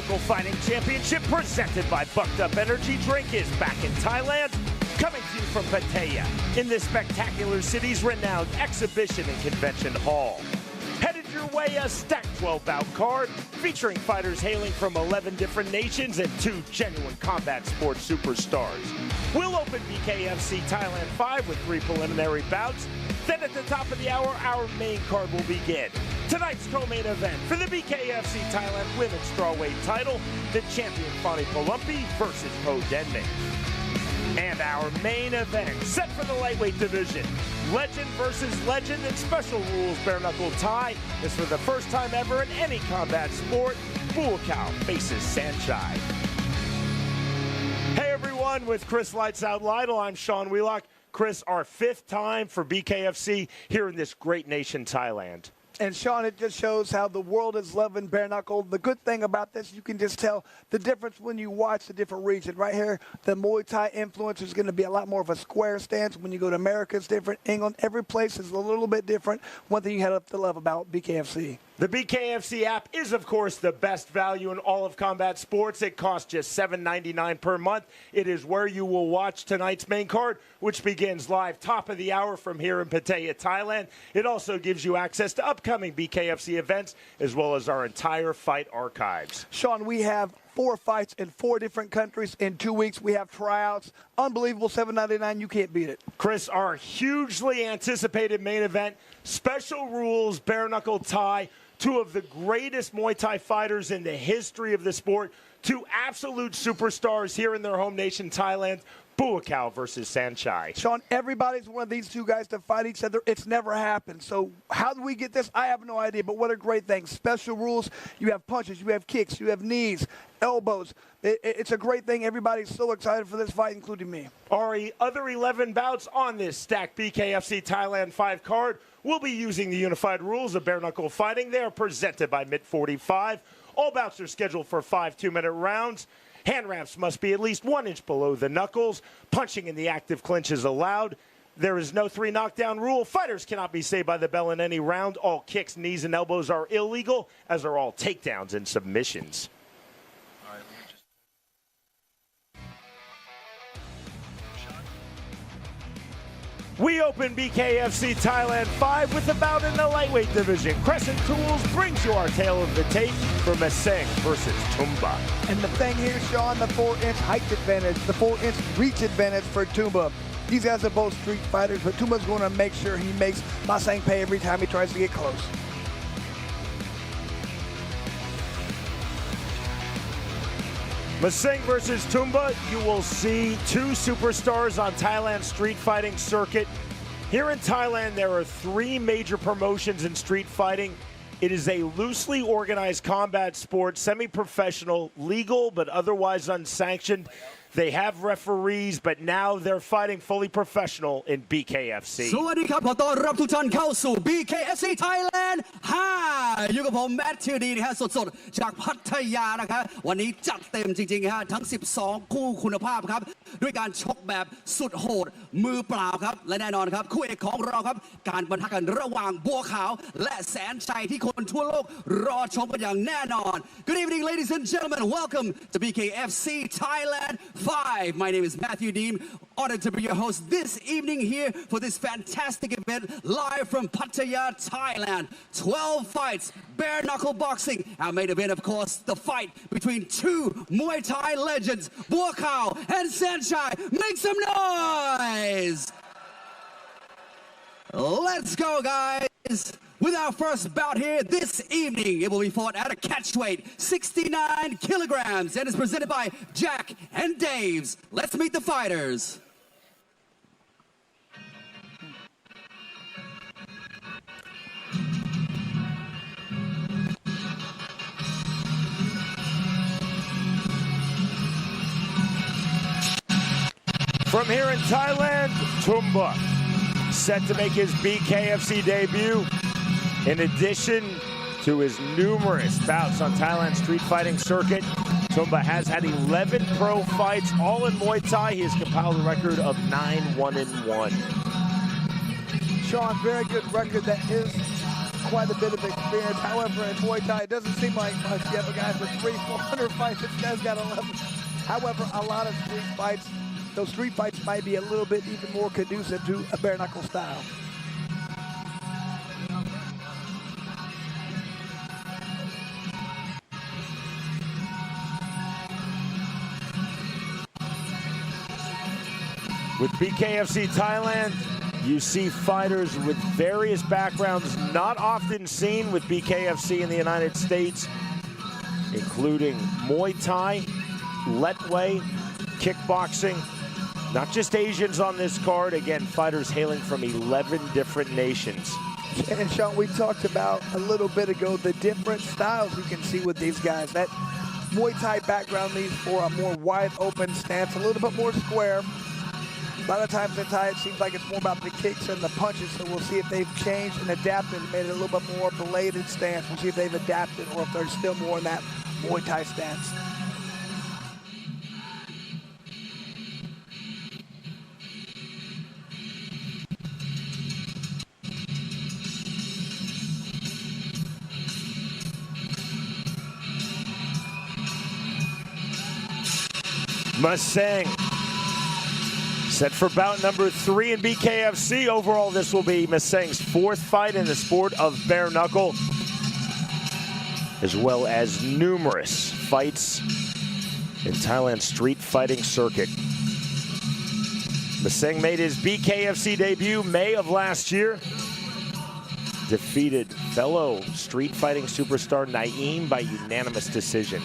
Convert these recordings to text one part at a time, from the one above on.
Knuckle Fighting Championship presented by Bucked Up Energy Drink is back in Thailand, coming to you from Pattaya in the spectacular city's renowned exhibition and convention hall. Headed your way, a stacked 12-bout card featuring fighters hailing from 11 different nations and 2 genuine combat sports superstars. We'll open BKFC Thailand 5 with 3 preliminary bouts. Then at the top of the hour, our main card will begin. Tonight's co-main event for the BKFC Thailand Women's Strawweight title, the champion Pumpy versus Denman. And our main event, set for the lightweight division, legend versus legend in special rules bare-knuckle tie, is for the first time ever in any combat sport, Bual faces Sanctioned. Hey everyone, with Chris Lights Out Lytle, I'm Sean Wheelock. Chris, our 5th time for BKFC here in this great nation, Thailand. And Sean, it just shows how the world is loving bare knuckle. The good thing about this, you can just tell the difference when you watch the different region. Right here, the Muay Thai influence is going to be a lot more of a square stance. When you go to America, it's different. England, every place is a little bit different. One thing you have to love about BKFC. The BKFC app is, of course, the best value in all of combat sports. It costs just $7.99 per month. It is where you will watch tonight's main card, which begins live top of the hour from here in Pattaya, Thailand. It also gives you access to upcoming BKFC events, as well as our entire fight archives. Sean, we have 4 fights in 4 different countries in 2 weeks. We have tryouts. Unbelievable, $7.99. You can't beat it. Chris, our hugely anticipated main event, special rules, bare-knuckle tie, 2 of the greatest Muay Thai fighters in the history of the sport, 2 absolute superstars here in their home nation, Thailand, Bual versus Sanctioned. Sean, everybody's one of these 2 guys to fight each other. It's never happened. So how do we get this? I have no idea, but what a great thing. Special rules. You have punches, you have kicks, you have knees, elbows. It's a great thing. Everybody's so excited for this fight, including me. Our other 11 bouts on this stacked BKFC Thailand 5 card will be using the unified rules of bare-knuckle fighting. They are presented by Mid 45. All bouts are scheduled for 5 2-minute rounds. Hand wraps must be at least 1 inch below the knuckles. Punching in the active clinch is allowed. There is no 3 knockdown rule. Fighters cannot be saved by the bell in any round. All kicks, knees, and elbows are illegal, as are all takedowns and submissions. We open BKFC Thailand 5 with a bout in the lightweight division. Crescent Tools brings you our tale of the tape for Maseng versus Tumba. And the thing here, Sean, the 4-inch height advantage, the 4-inch reach advantage for Tumba. These guys are both street fighters, but Tumba's going to make sure he makes Maseng pay every time he tries to get close. Maseng versus Tumba, you will see 2 superstars on Thailand's street fighting circuit. Here in Thailand, there are 3 major promotions in street fighting. It is a loosely organized combat sport, semi-professional, legal, but otherwise unsanctioned. They have referees, but now they're fighting fully professional in BKFC. สวัสดีครับขอต้อนรับทุกท่านเข้าสู่ BKFC Thailand 5อยู่กับผมแมทธิวดีนะฮะสดๆจากพัทยานะครับวันนี้จัดเต็มจริงๆฮะทั้ง 12 คู่คุณภาพครับด้วยการชกแบบสุดโหดมือเปล่าครับและแน่นอนครับคู่เอกของเราครับการปะทะกันระหว่างบัวขาวและแสนชัยที่คนทั่วโลกรอชมกันอย่างแน่นอน Good evening ladies and gentlemen, welcome to BKFC Thailand 5. My name is Matthew Deem, honored to be your host this evening here for this fantastic event live from Pattaya, Thailand. 12 fights, bare knuckle boxing. Our main event, of course, the fight between 2 Muay Thai legends, Bual and Sanctioned. Make some noise! Let's go, guys! With our first bout here this evening, it will be fought at a catchweight, 69 kilograms, and is presented by Jack and Daves. Let's meet the fighters. From here in Thailand, Tumba, set to make his BKFC debut. In addition to his numerous bouts on Thailand's street fighting circuit, Tumba has had 11 pro fights, all in Muay Thai. He has compiled a record of 9-1-1. Sean, very good record. That is quite a bit of experience. However, in Muay Thai, it doesn't seem like much. You have a guy with 300-400 fights. This guy's got 11. However, a lot of street fights, those street fights might be a little bit even more conducive to a bare knuckle style. With BKFC Thailand, you see fighters with various backgrounds not often seen with BKFC in the United States, including Muay Thai, Letway, kickboxing. Not just Asians on this card, again, fighters hailing from 11 different nations. And Sean, we talked about a little bit ago the different styles you can see with these guys. That Muay Thai background leads for a more wide open stance, a little bit more square. A lot of times in Thai, it seems like it's more about the kicks and the punches, so we'll see if they've changed and adapted, made it a little bit more bladed stance. We'll see if they've adapted or if they're still more in that Muay Thai stance. Maseng set for bout number 3 in BKFC. Overall, this will be Maseng's 4th fight in the sport of bare knuckle, as well as numerous fights in Thailand's street fighting circuit. Maseng made his BKFC debut May of last year. Defeated fellow street fighting superstar Naeem by unanimous decision.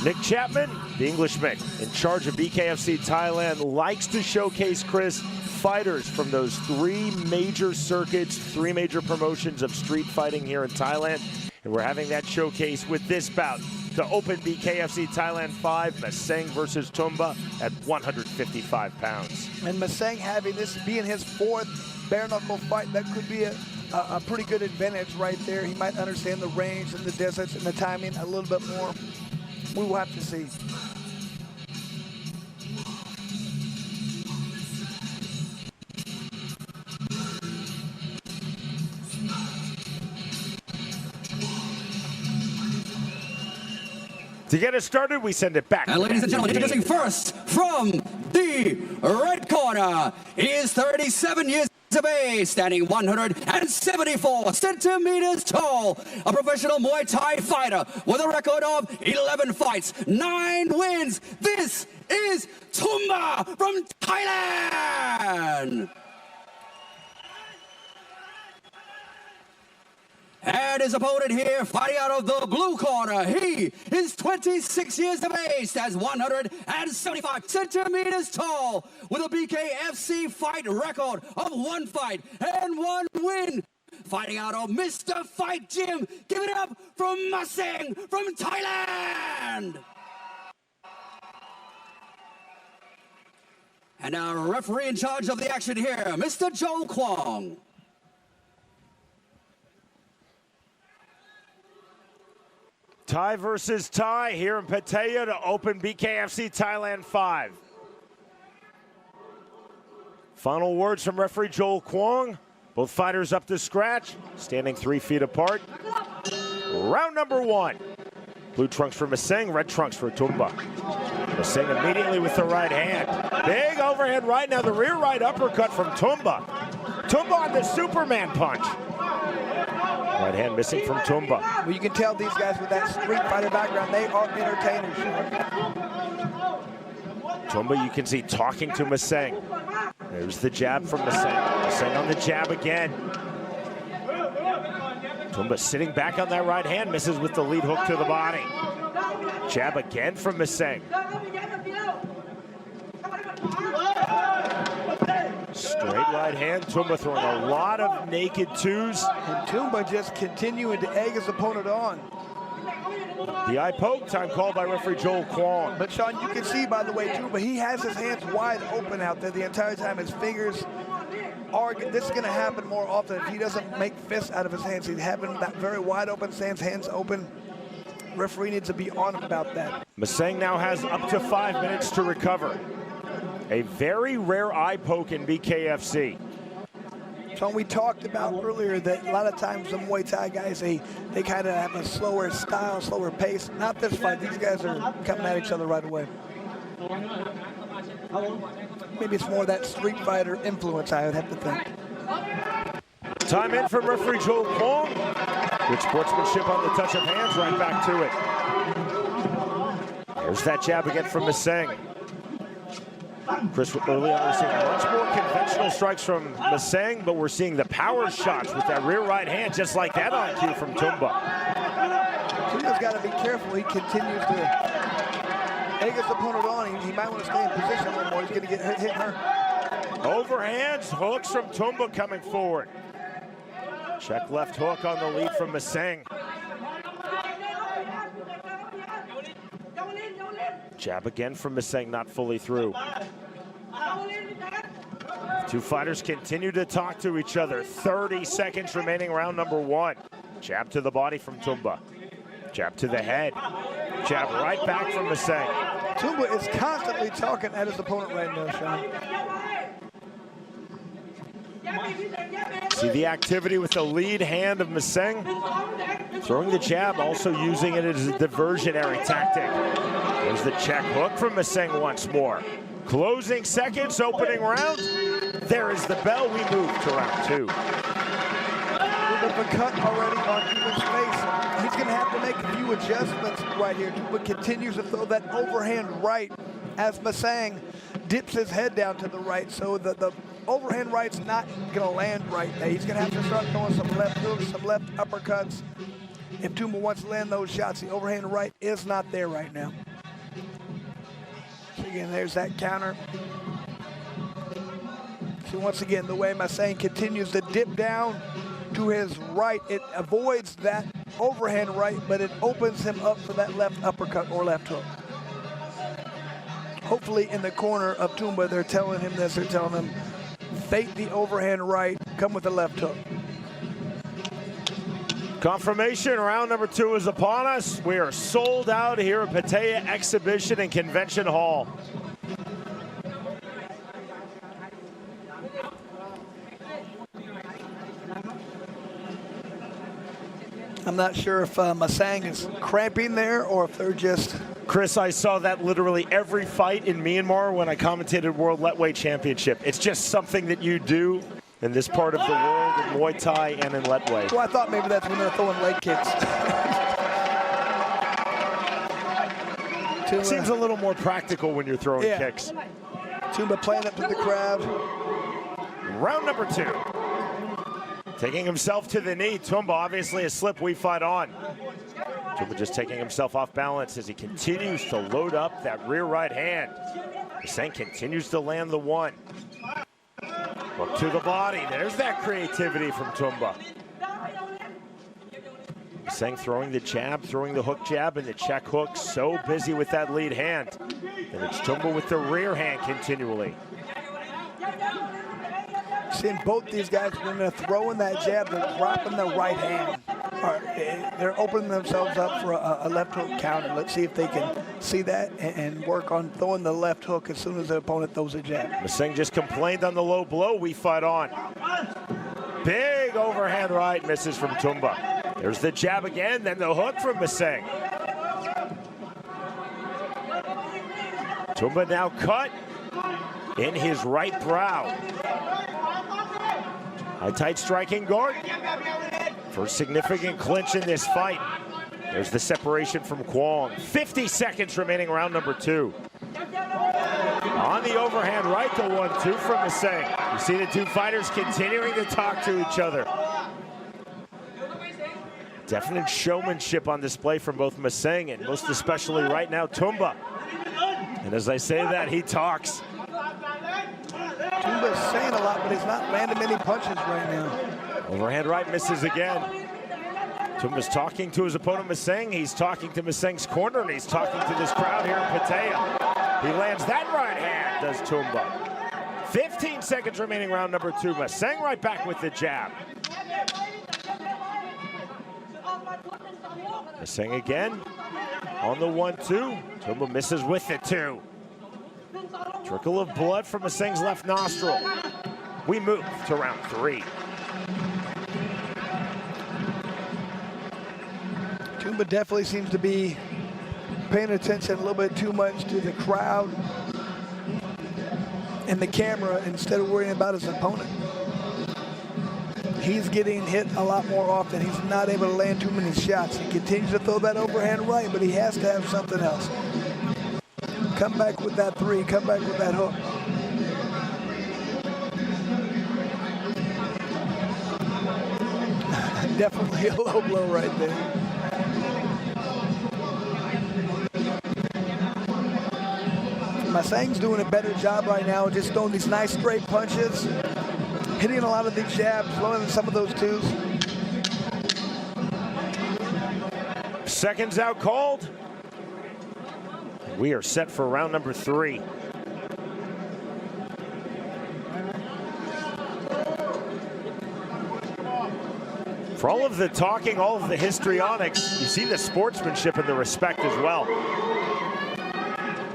Nick Chapman, the Englishman in charge of BKFC Thailand, likes to showcase, Chris, fighters from those 3 major circuits, 3 major promotions of street fighting here in Thailand. And we're having that showcase with this bout to open BKFC Thailand 5, Maseng versus Tumba at 155 pounds. And Maseng having this being his 4th bare knuckle fight, that could be a pretty good advantage right there. He might understand the range and the distance and the timing a little bit more. We will have to see. To get us started, we send it back. And ladies and gentlemen, introducing first from the red corner, he is 37 years of age, standing 174 centimeters tall, a professional Muay Thai fighter with a record of 11 fights, 9 wins. This is Tumba from Thailand. And his opponent here, fighting out of the blue corner, he is 26 years of age, stands 175 centimeters tall, with a BKFC fight record of 1 fight and 1 win. Fighting out of Mr. Fight Gym, give it up from Maseng from Thailand. And our referee in charge of the action here, Mr. Joe Kwong. Thai versus Thai here in Pattaya to open BKFC Thailand 5. Final words from referee Joel Kwong. Both fighters up to scratch, standing 3 feet apart. Round number 1. Blue trunks for Maseng, red trunks for Tumba. Maseng immediately with the right hand. Big overhead right now, the rear right uppercut from Tumba. Tumba on the Superman punch. Right hand missing from Tumba. Well, you can tell these guys with that street fighter background, they are entertainers. Tumba, you can see talking to Maseng. There's the jab from Maseng. Maseng on the jab again. Tumba sitting back on that right hand, misses with the lead hook to the body. Jab again from Maseng. Straight right hand, Tumba throwing a lot of naked 2s. And Tumba just continuing to egg his opponent on. The eye poke, time called by referee Joel Kwong. But Sean, you can see, by the way, Tumba, he has his hands wide open out there the entire time. His fingers are, this is going to happen more often if he doesn't make fists out of his hands. He's having that very wide open stance, hands open. Referee needs to be on him about that. Maseng now has up to 5 minutes to recover. A very rare eye poke in BKFC. So we talked about earlier that a lot of times the Muay Thai guys, they kind of have a slower style, slower pace. Not this fight. These guys are coming at each other right away. Maybe it's more that Street Fighter influence, I would have to think. Time in from referee Joe Kwong. Good sportsmanship on the touch of hands, right back to it. There's that jab again from Maseng. Chris, early on, we're seeing much more conventional strikes from Maseng, but we're seeing the power shots with that rear right hand, just like that on cue from Tumba. Tumba's got to be careful. He continues to egg his opponent on. He might want to stay in position a little more. He's going to get hit hurt. Overhands, hooks from Tumba coming forward. Check left hook on the lead from Maseng. Jab again from Maseng, not fully through. Two fighters continue to talk to each other. 30 seconds remaining, round number one. Jab to the body from Tumba. Jab to the head. Jab right back from Maseng. Tumba is constantly talking at his opponent right now, Sean. See the activity with the lead hand of Maseng. Throwing the jab, also using it as a diversionary tactic. There's the check hook from Maseng once more. Closing seconds, opening round. There is the bell. We move to round two. A bit of a cut already on Tumba's face. He's going to have to make a few adjustments right here. Tumba continues to throw that overhand right as Maseng dips his head down to the right. So the overhand right's not going to land right there. He's going to have to start throwing some left hooks, some left uppercuts. If Tumba wants to land those shots, the overhand right is not there right now. So again, there's that counter. So once again, the way Maseng continues to dip down to his right, it avoids that overhand right, but it opens him up for that left uppercut or left hook. Hopefully in the corner of Tumba, they're telling him this. They're telling him, fake the overhand right, come with the left hook. Confirmation, round number two is upon us. We are sold out here at Pattaya Exhibition and Convention Hall. I'm not sure if Maseng is cramping there or if they're just... Chris, I saw that literally every fight in Myanmar when I commentated World Lightweight Championship. It's just something that you do in this part of the world, in Muay Thai and in Lightweight. Well, I thought maybe that's when they're throwing leg kicks. It seems a little more practical when you're throwing kicks. Tumba playing up to the crowd. Round number two. Taking himself to the knee. Tumba, obviously a slip we fight on. Tumba just taking himself off balance as he continues to load up that rear right hand. Maseng continues to land the one. Look to the body. There's that creativity from Tumba. Maseng throwing the jab, throwing the hook jab, and the check hook. So busy with that lead hand. And it's Tumba with the rear hand continually. Seeing both these guys, when they're throwing that jab, they're dropping the right hand. They're opening themselves up for a left hook counter. Let's see if they can see that and work on throwing the left hook as soon as the opponent throws a jab. Maseng just complained on the low blow. We fight on. Big overhand right, misses from Tumba. There's the jab again, then the hook from Maseng. Tumba now cut in his right brow. High tight striking guard. First significant clinch in this fight. There's the separation from Kwong. 50 seconds remaining, round number two. On the overhand right, the 1-2 from Maseng. You see the two fighters continuing to talk to each other. Definite showmanship on display from both Maseng and most especially right now Tumba. And as I say that, he talks. Tumba's saying a lot, but he's not landing many punches right now. Overhand right misses again. Tumba's talking to his opponent Maseng. He's talking to Maseng's corner, and he's talking to this crowd here in Pattaya. He lands that right hand, does Tumba. 15 seconds remaining, round number two. Maseng right back with the jab. Maseng again on the 1-2. Tumba misses with the 2. Trickle of blood from Maseng's left nostril. We move to round 3. Tumba definitely seems to be paying attention a little bit too much to the crowd and the camera instead of worrying about his opponent. He's getting hit a lot more often. He's not able to land too many shots. He continues to throw that overhand right, but he has to have something else. Come back with that 3, come back with that hook. Definitely a low blow right there. Maseng's doing a better job right now, just throwing these nice straight punches, hitting a lot of these jabs, throwing in some of those twos. Seconds out called. We are set for round number 3. For all of the talking, all of the histrionics, you see the sportsmanship and the respect as well.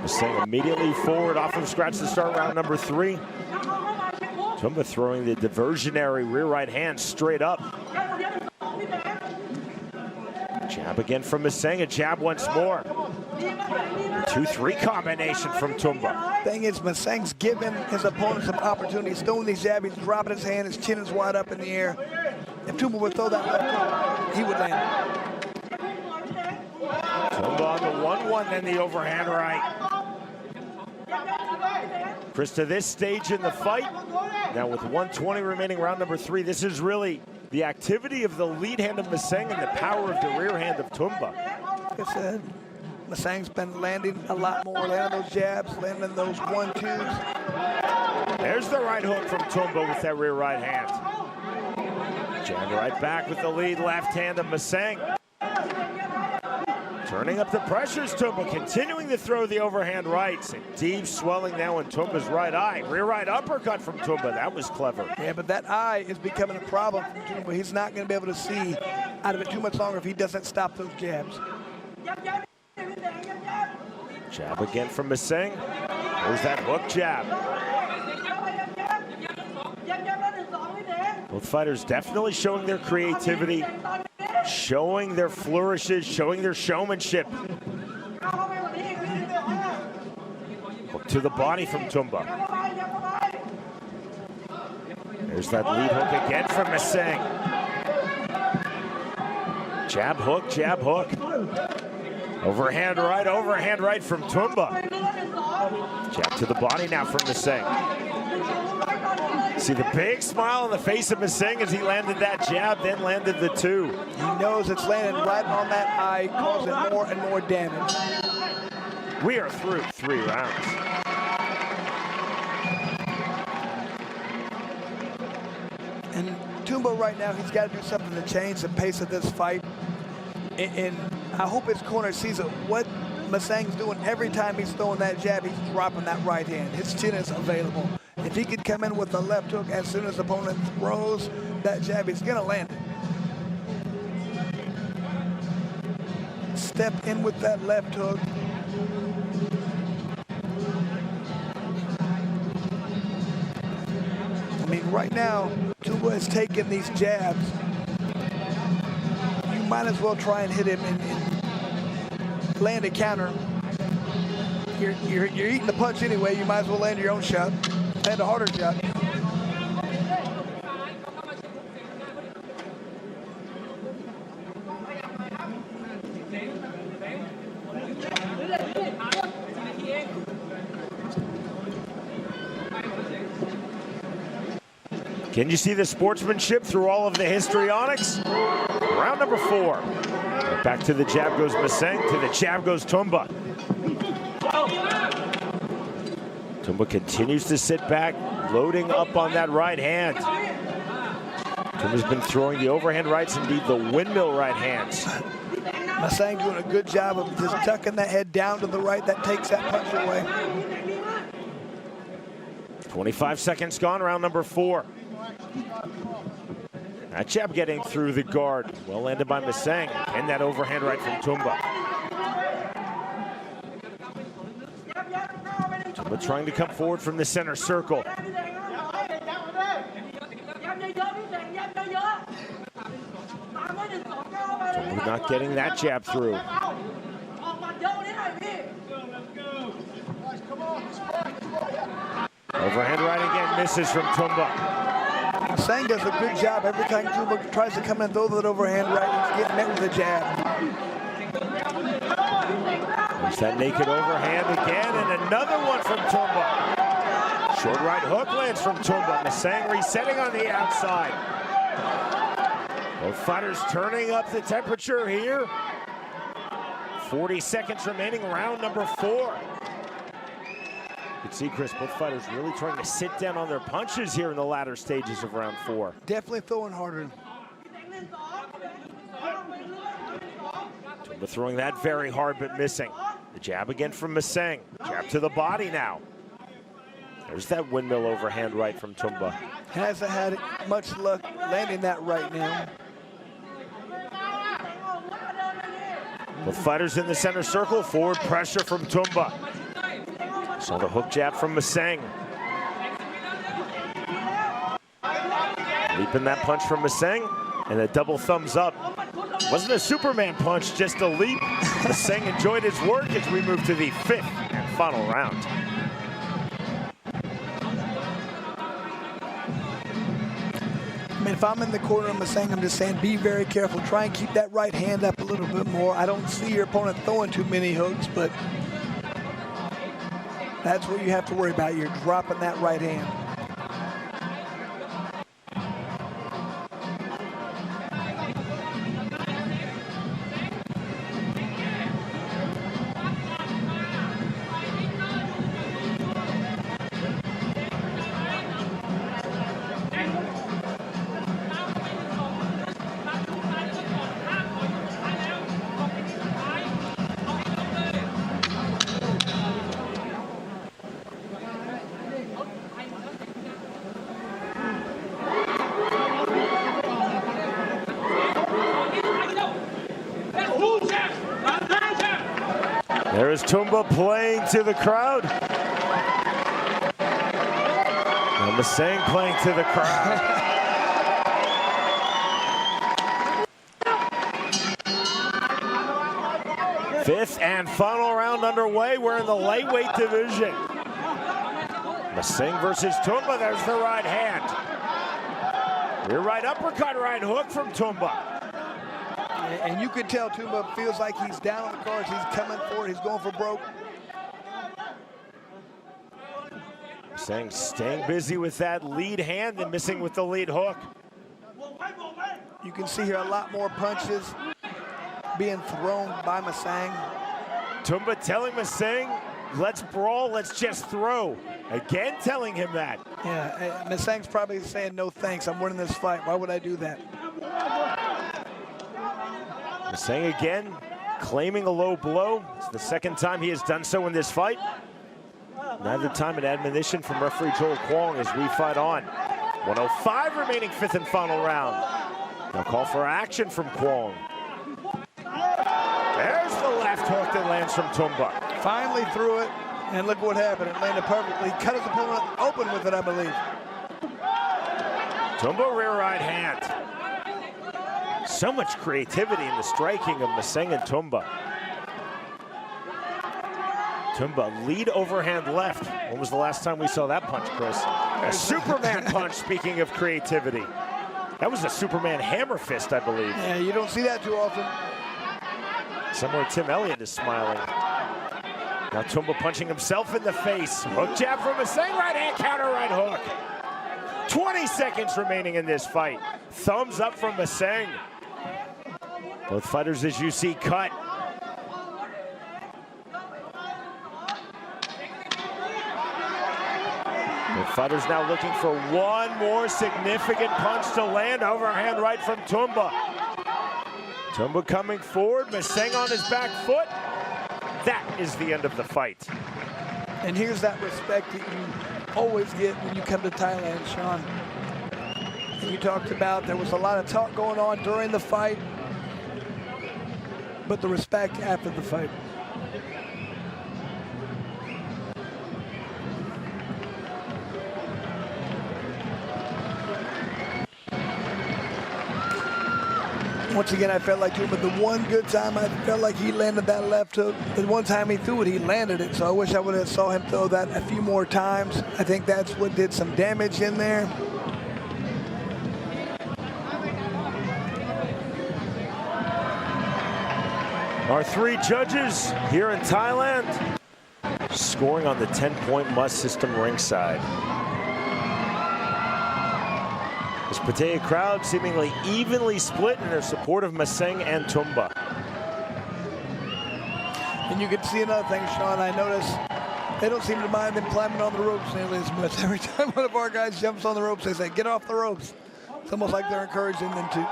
Maseng immediately forward off of scratch to start round number 3. Tumba throwing the diversionary rear right hand straight up. Jab again from Maseng, a jab once more. 2-3 combination from Tumba. Thing is, Maseng's giving his opponent some opportunities. Throwing these jabs, he's dropping his hand, his chin is wide up in the air. If Tumba would throw that left hook, he would land it. Tumba on the 1-1, then the overhand right. Chris, to this stage in the fight, now with 1:20 remaining, round number 3, this is really the activity of the lead hand of Maseng and the power of the rear hand of Tumba. Like I said, Maseng's been landing a lot more, landing those jabs, landing those 1-2s. There's the right hook from Tumba with that rear right hand. Chang right back with the lead left hand of Maseng. Turning up the pressures, Tumba continuing to throw the overhand rights. And deep swelling now in Tumba's right eye. Rear right uppercut from Tumba, that was clever. Yeah, but that eye is becoming a problem for Tumba. He's not going to be able to see out of it too much longer if he doesn't stop those jabs. Jab again from Maseng. There's that hook jab. Both fighters definitely showing their creativity, showing their flourishes, showing their showmanship. Hook to the body from Tumba. There's that lead hook again from Maseng. Jab hook, jab hook. Overhand right from Tumba. Jab to the body now from Maseng. See the big smile on the face of Maseng as he landed that jab, then landed the 2. He knows it's landing right on that eye, causing more and more damage. We are through 3 rounds. And Tumba right now, he's got to do something to change the pace of this fight. And I hope his corner sees it. What Maseng's doing every time he's throwing that jab, he's dropping that right hand. His chin is available. If he could come in with the left hook as soon as the opponent throws that jab, he's gonna land it. Step in with that left hook. I mean, right now, Tumba is taking these jabs. You might as well try and hit him and land a counter. You're eating the punch anyway. You might as well land your own shot. Land a harder shot. Can you see the sportsmanship through all of the histrionics? Round number 4. Back to the jab goes Maseng, to the jab goes Tumba. Tumba continues to sit back, loading up on that right hand. Tumba's been throwing the overhand rights, indeed the windmill right hands. Maseng doing a good job of just tucking that head down to the right. That takes that punch away. 25 seconds gone, round number 4. That jab getting through the guard. Well landed by Maseng. And that overhand right from Tumba. Tumba trying to come forward from the center circle. Tumba not getting that jab through. Overhand right again, misses from Tumba. Maseng does a good job every time Tumba tries to come in and throw that overhand right. He's getting met with a jab. There's that naked overhand again, and another one from Tumba. Short right hook lands from Tumba. Maseng resetting on the outside. Both fighters turning up the temperature here. 40 seconds remaining, round number 4. You can see, Chris, both fighters really trying to sit down on their punches here in the latter stages of round 4. Definitely throwing harder. Tumba throwing that very hard, but missing. The jab again from Maseng. Jab to the body now. There's that windmill overhand right from Tumba. Hasn't had much luck landing that right now. Both fighters in the center circle. Forward pressure from Tumba. Saw the hook jab from Maseng. Leaping that punch from Maseng, and a double thumbs up. Wasn't a Superman punch, just a leap. Maseng enjoyed his work as we move to the 5th and final round. I mean, if I'm in the corner of Maseng, I'm just saying be very careful. Try and keep that right hand up a little bit more. I don't see your opponent throwing too many hooks, but that's what you have to worry about. You're dropping that right hand. There is Tumba playing to the crowd. And Maseng playing to the crowd. Fifth and final round underway. We're in the lightweight division. Maseng versus Tumba. There's the right hand. Rear right uppercut, right hook from Tumba. And you can tell Tumba feels like he's down on the cards. He's coming for it. He's going for broke. Maseng staying busy with that lead hand and missing with the lead hook. You can see here a lot more punches being thrown by Maseng. Tumba telling Maseng, let's brawl, let's just throw. Again telling him that. Yeah, Maseng's probably saying, no thanks, I'm winning this fight. Why would I do that? Maseng again claiming a low blow. It's the second time he has done so in this fight. Neither time an admonition from referee Joel Kwong as we fight on. 105 remaining, 5th and final round. Now call for action from Kwong. There's the left hook that lands from Tumba. Finally threw it, and look what happened. It landed perfectly. Cut his opponent open with it, I believe. Tumba rear right hand. So much creativity in the striking of Maseng and Tumba. Tumba lead overhand left. When was the last time we saw that punch, Chris? A Superman punch, speaking of creativity. That was a Superman hammer fist, I believe. Yeah, you don't see that too often. Somewhere Tim Elliott is smiling. Now Tumba punching himself in the face. Hook jab from Maseng, right hand counter, right hook. 20 seconds remaining in this fight. Thumbs up from Maseng. Both fighters, as you see, cut. Both fighters now looking for one more significant punch to land. Overhand right from Tumba. Tumba coming forward, Maseng on his back foot. That is the end of the fight. And here's that respect that you always get when you come to Thailand, Sean. You talked about there was a lot of talk going on during the fight, but the respect after the fight. Once again, I felt like Tumba, the one good time I felt like he landed that left hook. The one time he threw it, he landed it. So I wish I would have saw him throw that a few more times. I think that's what did some damage in there. Our three judges here in Thailand scoring on the 10-point must system ringside. This Pattaya crowd seemingly evenly split in their support of Maseng and Tumba. And you can see another thing, Sean, I noticed they don't seem to mind them climbing on the ropes nearly as much. Every time one of our guys jumps on the ropes, they say, get off the ropes. It's almost like they're encouraging them to.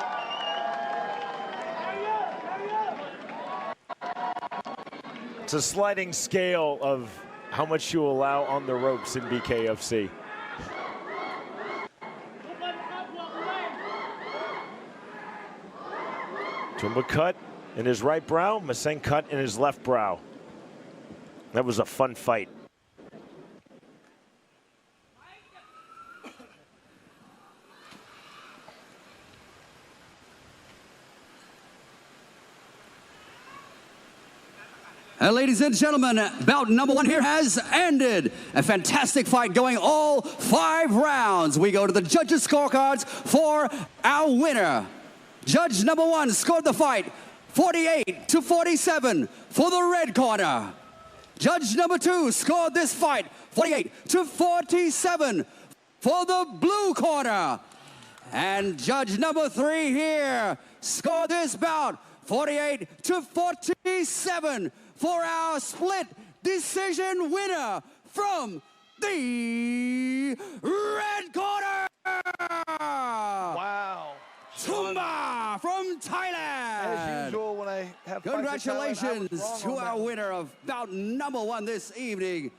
It's a sliding scale of how much you allow on the ropes in BKFC. Tumba cut in his right brow, Maseng cut in his left brow. That was a fun fight. And ladies and gentlemen, bout number one here has ended. A fantastic fight going all 5 rounds. We go to the judges' scorecards for our winner. Judge number one scored the fight 48-47 for the red corner. Judge number two scored this fight 48-47 for the blue corner. And judge number three here scored this bout 48-47 for our split decision winner from the red corner. Wow. Tumba from Thailand. As usual, when I have Congratulations to our winner of bout number one this evening.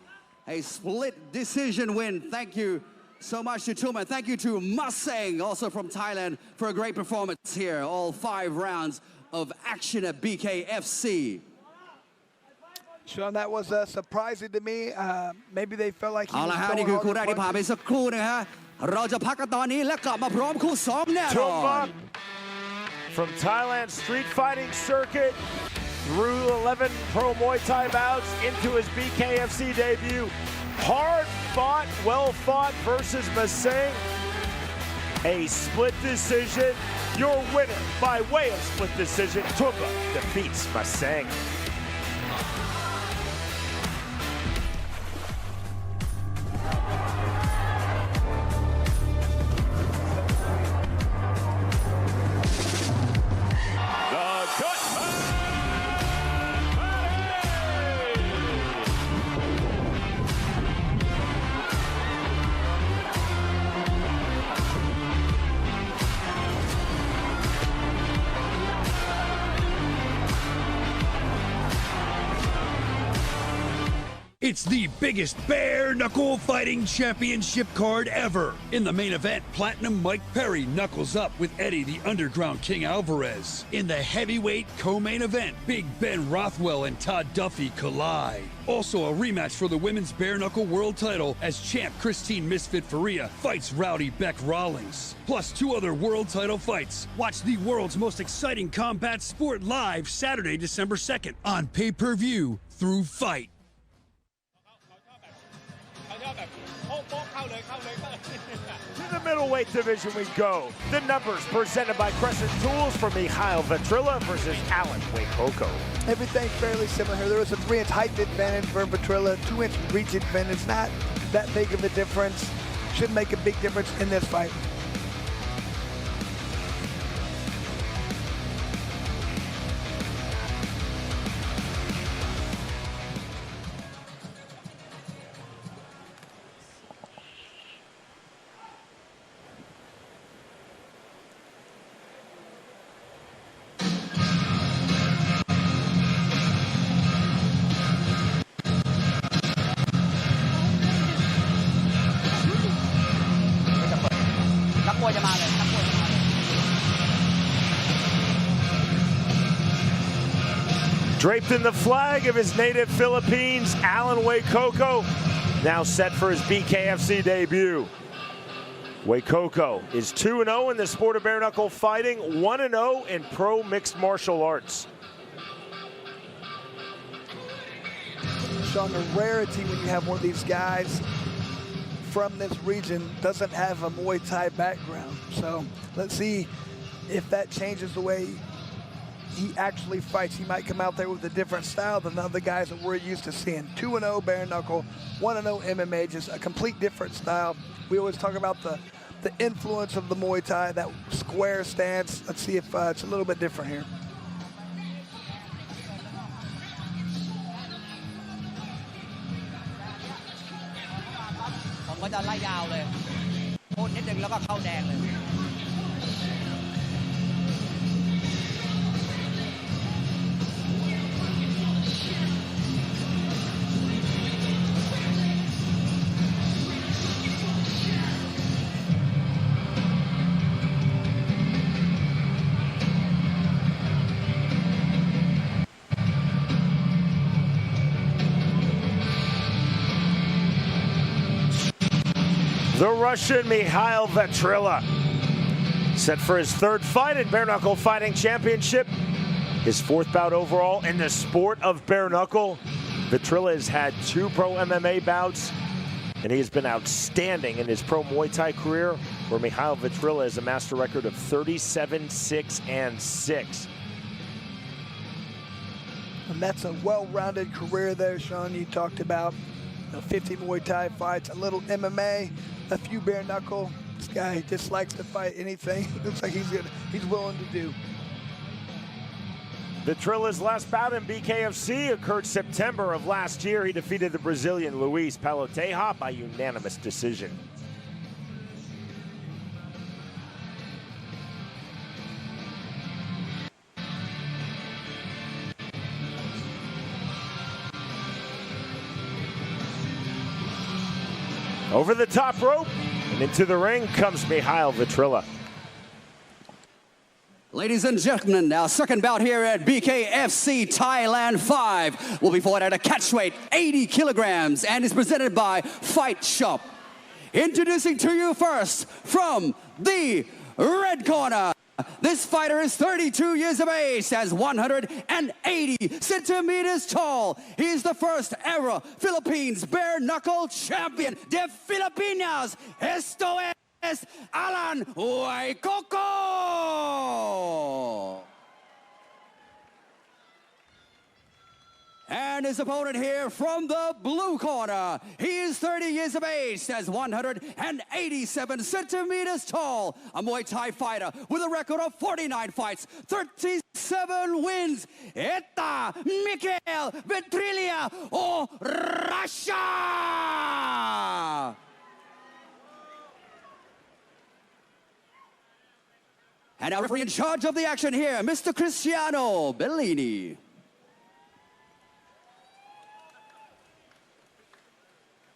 A split decision win. Thank you so much to Tumba. Thank you to Maseng, also from Thailand, for a great performance here. All 5 rounds of action at BKFC. Sean, that was surprising to me. Maybe they felt like he เอา was ละฮะ going นี่คือ hard คู่แรก to ที่ผ่าน punch. ไปสักครู่นะฮะเราจะพักกันตอนนี้และกลับมาพร้อมคู่สองแน่นอน Tumba from Thailand street fighting circuit through 11 pro Muay Thai bouts into his BKFC debut. Hard fought, well fought versus Maseng. A split decision. Your winner by way of split decision, Tumba defeats Maseng. It's the biggest bare knuckle fighting championship card ever. In the main event, Platinum Mike Perry knuckles up with Eddie the Underground King Alvarez. In the heavyweight co-main event, Big Ben Rothwell and Todd Duffy collide. Also a rematch for the women's bare knuckle world title as champ Christine Misfit Faria fights Rowdy Beck Rawlings. Plus 2 other world title fights. Watch the world's most exciting combat sport live Saturday, December 2nd on pay-per-view through Fight. To the middleweight division we go. The numbers presented by Crescent Tools for Mikhail Vetrilla versus Alan Wycoco. Everything's fairly similar here. There was a 3-inch height advantage for Vetrilla, 2-inch reach advantage. Not that big of a difference. Should make a big difference in this fight. Draped in the flag of his native Philippines, Alan Wycoco now set for his BKFC debut. Wycoco is 2-0 in the sport of bare knuckle fighting, 1-0 in pro mixed martial arts. Sean, the rarity when you have one of these guys from this region doesn't have a Muay Thai background. So let's see if that changes the way he actually fights. He might come out there with a different style than the other guys that we're used to seeing. 2-0 bare knuckle, 1-0 MMA, just a complete different style. We always talk about the influence of the Muay Thai, that square stance. Let's see if it's a little bit different here. The Russian Mikhail Vetrilla, set for his third fight in Bare Knuckle Fighting Championship, his fourth bout overall in the sport of bare knuckle. Vetrilla has had 2 pro MMA bouts, and he has been outstanding in his pro Muay Thai career, where Mikhail Vetrilla has amassed a record of 37-6-6. And that's a well-rounded career there, Sean. You talked about 50 Muay Thai fights, a little MMA, a few bare knuckle. This guy just likes to fight anything. Looks like he's willing to do. Vetrilla's last bout in BKFC occurred September of last year. He defeated the Brazilian Luis Paloteja by unanimous decision. Over the top rope and into the ring comes Mikhail Vetrilla. Ladies and gentlemen, our second bout here at BKFC Thailand 5 will be fought at a catch weight 80 kilograms and is presented by Fight Shop. Introducing to you first from the red corner. This fighter is 32 years of age, stands 180 centimeters tall. He is the first ever Philippines bare knuckle champion de Filipinas. Esto es Alan Wycoco. And his opponent here from the blue corner. He is 30 years of age, stands 187 centimeters tall. A Muay Thai fighter with a record of 49 fights, 37 wins. Eta Mikhail Vetrilla of Russia. And our referee in charge of the action here, Mr. Cristiano Bellini.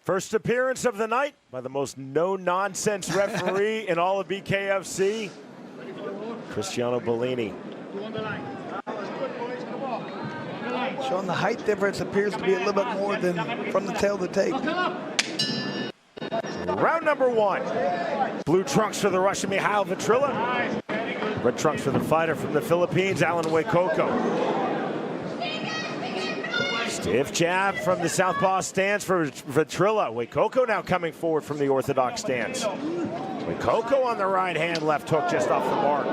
First appearance of the night by the most no-nonsense referee in all of BKFC, Cristiano Bellini. Showing the height difference appears to be a little bit more than from the tail of the tape. Round number 1. Blue trunks for the Russian Mikhail Vetrilla. Red trunks for the fighter from the Philippines, Alan Wycoco. Stiff jab from the southpaw stance for Vetrilla. Wycoco now coming forward from the orthodox stance. Wycoco on the right hand, left hook just off the mark.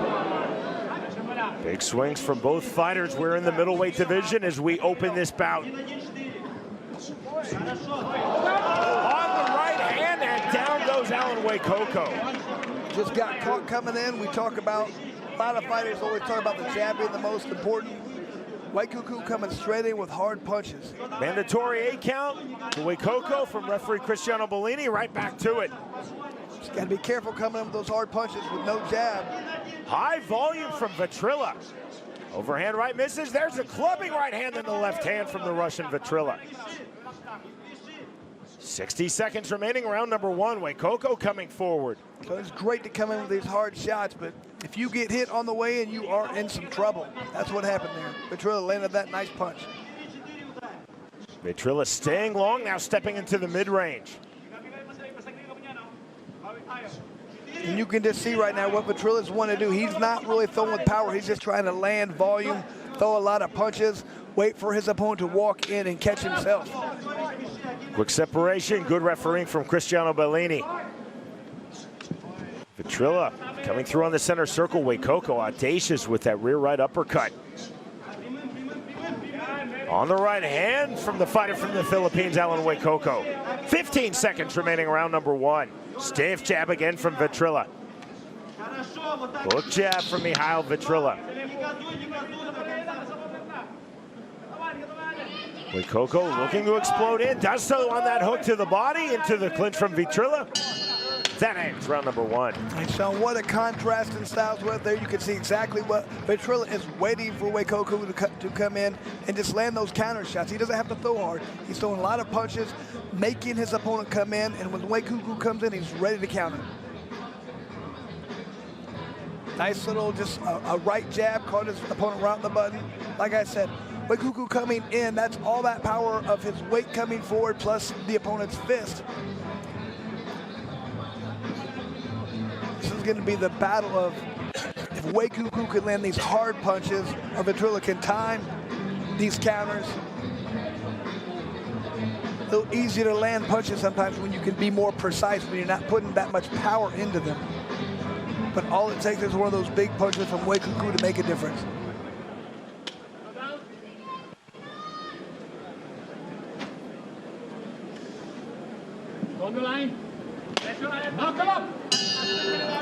Big swings from both fighters. We're in the middleweight division as we open this bout. On the right hand, and down goes Alan Wycoco. Just got caught coming in. We talk about, a lot of fighters always talk about the jab being the most important. Wycoco coming straight in with hard punches. Mandatory 8 count to Wycoco from referee Cristiano Bellini. Right back to it. Just got to be careful coming in with those hard punches with no jab. High volume from Vetrilla. Overhand right misses. There's a clubbing right hand in the left hand from the Russian Vetrilla. 60 seconds remaining, round number 1. Wycoco coming forward. So it's great to come in with these hard shots, but if you get hit on the way in, you are in some trouble. That's what happened there. Vetrilla landed that nice punch. Vetrilla staying long, now stepping into the mid-range. And you can just see right now what Vitrilla's want to do. He's not really throwing with power. He's just trying to land volume, throw a lot of punches, wait for his opponent to walk in and catch himself. Quick separation, good refereeing from Cristiano Bellini. Vitrilla coming through on the center circle. Wycoco audacious with that rear right uppercut. On the right hand from the fighter from the Philippines, Alan Wycoco. 15 seconds remaining, round number 1. Stiff jab again from Vitrilla. Hook jab from Mihail Vitrilla. Wycoco looking to explode in, does so on that hook to the body, into the clinch from Vitrilla. That ends round number 1. And Sean, what a contrast in styles right there. You can see exactly what Vitrilla is waiting for Wycoco to come in and just land those counter shots. He doesn't have to throw hard. He's throwing a lot of punches, making his opponent come in, and when Wycoco comes in, he's ready to counter. Nice little, just a right jab, caught his opponent right on the button. Like I said, Wycoco coming in, that's all that power of his weight coming forward plus the opponent's fist. This is going to be the battle of if Wycoco can land these hard punches or Vitrilla can time these counters. A little easier to land punches sometimes when you can be more precise, when you're not putting that much power into them. But all it takes is one of those big punches from Wycoco to make a difference.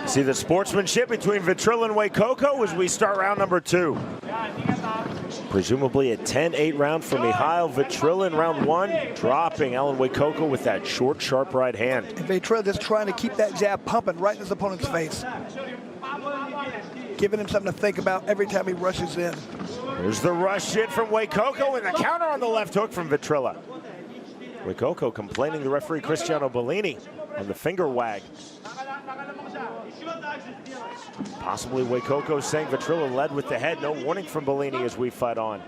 See the sportsmanship between Vitrilla and Wycoco as we start round number 2. Presumably a 10-8 round for Mihail Vitrilla in round 1, dropping Alan Wycoco with that short, sharp right hand. And Vitrilla just trying to keep that jab pumping right in his opponent's face, giving him something to think about every time he rushes in. There's the rush hit from Wycoco and the counter on the left hook from Vitrilla. Wycoco complaining to referee Cristiano Bellini on the finger wag. Possibly Wycoco saying Vitrilla led with the head. No warning from Bellini as we fight on.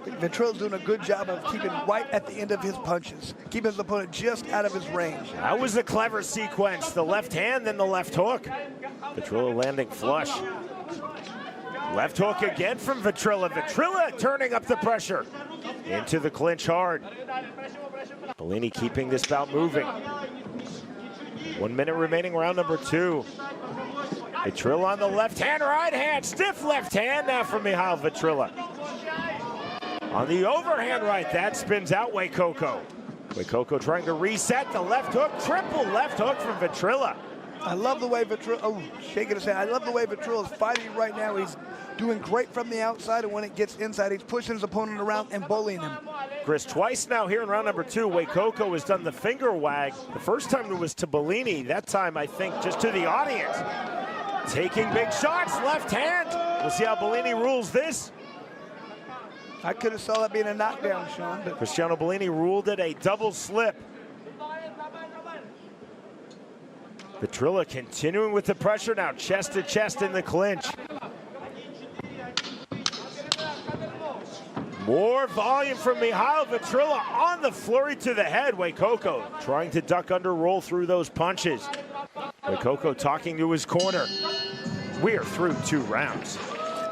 Vitrilla's doing a good job of keeping right at the end of his punches, keeping his opponent just out of his range. That was a clever sequence. The left hand, then the left hook. Vitrilla landing flush. Left hook again from Vitrilla. Vitrilla turning up the pressure. Into the clinch hard. Bellini keeping this bout moving. 1 minute remaining, round number 2. Vitrilla on the left hand, right hand, stiff left hand now from Mihail Vitrilla. On the overhand right, that spins out Wycoco. Wycoco trying to reset the left hook, triple left hook from Vitrilla. I love the way Vitrilla, shaking his hand. I love the way Vitrilla is fighting right now. He's doing great from the outside, and when it gets inside, he's pushing his opponent around and bullying him. Chris, twice now here in round number 2, Wycoco has done the finger wag. The first time it was to Bellini. That time, I think, just to the audience. Taking big shots, left hand. We'll see how Bellini rules this. I could have saw that being a knockdown, Sean. But Cristiano Bellini ruled it a double slip. Vitrilla continuing with the pressure now, chest to chest in the clinch. More volume from Mihail Vitrilla on the flurry to the head. Wycoco trying to duck under, roll through those punches. Wycoco talking to his corner. We are through 2 rounds.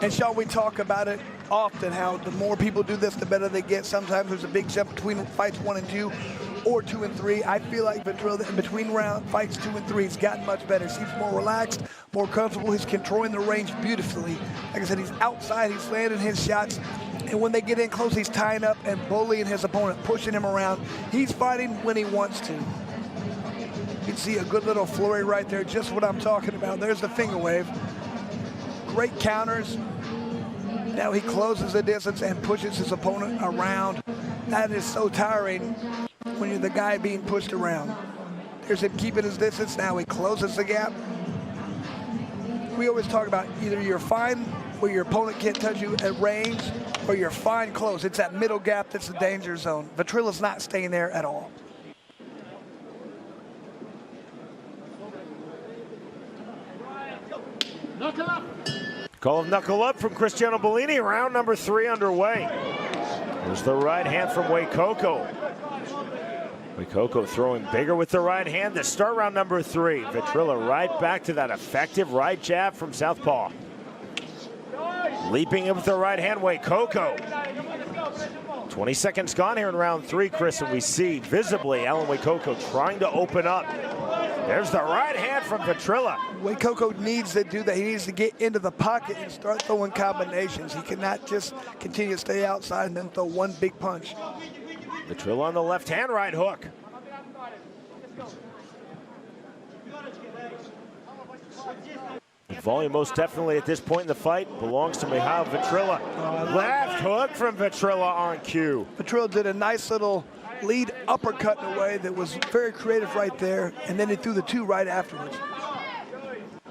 And Sean, we talk about it often, how the more people do this, the better they get. Sometimes there's a big jump between fights 1 and 2 or 2 and 3. I feel like Vitrilla in between round fights 2 and 3 has gotten much better. Seems more relaxed, more comfortable. He's controlling the range beautifully. Like I said, he's outside, he's landing his shots. And when they get in close, he's tying up and bullying his opponent, pushing him around. He's fighting when he wants to. You can see a good little flurry right there, just what I'm talking about. There's the finger wave. Great counters. Now he closes the distance and pushes his opponent around. That is so tiring when you're the guy being pushed around. There's him keeping his distance. Now he closes the gap. We always talk about either you're fine where your opponent can't touch you at range, or you're fine close. It's that middle gap that's the danger zone. Vitrilla's not staying there at all. Knuckle up. Call of knuckle up from Cristiano Bellini. Round number 3 underway. There's the right hand from Wycoco. Wycoco throwing bigger with the right hand to start round number 3. Vitrilla right back to that effective right jab from southpaw. Leaping in with the right hand, Wycoco. 20 seconds gone here in round 3, Chris, and we see visibly Alan Wycoco trying to open up. There's the right hand from Vitrilla. Wycoco needs to do that. He needs to get into the pocket and start throwing combinations. He cannot just continue to stay outside and then throw one big punch. Vitrilla on the left hand, right hook. The volume most definitely at this point in the fight belongs to Michal Vitrilla. Left hook from Vitrilla on cue. Vitrilla did a nice little lead uppercut in a way that was very creative right there, and then he threw the 2 right afterwards.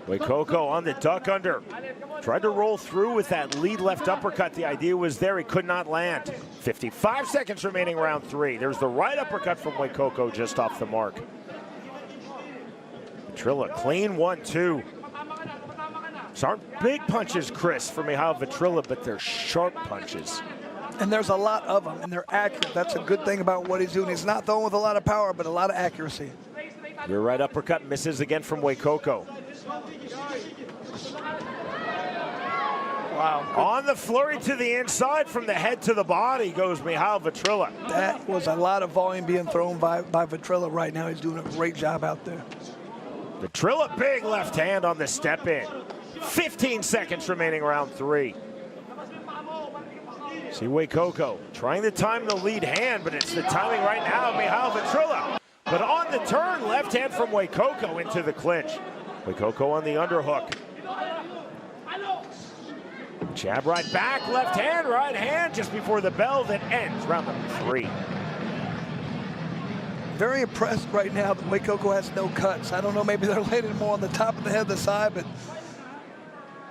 Wycoco on the duck under. Tried to roll through with that lead left uppercut. The idea was there, he could not land. 55 seconds remaining round 3. There's the right uppercut from Wycoco just off the mark. Vitrilla clean 1-2. These aren't big punches, Chris, for Michal Vitrilla, but they're sharp punches. And there's a lot of them, and they're accurate. That's a good thing about what he's doing. He's not throwing with a lot of power, but a lot of accuracy. Your right uppercut misses again from Wycoco. Wow. On the flurry to the inside, from the head to the body goes Michal Vitrilla. That was a lot of volume being thrown by Vitrilla right now. He's doing a great job out there. Vitrilla, big left hand on the step in. 15 seconds remaining round 3. See Wycoco trying to time the lead hand, but it's the timing right now of Michal Vitrilla. But on the turn, left hand from Wycoco into the clinch. Wycoco on the underhook. Jab right back, left hand, right hand, just before the bell that ends round number 3. Very impressed right now that Wycoco has no cuts. I don't know, maybe they're landing more on the top of the head, the side, but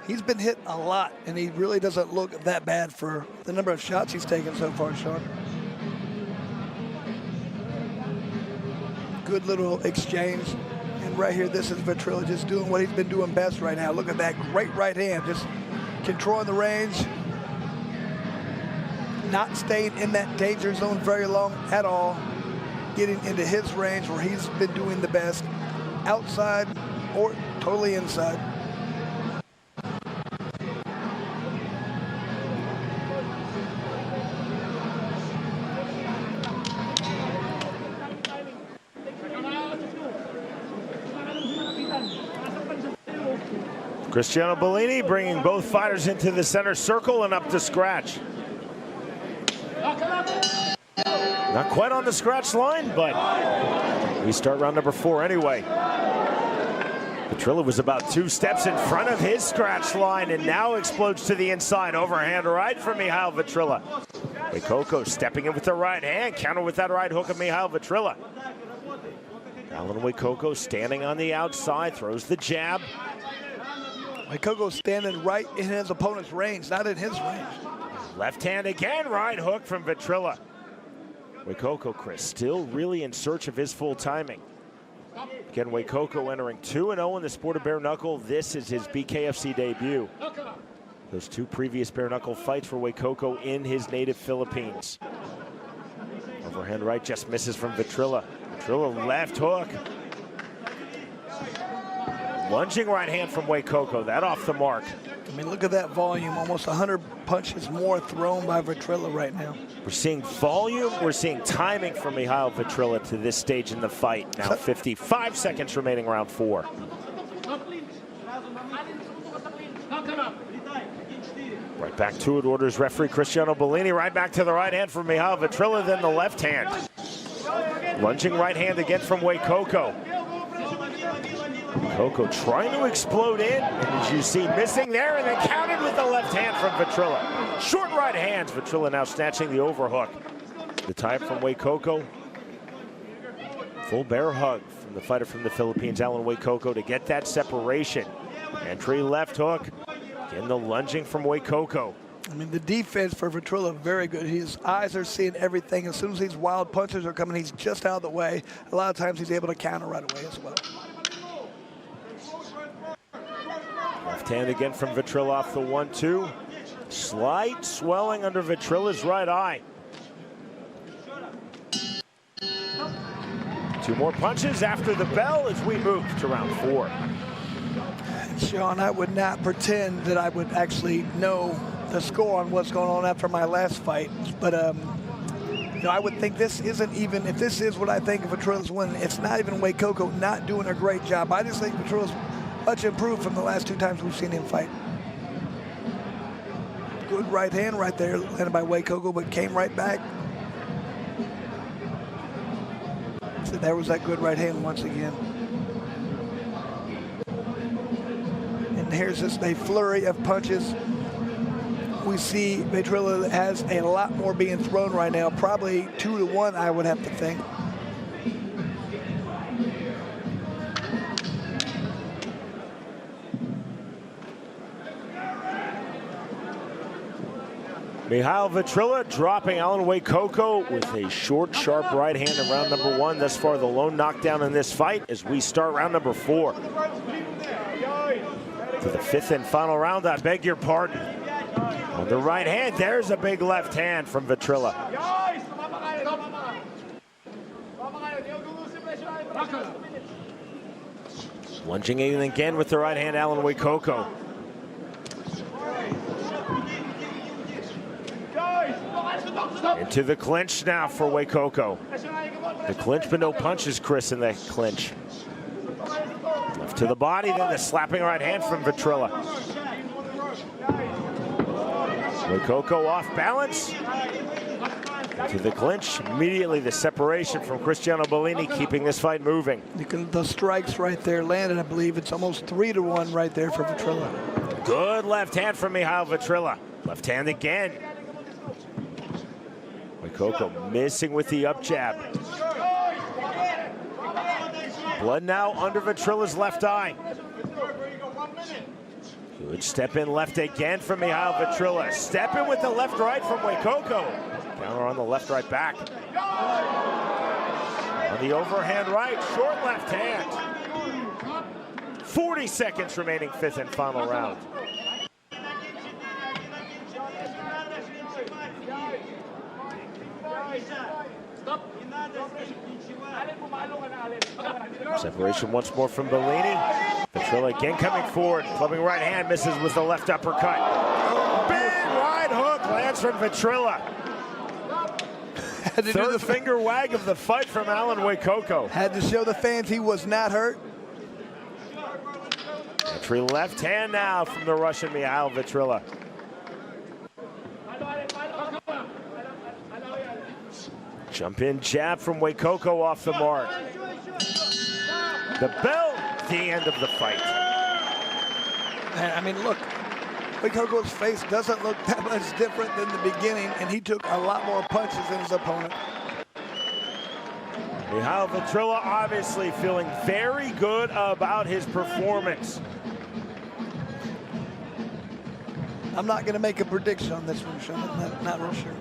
he's been hit a lot, and he really doesn't look that bad for the number of shots he's taken so far, Sean. Good little exchange. And right here, this is Vitrilla just doing what he's been doing best right now. Look at that great right hand, just controlling the range. Not staying in that danger zone very long at all. Getting into his range where he's been doing the best. Outside or totally inside. Cristiano Bellini bringing both fighters into the center circle and up to scratch. Not quite on the scratch line, but we start round number 4 anyway. Vitrilla was about 2 steps in front of his scratch line and now explodes to the inside. Overhand right from Michal Vitrilla. Wycoco stepping in with the right hand, counter with that right hook of Michal Vitrilla. Alan Wycoco standing on the outside, throws the jab. Wycoco standing right in his opponent's range, not in his range. Left hand again, right hook from Vitrilla. Wycoco, Chris, still really in search of his full timing. Again, Wycoco entering 2-0 in the sport of bare knuckle. This is his BKFC debut. Those 2 previous bare knuckle fights for Wycoco in his native Philippines. Overhand right just misses from Vitrilla. Vitrilla left hook. Lunging right hand from Wycoco, that off the mark. I mean, look at that volume. Almost 100 punches more thrown by Vitrilla right now. We're seeing volume, we're seeing timing from Michal Vitrilla to this stage in the fight. Now 55 seconds remaining round 4. Right back to it, orders referee Cristiano Bellini. Right back to the right hand from Michal Vitrilla, then the left hand. Lunging right hand again from Wycoco. Wycoco trying to explode in, and as you see, missing there, and then countered with the left hand from Vitrilla. Short right hands, Vitrilla now snatching the overhook. The tie up from Wycoco. Full bear hug from the fighter from the Philippines, Alan Wycoco, to get that separation. Entry left hook. Again, the lunging from Wycoco. I mean, the defense for Vitrilla, very good. His eyes are seeing everything. As soon as these wild punches are coming, he's just out of the way. A lot of times he's able to counter right away as well. Left hand again from Vitrilla off the 1-2. Slight swelling under Vitrilla's right eye. 2 more punches after the bell as we move to round 4. Sean, I would not pretend that I would actually know the score on what's going on after my last fight, but you know, I would think this isn't even, if this is what I think Vitrilla's winning, it's not even Wycoco not doing a great job. I just think Vitrilla's much improved from the last 2 times we've seen him fight. Good right hand right there, landed by Wycoco, but came right back. So there was that good right hand once again. And here's just a flurry of punches. We see Vitrilla has a lot more being thrown right now, probably 2 to 1, I would have to think. Mihail Vitrilla dropping Alan Wycoco with a short, sharp right hand in round number 1. Thus far, the lone knockdown in this fight as we start round number 4. To the 5th and final round, I beg your pardon. On the right hand, there's a big left hand from Vitrilla. Lunging in again with the right hand, Alan Wycoco. Into the clinch now for Wycoco. The clinch, but no punches, Chris, in the clinch. Left to the body, then the slapping right hand from Vitrilla. Wycoco off balance. To the clinch. Immediately the separation from Cristiano Bellini, keeping this fight moving. The strikes right there landed, I believe. It's almost 3 to 1 right there for Vitrilla. Good left hand from Mihail Vitrilla. Left hand again. Wycoco missing with the up jab. Blood now under Vitrilla's left eye. Good step in left again from Mihail Vitrilla. Step in with the left right from Wycoco. Counter on the left right back. On the overhand right, short left hand. 40 seconds remaining, 5th and final round. Separation once more from Bellini. Vitrilla again coming forward, clubbing right hand, misses with the left uppercut. Big right hook lands from Vitrilla. Third finger wag of the fight from Alan Wycoco. Had to show the fans he was not hurt. Entry left hand now from the Russian Mihail Vitrilla. Jump in jab from Wycoco off the mark. The bell, the end of the fight. Man, I mean, look, Wycoco's face doesn't look that much different than the beginning, and he took a lot more punches than his opponent. Mihail Vitrilla obviously feeling very good about his performance. I'm not going to make a prediction on this one, Sean. Not real sure.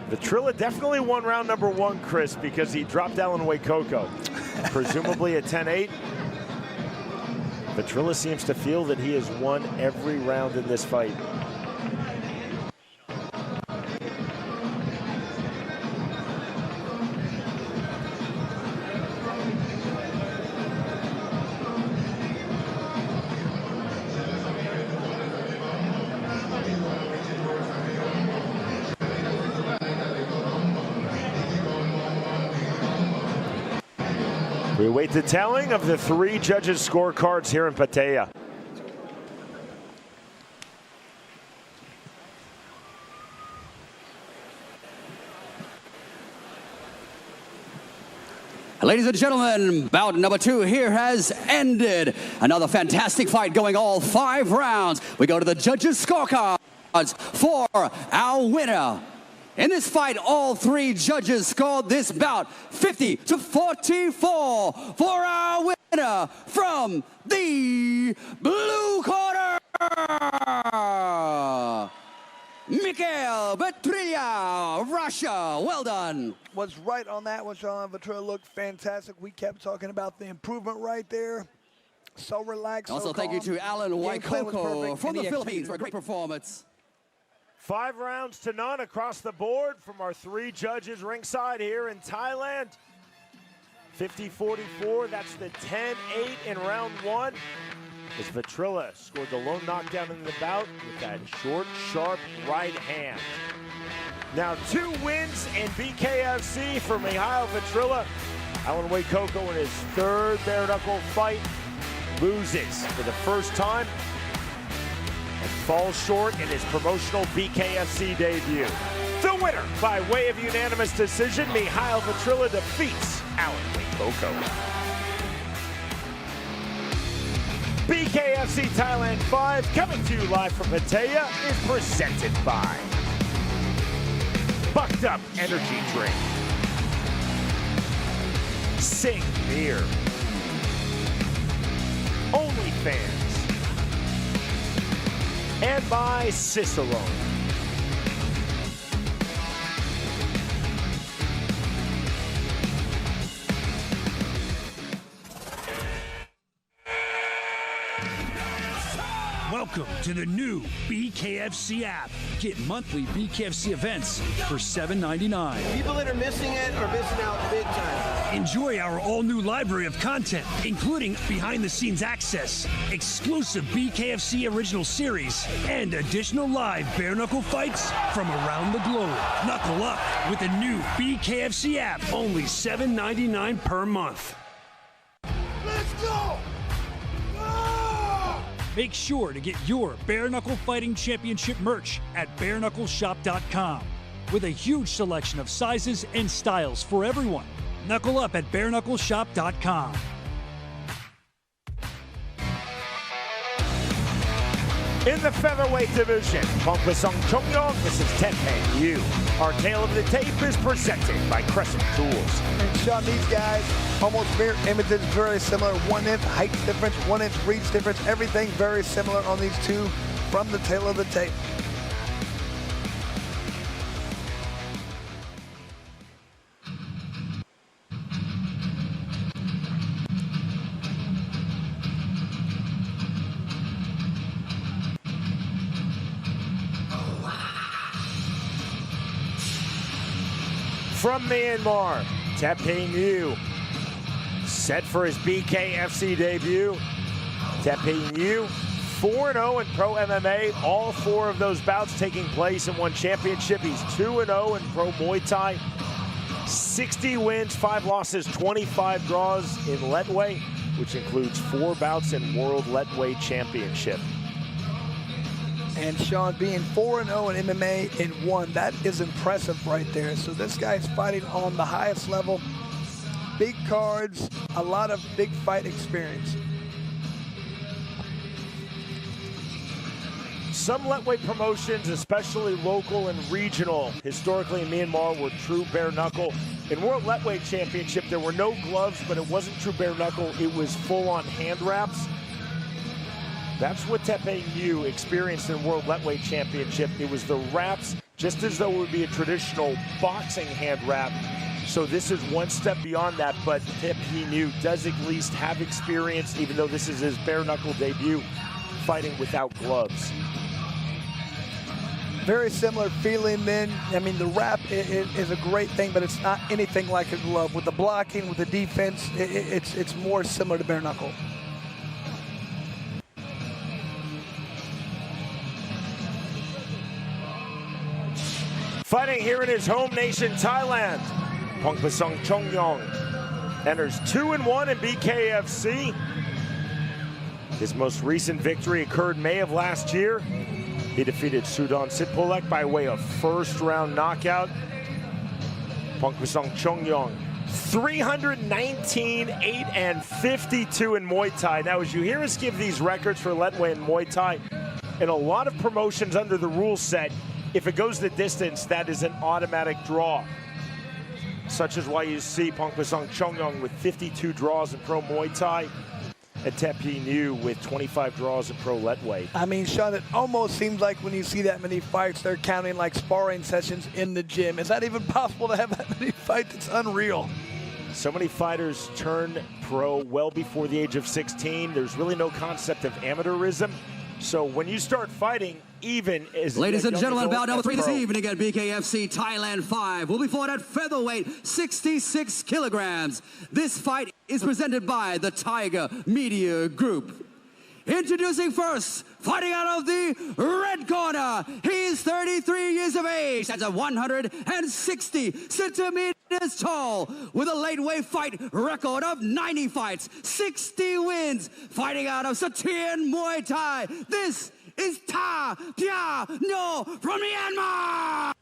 Vitrilla definitely won round number 1, Chris, because he dropped Alan Wycoco, presumably at 10-8. Vitrilla seems to feel that he has won every round in this fight. We await the telling of the 3 judges' scorecards here in Pattaya. Ladies and gentlemen, bout number 2 here has ended. Another fantastic fight going all 5 rounds. We go to the judges' scorecards for our winner. In this fight, all 3 judges scored this bout 50-44 for our winner from the blue corner, Mihail Vitrilla, Russia. Well done. Was right on that one, Sean. Vitrilla looked fantastic. We kept talking about the improvement right there. So relaxed. Also, so thank you calm. to Alan Wycoco from the Philippines for a great performance. 5 rounds to none across the board from our 3 judges ringside here in Thailand. 50-44, that's the 10-8 in round 1. As Vetrilla scored the lone knockdown in the bout with that short, sharp right hand. Now 2 wins in BKFC for Mikhail Vetrilla. Alan Wycoco in his 3rd bare knuckle fight loses for the first time and falls short in his promotional BKFC debut. The winner by way of unanimous decision, Mikhail Vetrilla defeats Alan Wycoco. BKFC Thailand 5, coming to you live from Pattaya, is presented by Bucked Up Energy Drink, Sing Beer, OnlyFans, and by Cicerone. Welcome to the new BKFC app. Get monthly BKFC events for $7.99. People that are missing it are missing out big time. Enjoy our all-new library of content, including behind-the-scenes access, exclusive BKFC original series, and additional live bare-knuckle fights from around the globe. Knuckle up with the new BKFC app, only $7.99 per month. Let's go! Make sure to get your Bare Knuckle Fighting Championship merch at bareknuckleshop.com with a huge selection of sizes and styles for everyone. Knuckle up at bareknuckleshop.com. In the featherweight division, Pumpy Chongyong versus Denman Yu. Our tale of the tape is presented by Crescent Tools. And Sean, these guys, almost mirror images, very similar. 1 inch height difference, 1 inch reach difference, everything very similar on these two from the tale of the tape. From Myanmar, Taeping Yu, set for his BKFC debut. Taeping Yu, 4-0 in pro MMA. All 4 of those bouts taking place in one championship. He's 2-0 in pro Muay Thai. 60 wins, 5 losses, 25 draws in Letway, which includes 4 bouts in World Letway Championship. And Sean, being 4-0 in MMA in 1, that is impressive right there. So this guy's fighting on the highest level. Big cards, a lot of big fight experience. Some Letway promotions, especially local and regional, historically in Myanmar, were true bare knuckle. In World Letway Championship, there were no gloves, but it wasn't true bare knuckle. It was full-on hand wraps. That's what Taeping Yu experienced in World Letway Championship. It was the wraps, just as though it would be a traditional boxing hand wrap. So this is one step beyond that, but Taeping Yu does at least have experience, even though this is his bare knuckle debut, fighting without gloves. Very similar feeling then. I mean, the wrap is a great thing, but it's not anything like a glove. With the blocking, with the defense, it's more similar to bare knuckle. Fighting here in his home nation, Thailand, Pumpy Chongyong enters 2-1 in BKFC. His most recent victory occurred May of last year. He defeated Sudan Sitpolek by way of first-round knockout. Pumpy Chongyong, 319, 8, and 52 in Muay Thai. Now, as you hear us give these records for Letway and Muay Thai, in a lot of promotions under the rule set, if it goes the distance, that is an automatic draw. Such is why you see Pumpy Chongyong with 52 draws in pro Muay Thai, and Taeping Yu with 25 draws in pro Letway. I mean, Sean, it almost seems like when you see that many fights, they're counting like sparring sessions in the gym. Is that even possible to have that many fights? It's unreal. So many fighters turn pro well before the age of 16. There's really no concept of amateurism. So when you start fighting, even is... Ladies and gentlemen, bout number 3 this pro. evening at BKFC Thailand 5 will be fought at featherweight 66 kilograms. This fight is presented by the Tiger Media Group. Introducing first, fighting out of the red corner. He's 33 years of age, stands at 160 centimeters tall, with a lightweight fight record of 90 fights, 60 wins, fighting out of Satien Muay Thai. This is Ta Pia No from Myanmar.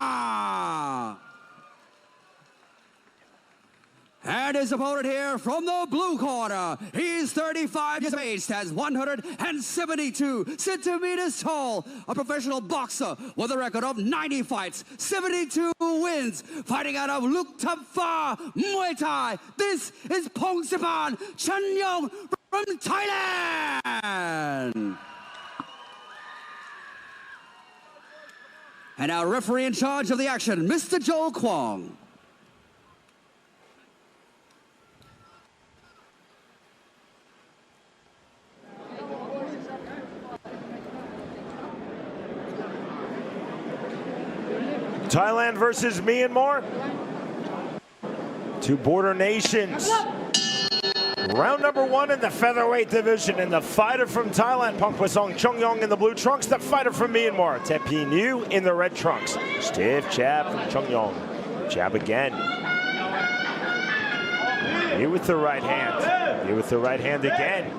And his opponent here from the blue corner. He's 35 years of age, stands 172 centimeters tall. A professional boxer with a record of 90 fights, 72 wins, fighting out of Luktafa Muay Thai. This is Pongsapan Chongyong from Thailand. And our referee in charge of the action, Mr. Joel Kwong. Thailand versus Myanmar. Two border nations. Round number 1 in the featherweight division. And the fighter from Thailand, Pongpasong Chongyong in the blue trunks. The fighter from Myanmar, Tepi Niu in the red trunks. Stiff jab from Chongyong. Jab again. Niu with the right hand. Niu with the right hand again.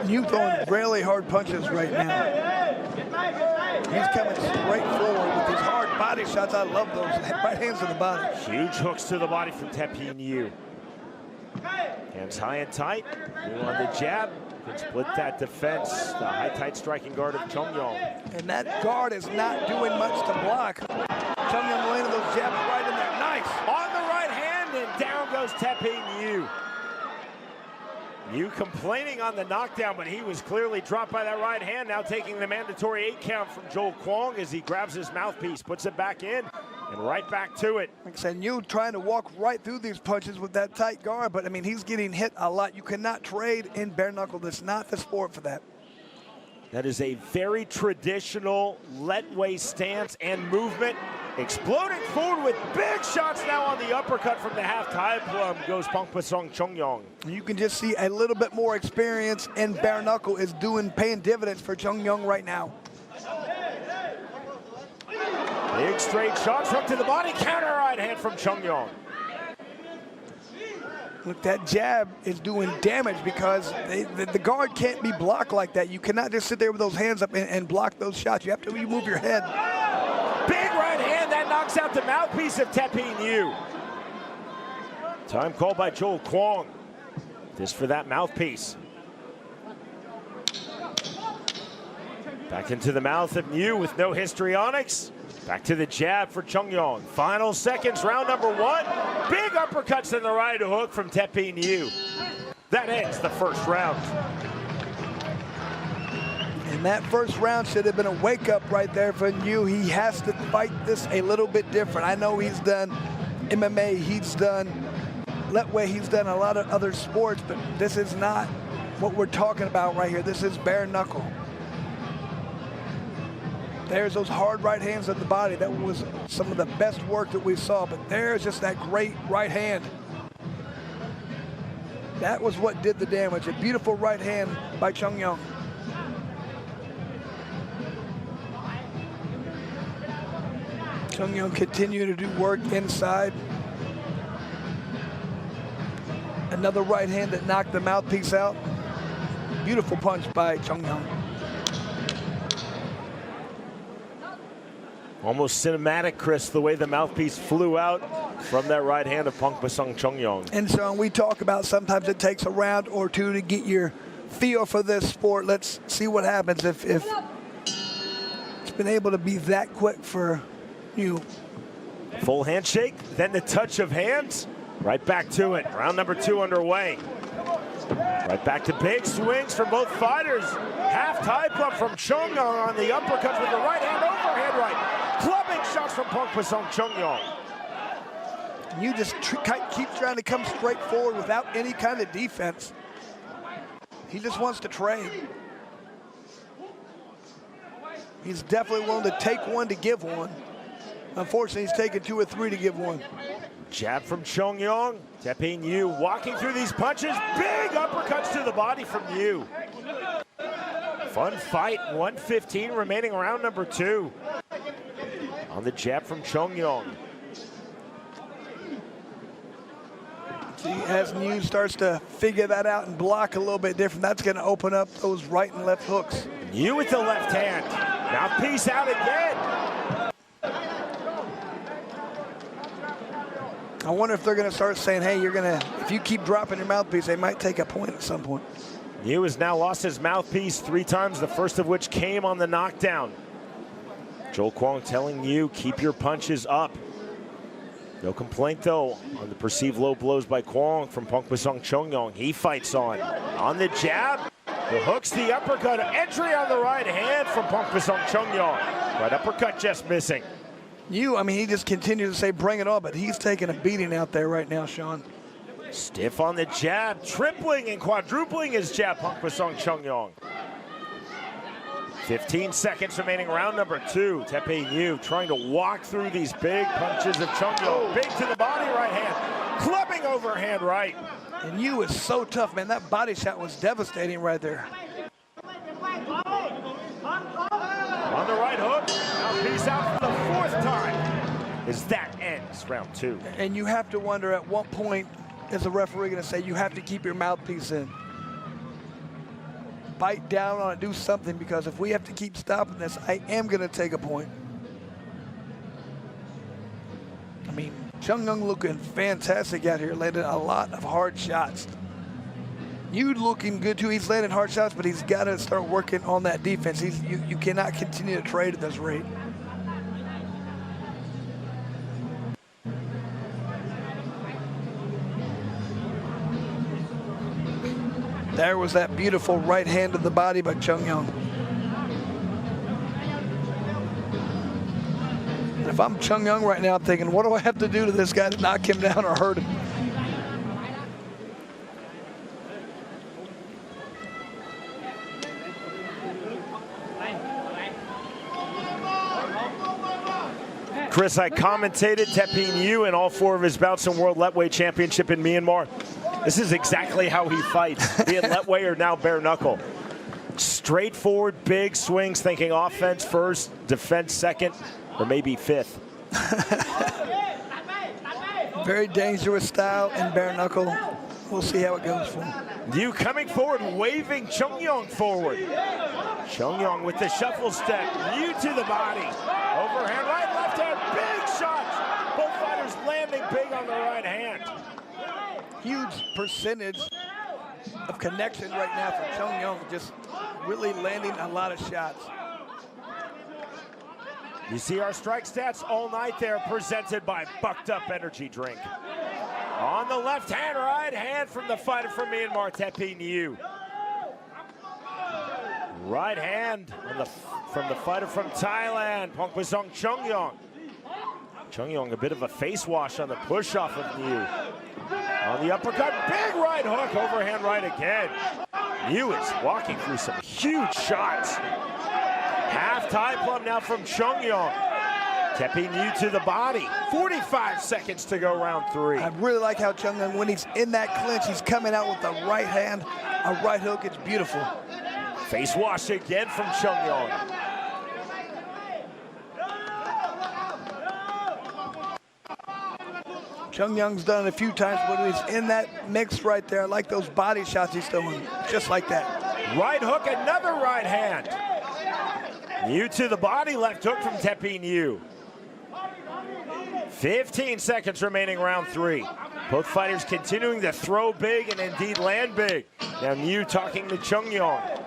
Niu throwing really hard punches right now. He's coming straight forward with these hard body shots. I love those right hands to the body. Huge hooks to the body from Tepi Niu. Hands high and tight. Niu on the jab. Can split that defense. The high, tight striking guard of Chongyong. And that guard is not doing much to block. Chongyong landing those jabs right in there. Nice. On the right hand, and down goes Tepi Niu. Niu complaining on the knockdown, but he was clearly dropped by that right hand. Now taking the mandatory 8 count from Joel Kwong as he grabs his mouthpiece, puts it back in, and right back to it. Like I said, Niu trying to walk right through these punches with that tight guard, but I mean, he's getting hit a lot. You cannot trade in bare knuckle. That's not the sport for that. That is a very traditional let-way stance and movement. Exploding forward with big shots now on the uppercut from the half-Thai plum goes Pongpasong Chongyong. You can just see a little bit more experience in bare knuckle is paying dividends for Chongyong right now. Big straight shots hooked to the body, counter right hand from Chongyong. Look, that jab is doing damage because the guard can't be blocked like that. You cannot just sit there with those hands up and block those shots. You have to move your head. Big right hand that knocks out the mouthpiece of Tepi Niu. Time called by Joel Kwong. This for that mouthpiece. Back into the mouth of Niu with no histrionics. Back to the jab for Chongyong. Final seconds, round number 1. Big uppercuts in the right hook from Tepi Niu. That ends the first round. And that first round should have been a wake-up right there for Niu. He has to fight this a little bit different. I know he's done MMA, he's done letway, he's done a lot of other sports, but this is not what we're talking about right here. This is bare knuckle. There's those hard right hands on the body. That was some of the best work that we saw, but there's just that great right hand. That was what did the damage. A beautiful right hand by Chongyong. Chongyong continue to do work inside. Another right hand that knocked the mouthpiece out. Beautiful punch by Chongyong. Almost cinematic, Chris, the way the mouthpiece flew out from that right hand of Pongpasong Chongyong. And so we talk about sometimes it takes a round or two to get your feel for this sport. Let's see what happens if it's been able to be that quick for you. Full handshake, then the touch of hands. Right back to it. Round number 2 underway. Right back to big swings from both fighters. Half tie plump from Chongyong on the uppercuts with the right hand, overhand right. Clubbing shots from Pongpasong Chongyong. You just keep trying to come straight forward without any kind of defense. He just wants to trade. He's definitely willing to take one to give one. Unfortunately, he's taken 2 or 3 to give one. Jab from Chongyong. Teping Yu walking through these punches. Big uppercuts to the body from Yu. Fun fight, 1:15 remaining round number 2. On the jab from Chongyong. See, as Yu starts to figure that out and block a little bit different, that's going to open up those right and left hooks. Yu with the left hand. Mouthpiece out again. I wonder if they're going to start saying, hey, if you keep dropping your mouthpiece, they might take a point at some point. Yu has now lost his mouthpiece 3 times, the first of which came on the knockdown. Joel Kwong telling Yu, keep your punches up. No complaint, though, on the perceived low blows by Kwong from Pongpasong Chongyong. He fights on. On the jab, the hooks, the uppercut, entry on the right hand from Pongpasong Chongyong. Right uppercut just missing. Yu, I mean, he just continues to say, bring it on, but he's taking a beating out there right now, Sean. Stiff on the jab, tripling and quadrupling his jab, Pongpasong Chongyong. 15 seconds remaining, round number 2. Teping Yu trying to walk through these big punches of Chongyong. Big to the body right hand, clubbing overhand right. And Yu is so tough, man. That body shot was devastating right there. On the right hook, mouthpiece out for the 4th time. As that ends round 2. And you have to wonder at what point is the referee going to say you have to keep your mouthpiece in. Bite down on it, do something, because if we have to keep stopping this, I am going to take a point. I mean, Chongyong looking fantastic out here, landing a lot of hard shots. Yu looking good too. He's landing hard shots, but he's got to start working on that defense. You cannot continue to trade at this rate. There was that beautiful right hand to the body by Chongyong. If I'm Chongyong right now, I'm thinking, what do I have to do to this guy to knock him down or hurt him? Chris, I commentated Teping Yu in all 4 of his bouts in World Lightweight Championship in Myanmar. This is exactly how he fights, be it Lightweight or now bare knuckle. Straightforward, big swings, thinking offense first, defense second, or maybe 5th. Very dangerous style in bare knuckle. We'll see how it goes for him. Yu coming forward, waving Chongyong forward. Chongyong with the shuffle step, Yu to the body. Overhand right, left hand, big shots. Both fighters landing big on the right hand. Huge percentage of connection right now for Chongyong, just really landing a lot of shots. You see our strike stats all night there, presented by Bucked Up Energy Drink. On the left hand, right hand from the fighter from Myanmar, Teping Yu. Right hand from the fighter from Thailand, Pongpasong Chongyong. Chongyong a bit of a face wash on the push off of Yu. On the uppercut, big right hook, overhand right again. Yu is walking through some huge shots. Half Thai plum now from Chongyong. Teping Yu to the body. 45 seconds to go round 3. I really like how Chongyong, when he's in that clinch, he's coming out with a right hand, a right hook. It's beautiful. Face wash again from Chongyong. Chongyong's done it a few times, but when he's in that mix right there, I like those body shots he's throwing, just like that. Right hook, another right hand. Yu to the body, left hook from Teping Yu. 15 seconds remaining, round 3. Both fighters continuing to throw big and indeed land big. Now Yu talking to Chongyong.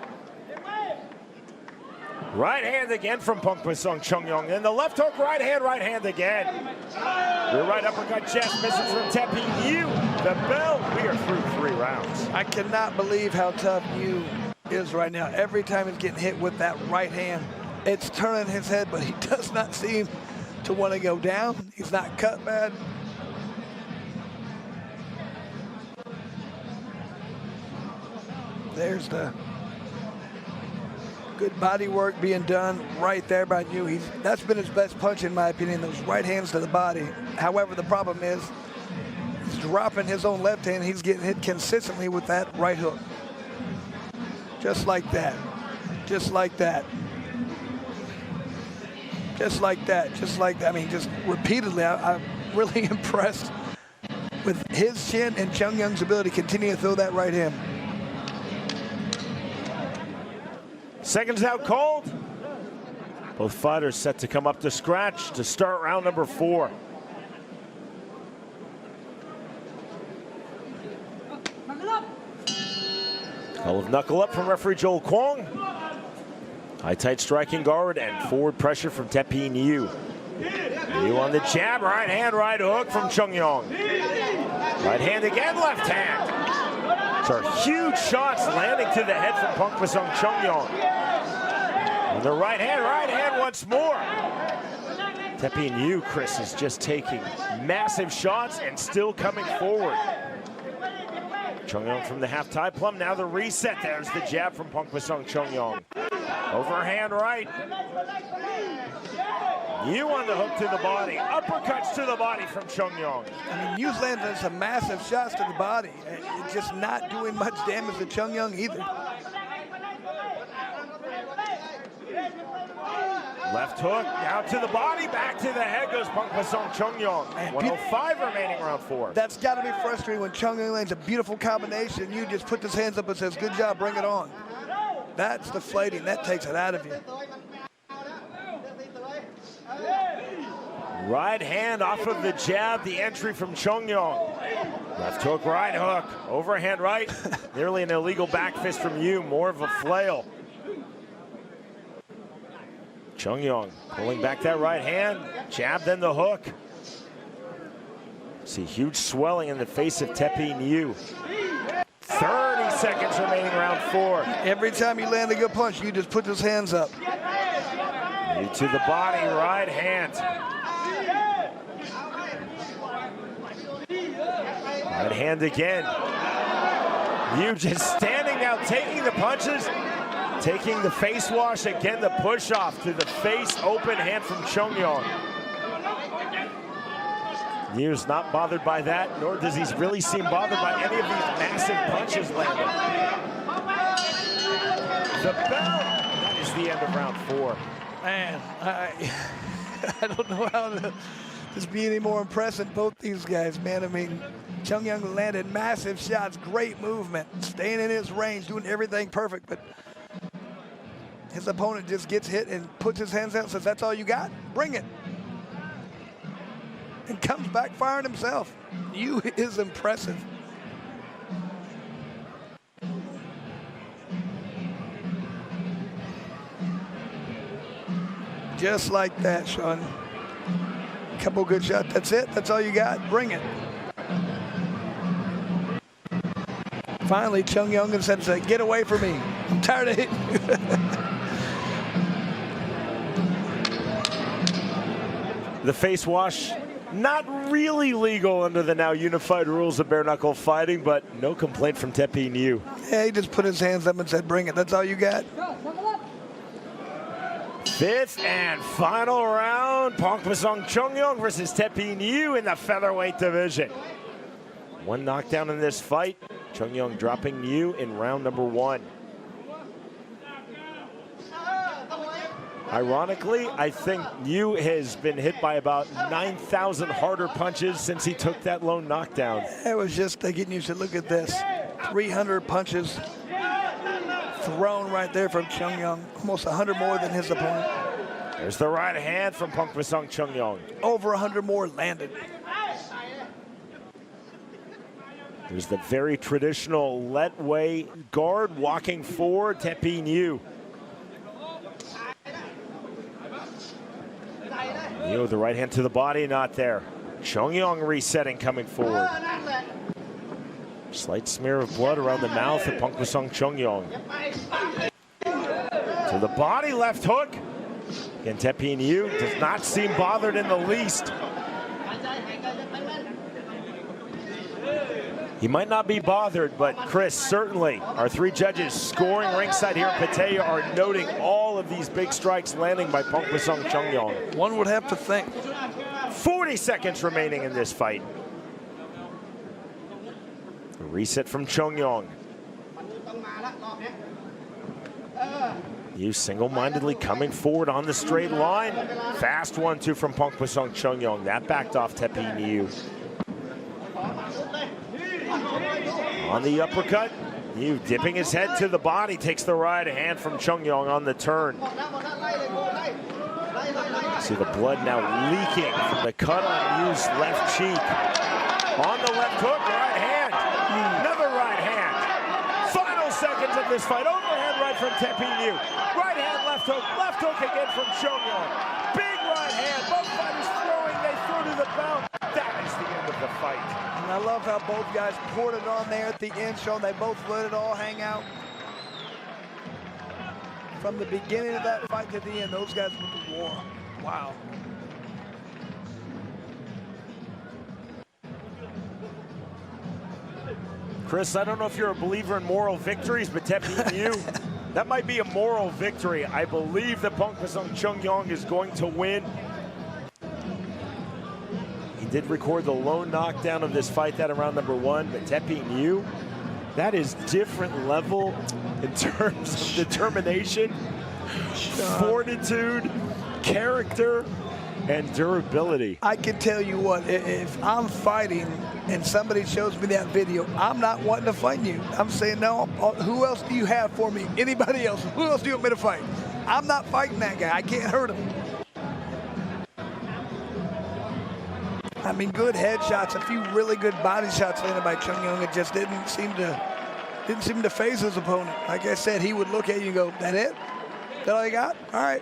Right hand again from Pongpasong Chongyong. And the left hook, right hand again. The right uppercut chest misses from Teping Yu. The bell, we are through 3 rounds. I cannot believe how tough Yu is right now. Every time he's getting hit with that right hand, it's turning his head, but he does not seem to want to go down. He's not cut bad. There's the Good body work being done right there by Yu. That's been his best punch, in my opinion, those right hands to the body. However, the problem is he's dropping his own left hand. He's getting hit consistently with that right hook. Just like that. Just like that. Just like that. Just like that. I mean, just repeatedly, I'm really impressed with his chin and Chongyong's ability to continue to throw that right hand. Seconds out cold. Both fighters set to come up to scratch to start round number 4. Call of knuckle up from referee Joel Kwong. High tight striking guard and forward pressure from Tepin Yu. Yu on the jab, right hand, right hook from Chongyong. Right hand again, left hand. These are huge shots landing to the head from Pumpy Chongyong. And the right hand once more. Tepin Yu, Chris, is just taking massive shots and still coming forward. Chongyong from the half tie plum, now the reset. There's the jab from Pumpy Chongyong. Overhand right. Yu on the hook to the body. Uppercuts to the body from Chongyong. I mean, Yu's landing some massive shots to the body. It's just not doing much damage to Chongyong either. Left hook, down to the body, back to the head goes Pumpy Chongyong. 105 remaining round 4. That's got to be frustrating when Chongyong lands a beautiful combination. Yu just puts his hands up and says, good job, bring it on. That's deflating. That takes it out of you. Right hand off of the jab, the entry from Chongyong. Left hook, right hook, overhand right. Nearly an illegal back fist from Yu, more of a flail. Chongyong pulling back that right hand, jab then the hook. See huge swelling in the face of Tepin Yu. 30 seconds remaining round 4. Every time you land a good punch, Yu just puts his hands up. Yu to the body, right hand. Right hand again. Yu just standing now, taking the punches, taking the face wash, again the push off to the face, open hand from Chongyong. Yu's not bothered by that, nor does he really seem bothered by any of these massive punches landing. The bell, that is the end of round 4. Man, I don't know how to just be any more impressed than both these guys, man. I mean, Chongyong landed massive shots, great movement, staying in his range, doing everything perfect, but his opponent just gets hit and puts his hands out and says, that's all you got? Bring it. And comes back firing himself. Yu is impressive. Just like that, Sean. Couple good shots. That's it. That's all you got. Bring it. Finally, Chongyong said, get away from me. I'm tired of hitting you. The face wash, not really legal under the now unified rules of bare knuckle fighting, but no complaint from Tepin Yu. Yeah, he just put his hands up and said, bring it. That's all you got. 5th and final round, Pumpy Chongyong versus Tepin Yu in the featherweight division. One knockdown in this fight. Chongyong dropping Yu in round number 1. Ironically, I think Yu has been hit by about 9,000 harder punches since he took that lone knockdown. It was just getting used to look at this. 300 punches thrown right there from Chongyong. Almost 100 more than his opponent. There's the right hand from Pumpy Chongyong. Over 100 more landed. There's the very traditional let way guard walking forward, Tepin Yu. Yu, the right hand to the body, not there. Chongyong resetting, coming forward. Slight smear of blood around the mouth of Pumpy Chongyong. To the body, left hook. Again, Tepin Yu does not seem bothered in the least. He might not be bothered, but Chris, certainly our three judges scoring ringside here in Pattaya are noting all of these big strikes landing by Pongpasong Chongyong. One would have to think. 40 seconds remaining in this fight. A reset from Chongyong. You single-mindedly coming forward on the straight line. Fast 1-2 from Pongpasong Chongyong. That backed off Tepi Niu. On the uppercut, Niu dipping his head to the body, takes the right hand from Chongyong on the turn. See the blood now leaking from the cut on Niu's left cheek. On the left hook, right hand. Another right hand. Final seconds of this fight. Overhand right from Tepi Niu. Right hand, left hook again from Chongyong. Big right hand, both fighters throwing, they throw to the bout. That is the end of the fight. And I love how both guys poured it on there at the end, showing they both let it all hang out. From the beginning of that fight to the end, those guys went to war. Wow. Chris, I don't know if you're a believer in moral victories, but Tepi Niu, that might be a moral victory. I believe that Pongpasong Chongyong is going to win. He did record the lone knockdown of this fight, that around number 1, but Tepi Niu, that is different level in terms of determination, fortitude, character, and durability. I can tell you what, if I'm fighting and somebody shows me that video, I'm not wanting to fight you. I'm saying, no, who else do you have for me? Anybody else? Who else do you want me to fight? I'm not fighting that guy. I can't hurt him. I mean, good headshots, a few really good body shots landed by Chongyong. It just didn't seem to phase his opponent. Like I said, he would look at you and go, that it? That all you got? All right.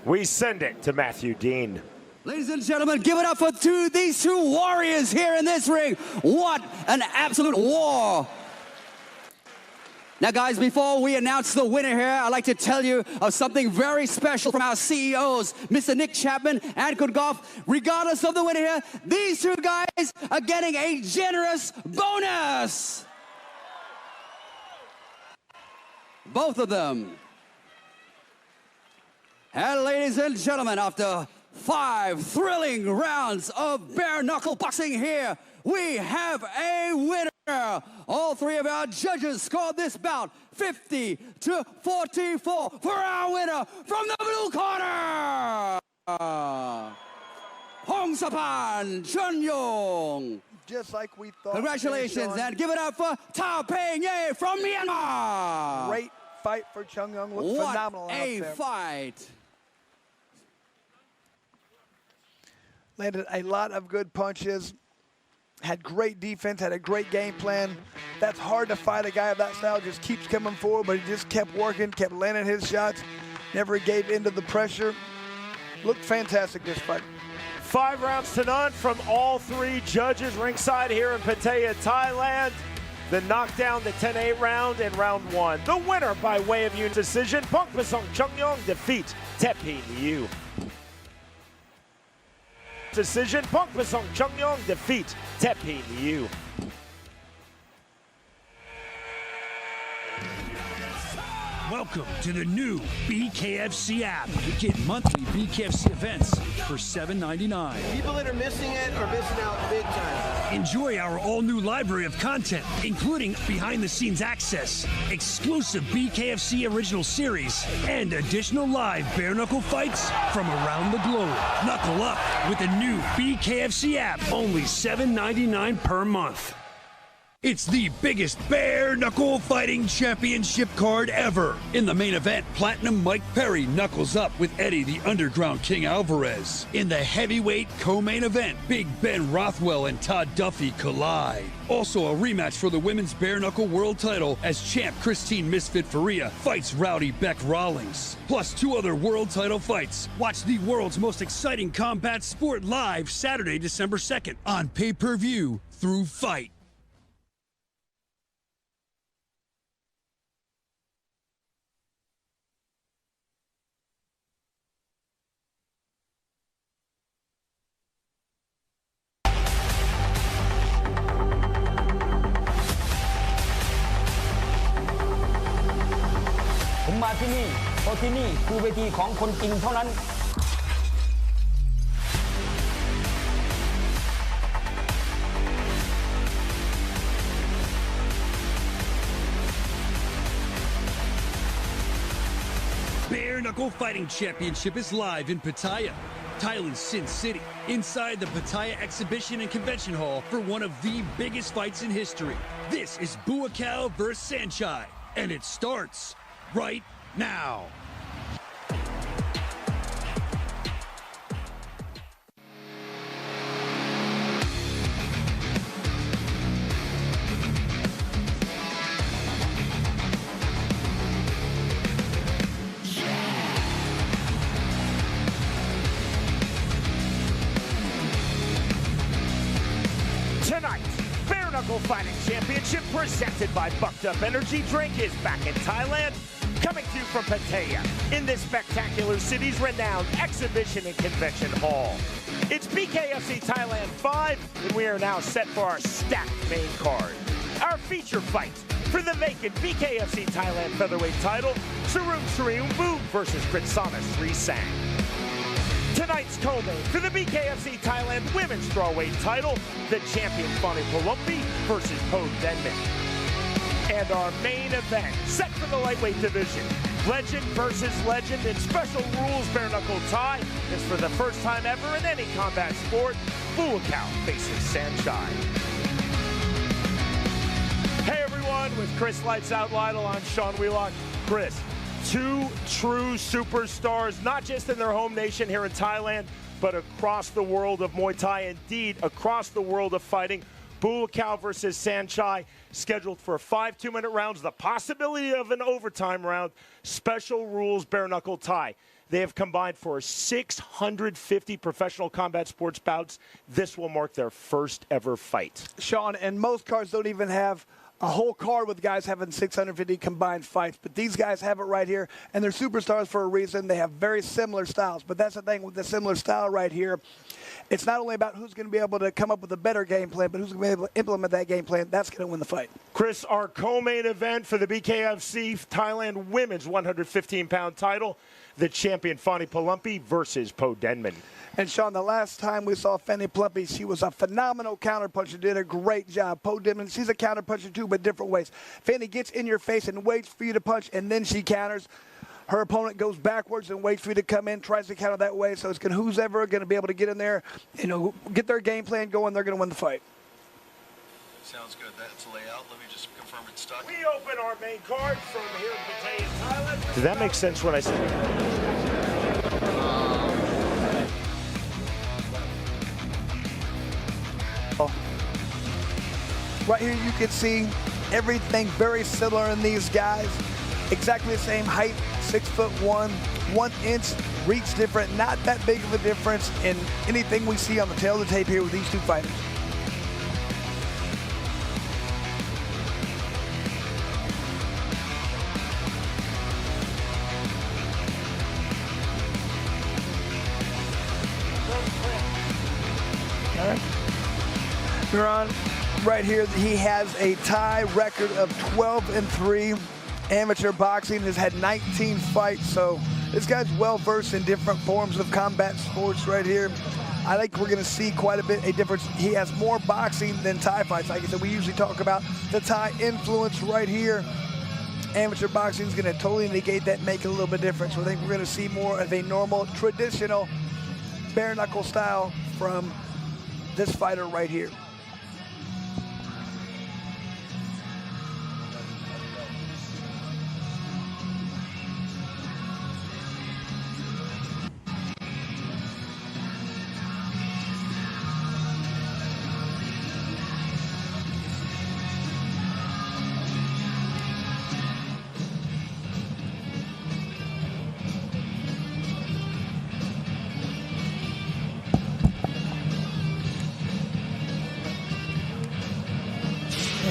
We send it to Matthew Dean. Ladies and gentlemen, give it up for these two warriors here in this ring. What an absolute war. Now, guys, before we announce the winner here, I'd like to tell you of something very special from our CEOs, Mr. Nick Chapman and Good Golf. Regardless of the winner here, these two guys are getting a generous bonus. Both of them. And ladies and gentlemen, after 5 thrilling rounds of bare knuckle boxing here, we have a winner. All 3 of our judges scored this bout 50-44 for our winner from the blue corner, Pongpasong Chongyong. Just like we thought. Congratulations, and give it up for Tao Peng Ye from Myanmar. Great fight for Chongyong. Looked phenomenal What out a there. fight. Landed a lot of good punches. Had great defense, had a great game plan. That's hard to fight a guy of that style, just keeps coming forward, but he just kept working, kept landing his shots, never gave in to the pressure. Looked fantastic this fight. 5 rounds to none from all 3 judges ringside here in Pattaya, Thailand. The knockdown, the 10-8 round in round 1. The winner by way of unanimous decision, Pongpasong Chongyong defeat Tepi Niu. Decision, Pongpasong Chongyong defeat Tepi Niu. Welcome to the new BKFC app. Get monthly BKFC events for $7.99. People that are missing it are missing out big time. Enjoy our all-new library of content, including behind-the-scenes access, exclusive BKFC original series, and additional live bare-knuckle fights from around the globe. Knuckle up with the new BKFC app, only $7.99 per month. It's the biggest bare knuckle fighting championship card ever. In the main event, Platinum Mike Perry knuckles up with Eddie the Underground King Alvarez. In the heavyweight co-main event, Big Ben Rothwell and Todd Duffy collide. Also a rematch for the women's bare knuckle world title as champ Christine Misfit Faria fights Rowdy Beck Rawlings. Plus 2 other world title fights. Watch the world's most exciting combat sport live Saturday, December 2nd on pay-per-view through Fight. ที่นี่เพราะที่นี่คือเวทีของคนจริงเท่านั้น Bare Knuckle Fighting Championship is live in Pattaya, Thailand's Sin City, inside the Pattaya Exhibition and Convention Hall for one of the biggest fights in history. This is Bual vs. Sanchai, and it starts right now. Tonight, Bare Knuckle Fighting Championship presented by Bucked Up Energy Drink is back in Thailand, coming to you from Pattaya in this spectacular city's renowned exhibition and convention hall. It's BKFC Thailand 5, and we are now set for our stacked main card. Our feature fight for the vacant BKFC Thailand Featherweight title, Shumu versus Kritsanas Sang. Tonight's co-main for the BKFC Thailand Women's Strawweight title, the champion Pumpy versus Denman. And our main event, set for the lightweight division, legend versus legend in special rules bare knuckle tie, is for the first time ever in any combat sport, Bual faces Sanchai. Hey everyone, with Chris Lights Out Lytle, I'm Sean Wheelock. Chris, two true superstars, not just in their home nation here in Thailand, but across the world of Muay Thai, indeed across the world of fighting. Bual versus Sanchai, scheduled for 5 2-minute rounds, the possibility of an overtime round, special rules bare knuckle tie. They have combined for 650 professional combat sports bouts. This will mark their first ever fight. Sean, and most cards don't even have a whole card with guys having 650 combined fights, but these guys have it right here, and they're superstars for a reason. They have very similar styles, but that's the thing with the similar style right here. It's not only about who's going to be able to come up with a better game plan, but who's going to be able to implement that game plan. That's going to win the fight. Chris, our co-main event for the BKFC Thailand Women's 115-pound title, the champion Pumpy versus Denman. And Sean, the last time we saw Pumpy, she was a phenomenal counterpuncher, did a great job. Denman, she's a counterpuncher too, but different ways. Fanny gets in your face and waits for you to punch, and then she counters. Her opponent goes backwards and waits for you to come in, tries to counter that way. So it's going who's ever going to be able to get in there, get their game plan going, they're going to win the fight. Sounds good. That's the layout. Let me just confirm it's stuck. We open our main card from here in Pattaya, Thailand. Did that make sense when I said Right here you can see everything very similar in these guys. Exactly the same height, 6'1", 1 inch, reach different, not that big of a difference in anything we see on the tail of the tape here with these two fighters. All right. Marin, right here, he has a tie record of 12-3. Amateur boxing, has had 19 fights, so this guy's well-versed in different forms of combat sports right here. I think we're going to see quite a bit a difference. He has more boxing than Thai fights. Like I said, we usually talk about the Thai influence right here. Amateur boxing is going to totally negate that, make it a little bit different. So I think we're going to see more of a normal, traditional bare-knuckle style from this fighter right here.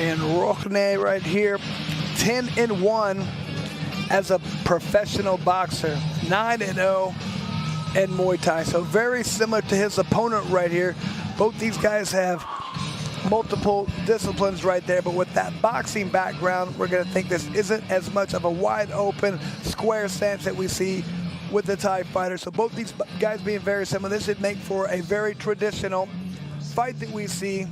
And Rokhneh right here, 10-1 as a professional boxer, 9-0 in Muay Thai. So very similar to his opponent right here. Both these guys have multiple disciplines right there, but with that boxing background, we're going to think this isn't as much of a wide open square stance that we see with the Thai fighter. So both these guys being very similar, this should make for a very traditional fight that we see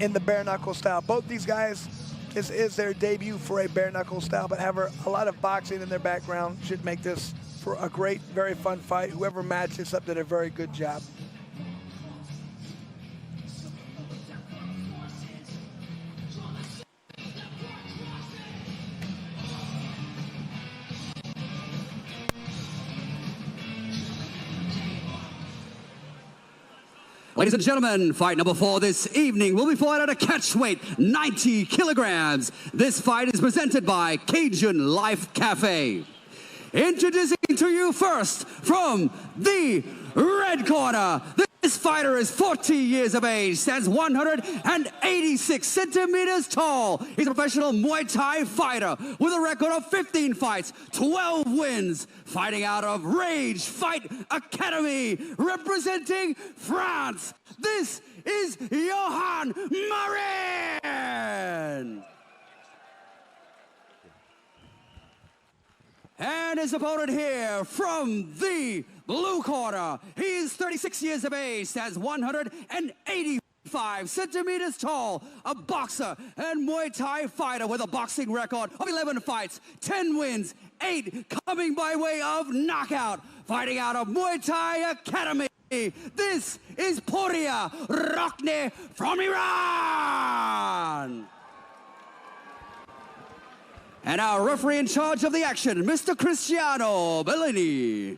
in the bare knuckle style. Both these guys, this is their debut for a bare knuckle style, but have a lot of boxing in their background. Should make this for a great, very fun fight. Whoever matched this up did a very good job. Ladies and gentlemen, fight number 4 this evening will be fought at a catch weight 90 kilograms. This fight is presented by Cajun Life Cafe. Introducing to you first from the red corner. This fighter is 40 years of age, stands 186 centimeters tall. He's a professional Muay Thai fighter with a record of 15 fights, 12 wins, fighting out of Rage Fight Academy, representing France. This is Johan Marin. And his opponent here from the blue corner. He is 36 years of age, stands 185 centimeters tall, a boxer and Muay Thai fighter with a boxing record of 11 fights, 10 wins, 8 coming by way of knockout, fighting out of Muay Thai Academy. This is Rokhneh from Iran. And our referee in charge of the action, Mr. Cristiano Bellini.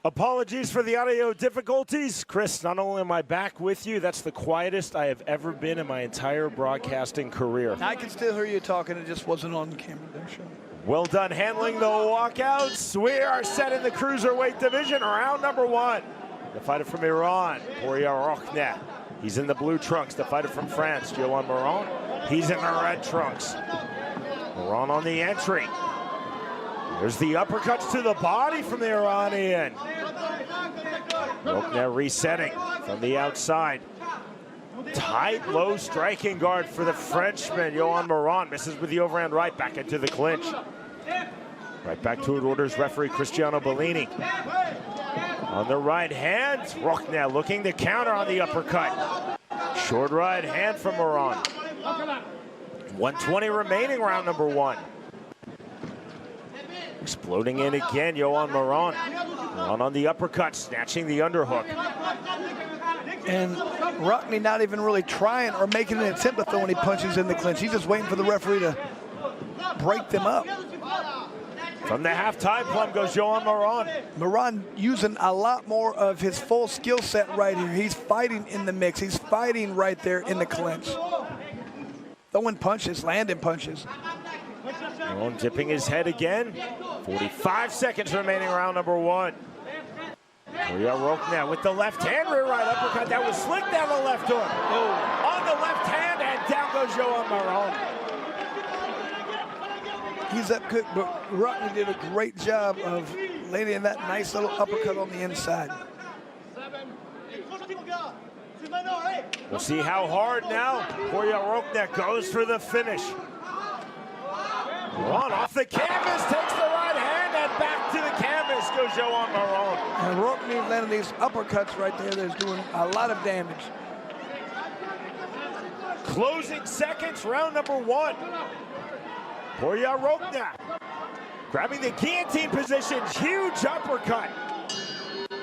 Apologies for the audio difficulties. Chris, not only am I back with you, that's the quietest I have ever been in my entire broadcasting career. I can still hear you talking, it just wasn't on camera there, Sean. Well done handling the walkouts. We are set in the Cruiserweight division, round number 1. The fighter from Iran, Rokhneh. He's in the blue trunks. The fighter from France, Johan Marin. He's in the red trunks. Marin on the entry. There's the uppercuts to the body from the Iranian. Rokhneh resetting from the outside. Tight, low striking guard for the Frenchman, Johan Marin. Misses with the overhand right, back into the clinch. Right back to it, orders referee Cristiano Bellini. On the right hand, Rokhneh looking to counter on the uppercut. Short right hand from Marin. 120 remaining, round number 1. Exploding in again, Johan Marin. Marin on the uppercut, snatching the underhook. And Rokhneh not even really trying or making an attempt to throw any punches in the clinch. He's just waiting for the referee to break them up. From the half-time plum goes Johan Marin. Marin using a lot more of his full skill set right here. He's fighting in the mix. He's fighting right there in the clinch. Throwing punches, landing punches. Marin dipping his head again. 45 seconds remaining, round number 1. Rokhneh with the left hand, rear right uppercut. That was slick down the left hook. On the left hand, and down goes Johan Marin. He's up good, but Rokhneh did a great job of landing that nice little uppercut on the inside. We'll see how hard now Rokhneh goes for the finish. Marin off the canvas, takes the right hand, and back to the canvas goes Johan Marin. And Rokhneh landing these uppercuts right there that's doing a lot of damage. Closing seconds, round number 1. Rokhneh grabbing the guillotine position, huge uppercut.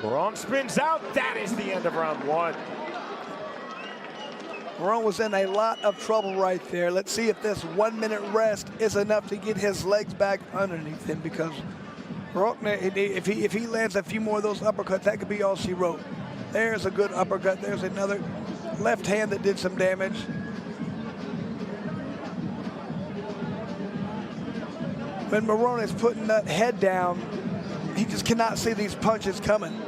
Marin spins out, that is the end of round 1. Marin was in a lot of trouble right there. Let's see if this 1-minute rest is enough to get his legs back underneath him, because Rokhneh, if he lands a few more of those uppercuts, that could be all she wrote. There's a good uppercut. There's another left hand that did some damage. When Marin is putting that head down, he just cannot see these punches coming.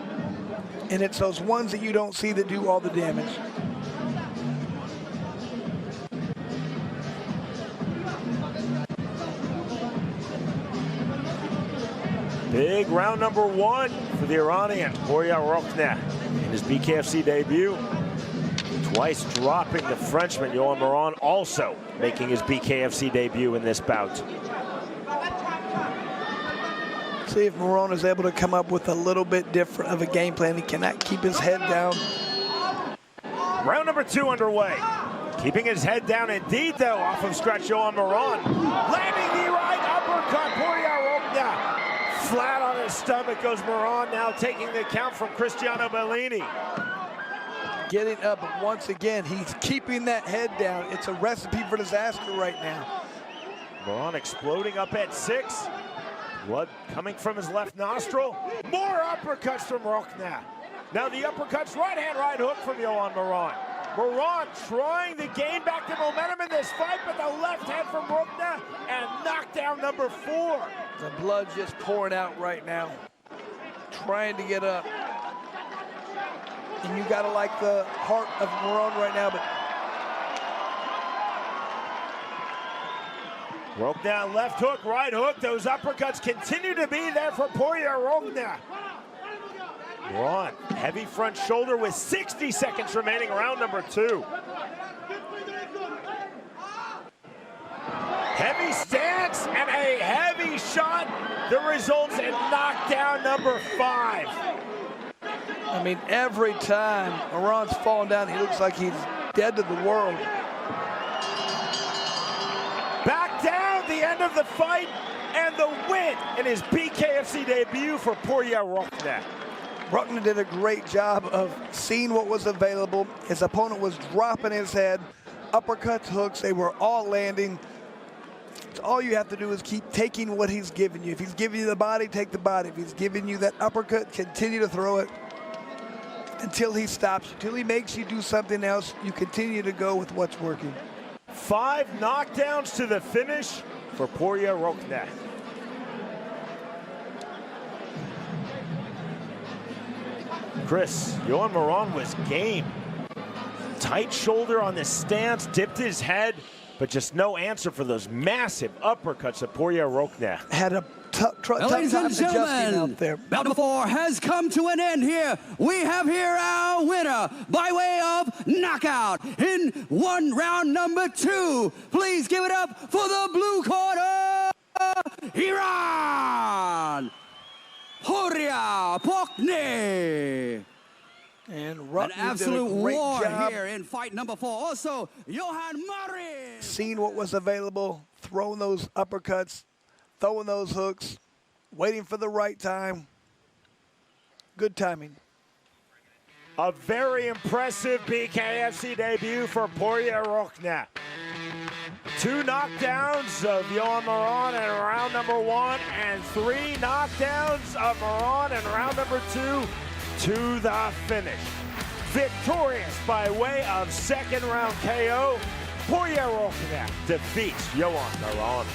And it's those ones that you don't see that do all the damage. Big round number 1 for the Iranian, Rokhneh, in his BKFC debut. Twice dropping the Frenchman, Yohan Marin, also making his BKFC debut in this bout. See if Marin is able to come up with a little bit different of a game plan. He cannot keep his head down. Round number 2 underway. Keeping his head down indeed, though, off of scratch Yohan Marin. Landing the right uppercut, Rokhneh. Flat on his stomach goes Marin, now taking the count from Cristiano Bellini. Getting up once again, he's keeping that head down. It's a recipe for disaster right now. Marin exploding up at 6. Blood coming from his left nostril. More uppercuts from Rokhneh. Now the uppercuts, right hand, right hook from Yohan Marin. Marin trying to gain back the momentum in this fight, but the left hand from Rokhneh and knockdown number 4. The blood just pouring out right now. Trying to get up. And you gotta like the heart of Marin right now, but Rokhneh left hook, right hook. Those uppercuts continue to be there for Rokhneh. Marin, heavy front shoulder with 60 seconds remaining, round number 2. Heavy stance and a heavy shot. The results in knockdown number 5. I mean, every time Marin's falling down, he looks like he's dead to the world. Back down, the end of the fight, and the win in his BKFC debut for Rokhneh. Rokhneh did a great job of seeing what was available. His opponent was dropping his head. Uppercuts, hooks, they were all landing. So all you have to do is keep taking what he's giving you. If he's giving you the body, take the body. If he's giving you that uppercut, continue to throw it until he stops you. Until he makes you do something else, you continue to go with what's working. 5 knockdowns to the finish for Rokhneh. Chris, Yohan Marin was game. Tight shoulder on the stance, dipped his head, but just no answer for those massive uppercuts that Rokhneh. Had a tough time Ladies and adjusting gentlemen, out there. bout number 4 has come to an end here. We have here our winner by way of knockout in round number 2. Please give it up for the blue corner, Iran, Rokhneh. And An Rokhneh absolute did a great war job here in fight number 4. Also, Yohan Marin. seeing what was available, throwing those uppercuts, throwing those hooks, waiting for the right time. Good timing. A very impressive BKFC debut for Rokhneh. 2 knockdowns of Yohan Marin in round number 1 and 3 knockdowns of Marin in round number 2 to the finish. Victorious by way of 2nd round KO, Rokhneh defeats Yohan Marin.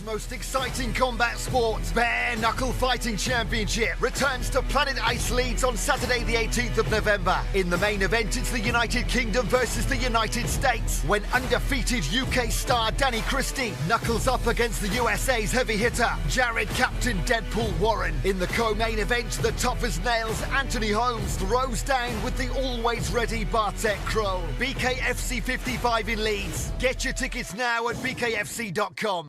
Most exciting combat sport, Bare Knuckle Fighting Championship, returns to Planet Ice Leeds on Saturday the 18th of November. In the main event, it's the United Kingdom versus the United States, when undefeated UK star Danny Christie knuckles up against the USA's heavy hitter, Jared Captain Deadpool Warren. In the co-main event, the tough as nails Anthony Holmes throws down with the always ready Bartek Kroll. BKFC 55 in Leeds. Get your tickets now at bkfc.com.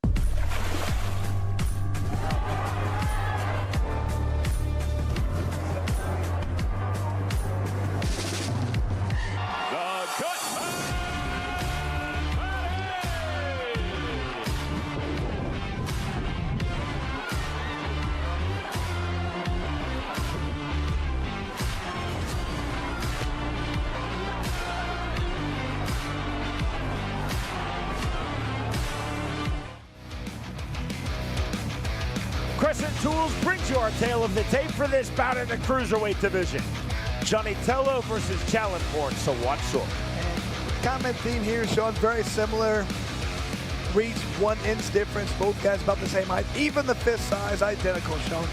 Crescent Tools brings you our tale of the tape for this bout in the Cruiserweight division. Johnny Tilo versus Challengborn Swatuk. Common theme here, Sean, very similar. Reach, 1 inch difference. Both guys about the same height. Even the fist size, identical, Sean.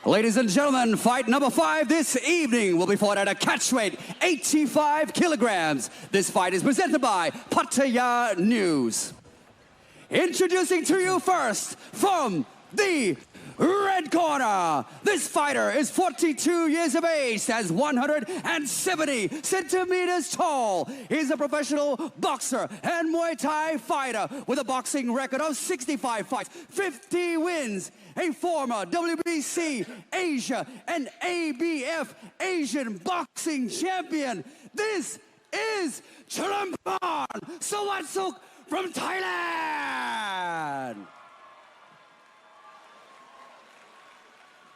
Ladies and gentlemen, fight number 5 this evening will be fought at a catch weight 85 kilograms. This fight is presented by Pattaya News. Introducing to you first from the red corner. This fighter is 42 years of age, stands 170 centimeters tall. He's a professional boxer and Muay Thai fighter with a boxing record of 65 fights, 50 wins. A former WBC, Asia, and ABF Asian boxing champion. This is Tumba Swatuk from Thailand.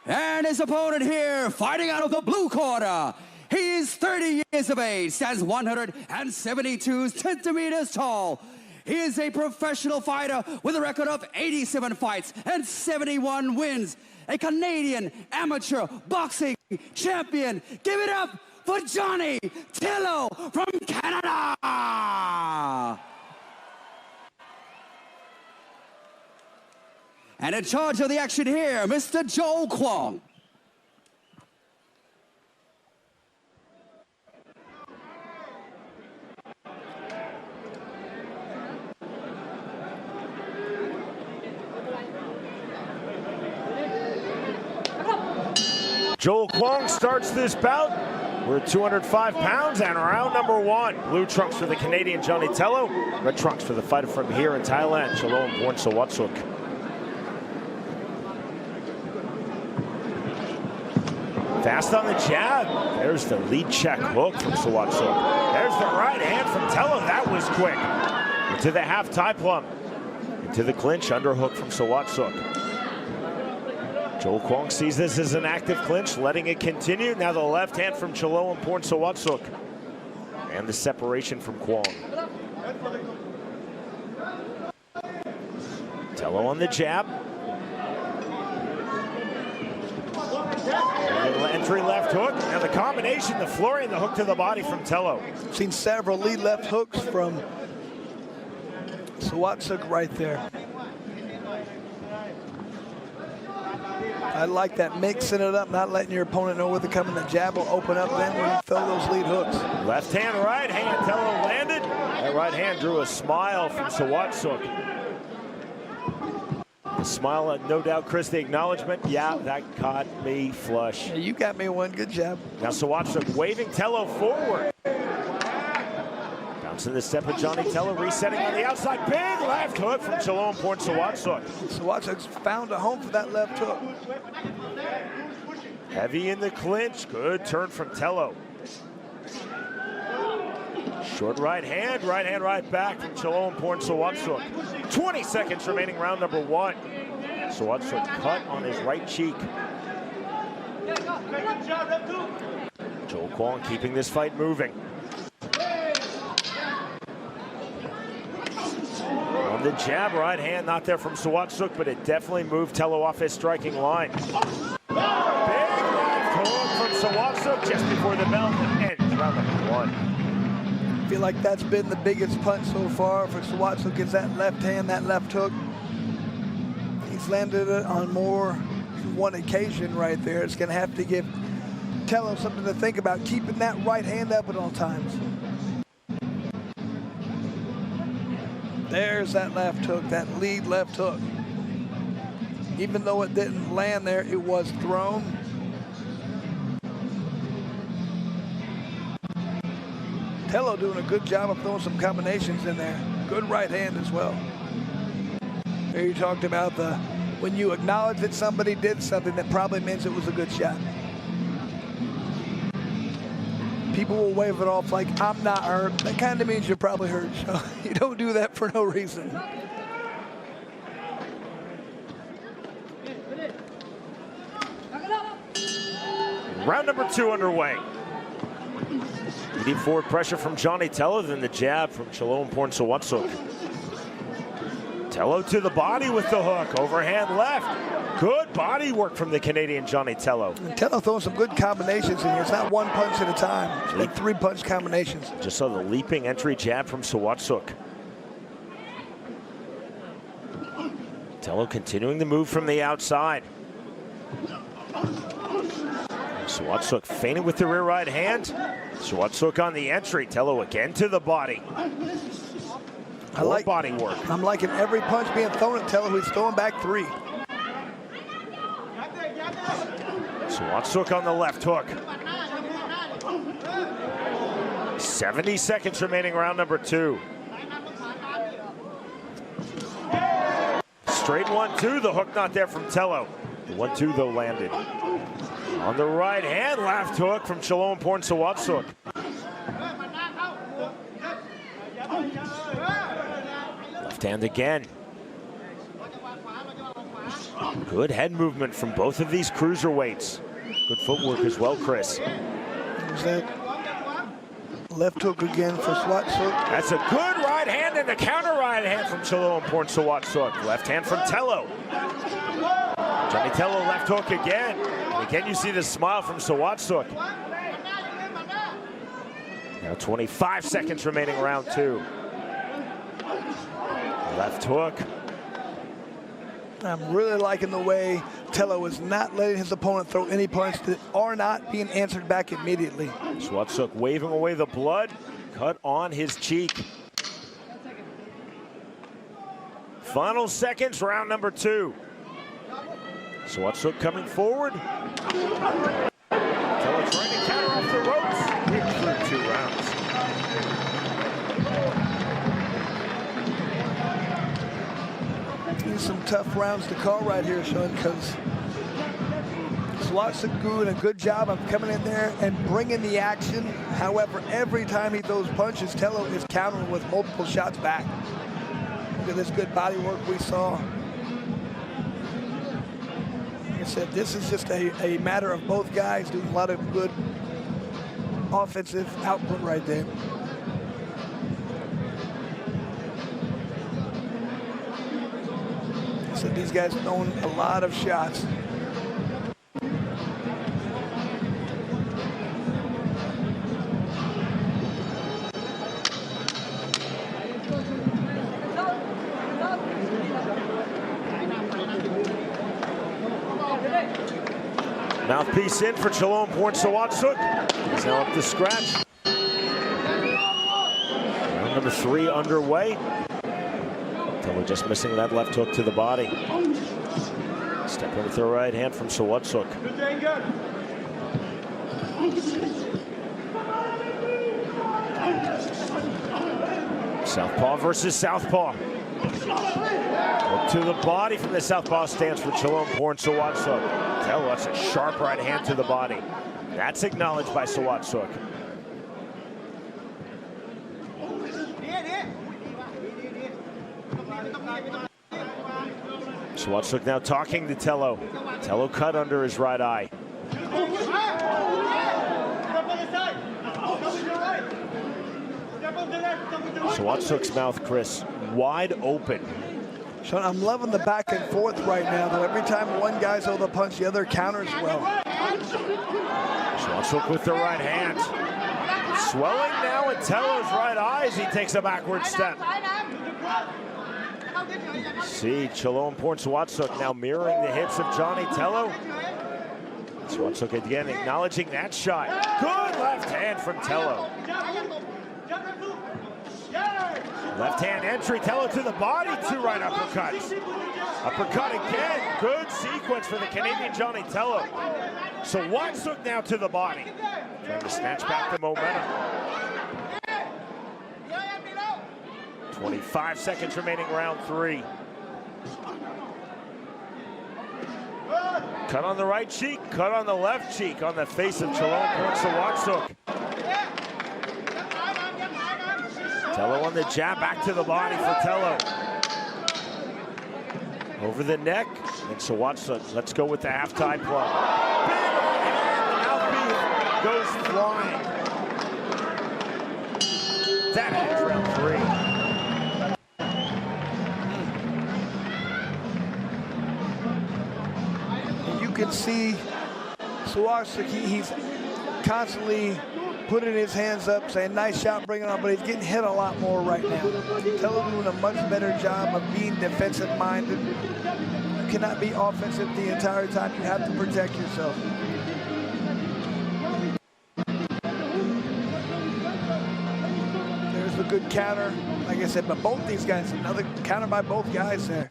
And his opponent here, fighting out of the blue corner. He is 30 years of age, stands 172 centimeters tall. He is a professional fighter with a record of 87 fights and 71 wins. A Canadian amateur boxing champion. Give it up for Johnny Tilo from Canada. And in charge of the action here, Mr. Joe Kwong. Joel Kwong starts this bout. We're at 205 pounds and round number 1. Blue trunks for the Canadian Johnny Tilo. Red trunks for the fighter from here in Thailand, Chongyong Swatuk. Fast on the jab. There's the lead check hook from Swatuk. There's the right hand from Tilo. That was quick. Into the half tie plum. Into the clinch, underhook from Swatuk. Joel Kwong sees this as an active clinch, letting it continue. Now the left hand from Chongyong Swatuk. And the separation from Kwong. Tilo on the jab. Entry left hook. Now the combination, the flurry and the hook to the body from Tilo. Seen several lead left hooks from Swatuk right there. I like that, mixing it up, not letting your opponent know where they're coming. The jab will open up then when you throw those lead hooks. Left hand, right hand, Tilo landed. That right hand drew a smile from Swatuk. The smile, no doubt, Chris, the acknowledgement. Yeah, that caught me flush. Yeah, you got me one, good job. Now Swatuk waving Tilo forward. Bouncing the step of Johnny Tilo, resetting on the outside. Big left hook from Chongyong Swatuk. Swatuk's found a home for that left hook. Heavy in the clinch. Good turn from Tilo. Short right hand, right back from Chongyong Swatuk. 20 seconds remaining, round number 1. Swatuk cut on his right cheek. Joel Kwong keeping this fight moving. On the jab, right hand, not there from Swatuk, but it definitely moved Tilo off his striking line. Big left hook from Swatuk just before the bell ends round number 1. I feel like that's been the biggest punch so far for Swatuk, is that left hand, that left hook. He's landed it on more than one occasion right there. It's going to have to give Tilo something to think about, keeping that right hand up at all times. There's that left hook, that lead left hook. Even though it didn't land there, it was thrown. Tilo doing a good job of throwing some combinations in there. Good right hand as well. There you talked about when you acknowledge that somebody did something, that probably means it was a good shot. People will wave it off like, I'm not hurt. That kind of means you're probably hurt. So you don't do that for no reason. Round number 2 underway. Deep forward pressure from Johnny Tilo, then the jab from Chongyong Swatuk. Tilo to the body with the hook, overhand left. Good body work from the Canadian Johnny Tilo. And Tilo throwing some good combinations in here. It's not one punch at a time. It's like 3 punch combinations. Just saw the leaping entry jab from Swatuk. Tilo continuing the move from the outside. Swatuk feinting with the rear right hand. Swatuk on the entry. Tilo again to the body. I like body work. I'm liking every punch being thrown at Tilo, who's throwing back 3. Swatuk on the left hook. 70 seconds remaining, round number 2. Straight 1-2, the hook not there from Tilo. 1-2 though landed. On the right hand, left hook from Chaloemporn Swatuk. Left hand again. Good head movement from both of these cruiserweights. Good footwork as well, Chris. There's that left hook again for Swatuk. That's a good right hand and the counter right hand from Chaloemporn Swatuk. Left hand from Tilo. Johnny Tilo left hook again. And again you see the smile from Swatuk. Now 25 seconds remaining, round 2. Left hook. I'm really liking the way Tilo is not letting his opponent throw any punches that are not being answered back immediately. Swatuk waving away the blood, cut on his cheek. Final seconds, round number 2. Swatuk coming forward. Tilo trying to counter off the ropes. We're through 2 rounds. Some tough rounds to call right here, Sean, because Swatuk doing a good job of coming in there and bringing the action. However, every time he throws punches, Tilo is countering with multiple shots back. Look at this good body work we saw. Like I said, this is just a matter of both guys doing a lot of good offensive output right there. So these guys throwing a lot of shots. Mouthpiece in for Chaloemporn Swatuk. He's now up to scratch. Round number 3 underway. We're just missing that left hook to the body. Step in with the right hand from Swatuk. Southpaw versus southpaw. Hook to the body from the southpaw stance for Chaloemporn Swatuk. Tilo, that's a sharp right hand to the body. That's acknowledged by Swatuk. Swatuk now talking to Tilo. Tilo cut under his right eye. Swatuk's mouth, Chris, wide open. Sean, I'm loving the back and forth right now, though. Every time one guy's able to punch, the other counters well. Swatuk with the right hand. Swelling now in Tilo's right eye as he takes a backward step. See Chaloemporn Swatuk now mirroring the hips of Johnny Tilo. Swatuk again acknowledging that shot. Good left hand from Tilo. Left hand entry, Tilo to the body, 2 right uppercuts. Uppercut again, good sequence for the Canadian Johnny Tilo. Swatuk now to the body. Trying to snatch back the momentum. 25 seconds remaining, round 3. Cut on the right cheek, cut on the left cheek on the face of Chaloemporn Swatuk. Tilo on the jab, back to the body for Tilo. Over the neck, and Swatuk, let's go with the half-tie plug. Mouthpiece goes flying. That ends round 3. You can see Swatuk, he's constantly putting his hands up, saying, nice shot, bring it on, but he's getting hit a lot more right now. Tilo doing a much better job of being defensive-minded. cannot be offensive the entire time. You have to protect yourself. There's a good counter, like I said, but both these guys, another counter by both guys there.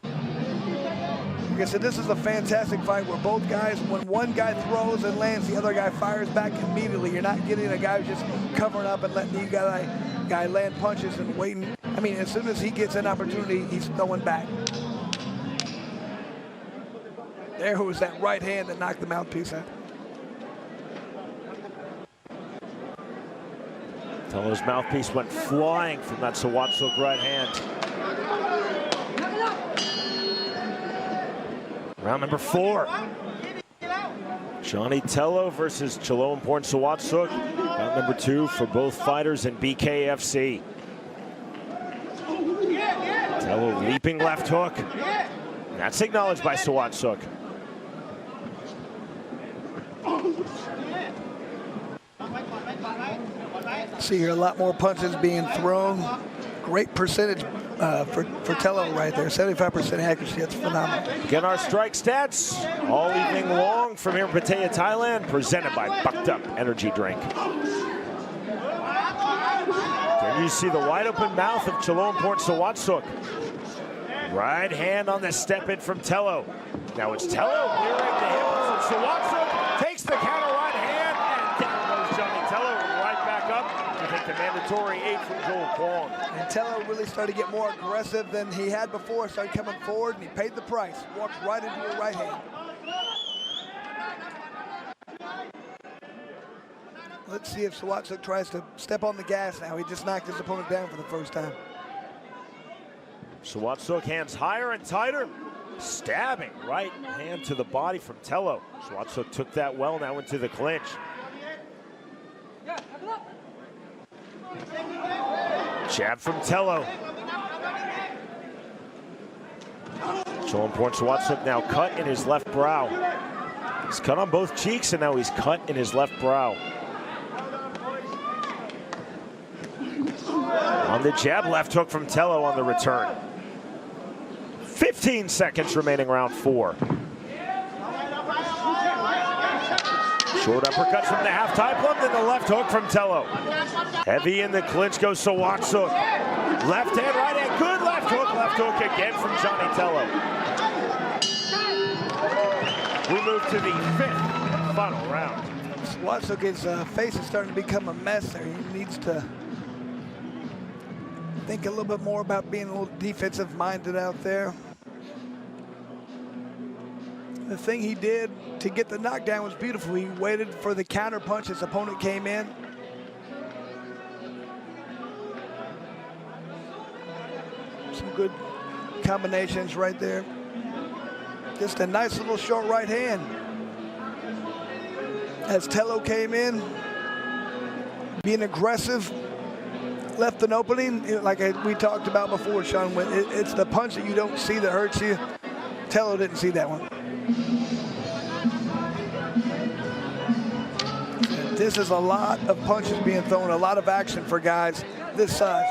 Like I said, this is a fantastic fight where both guys, when one guy throws and lands, the other guy fires back immediately. You're not getting a guy who's just covering up and letting the guy land punches and waiting. I mean, as soon as he gets an opportunity, he's throwing back. There was that right hand that knocked the mouthpiece out. Tilo's mouthpiece went flying from that Swatuk right hand. Round number 4. Johnny Tilo versus Chaloemporn Swatuk. Round number 2 for both fighters in BKFC. Tilo leaping left hook. That's acknowledged by Swatuk. See here a lot more punches being thrown. Great percentage for Tilo right there. 75% accuracy, that's phenomenal. Again, our strike stats all evening long from here in Pattaya, Thailand, presented by Bucked Up Energy Drink. Can you see the wide open mouth of Chaloemporn Swatuk? Right hand on the step in from Tilo. Now it's Tilo clearing the hips, and Swatuk takes the counter right hand, and down goes Johnny Tilo right back up to take the mandatory 8 from Joel Kwong. And Tilo really started to get more aggressive than he had before, started coming forward, and he paid the price. Walked right into a right hand. Let's see if Swatuk tries to step on the gas now. He just knocked his opponent down for the first time. Swatuk hands higher and tighter. Stabbing right hand to the body from Tilo. Swatuk took that well, now into the clinch. Jab from Tilo. Chaloemporn Swatuk now cut in his left brow. He's cut on both cheeks, and now he's cut in his left brow. On the jab, left hook from Tilo on the return. 15 seconds remaining, round 4. Short uppercut from the half tie plug, then the left hook from Tilo. Heavy in the clinch goes Swatuk. Left hand, right hand, good left hook again from Johnny Tilo. We move to the 5th and final round. Swatuk's face is starting to become a mess there. He needs to think a little bit more about being a little defensive minded out there. The thing he did to get the knockdown was beautiful. He waited for the counter punch. His opponent came in. Some good combinations right there. Just a nice little short right hand. As Tilo came in, being aggressive, left an opening, like we talked about before, Sean. When it's the punch that you don't see that hurts you. Tilo didn't see that one. This is a lot of punches being thrown, a lot of action for guys this size.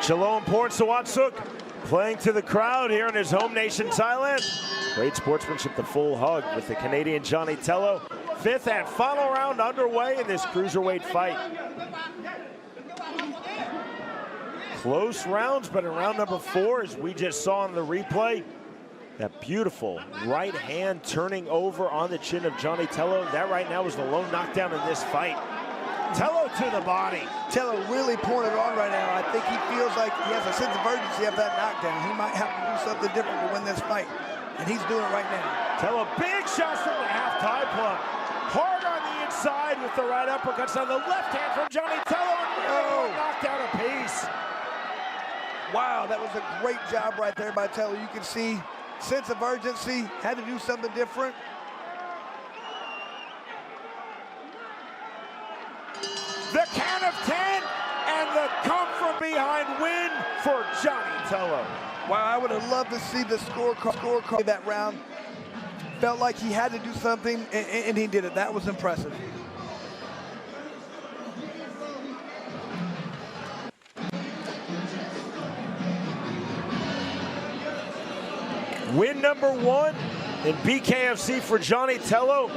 Chaloemporn Swatuk playing to the crowd here in his home nation, Thailand. Great sportsmanship, the full hug with the Canadian Johnny Tilo. 5th and final round underway in this cruiserweight fight. Close rounds, but in round number 4, as we just saw in the replay, that beautiful right hand turning over on the chin of Johnny Tilo. That right now is the lone knockdown in this fight. Tilo to the body. Tilo really pouring it on right now. I think he feels like he has a sense of urgency of that knockdown. He might have to do something different to win this fight, and he's doing it right now. Tilo, big shots from the half tie plug. Hard on the inside with the right uppercuts on the left hand from Johnny Tilo. Oh, knockdown apiece. Wow, that was a great job right there by Tilo. You can see sense of urgency, had to do something different. The count of 10 and the come from behind win for Johnny Tilo. Wow, I would have loved to see the scorecard that round. Felt like he had to do something, and he did it. That was impressive. Win number 1 in BKFC for Johnny Tilo,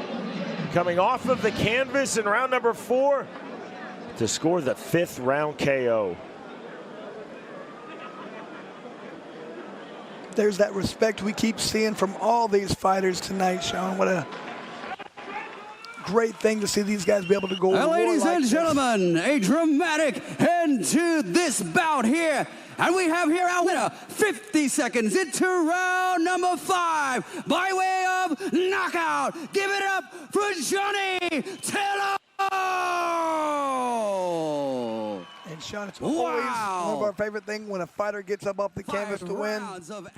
coming off of the canvas in round number 4 to score the 5th round KO. There's that respect we keep seeing from all these fighters tonight, Sean. What a great thing to see these guys be able to go. And ladies and gentlemen, a dramatic end to this bout here. And we have here our winner, 50 seconds into round number 5 by way of knockout. Give it up for Johnny Tilo! And Sean, it's always one of our favorite things when a fighter gets up off the canvas to win.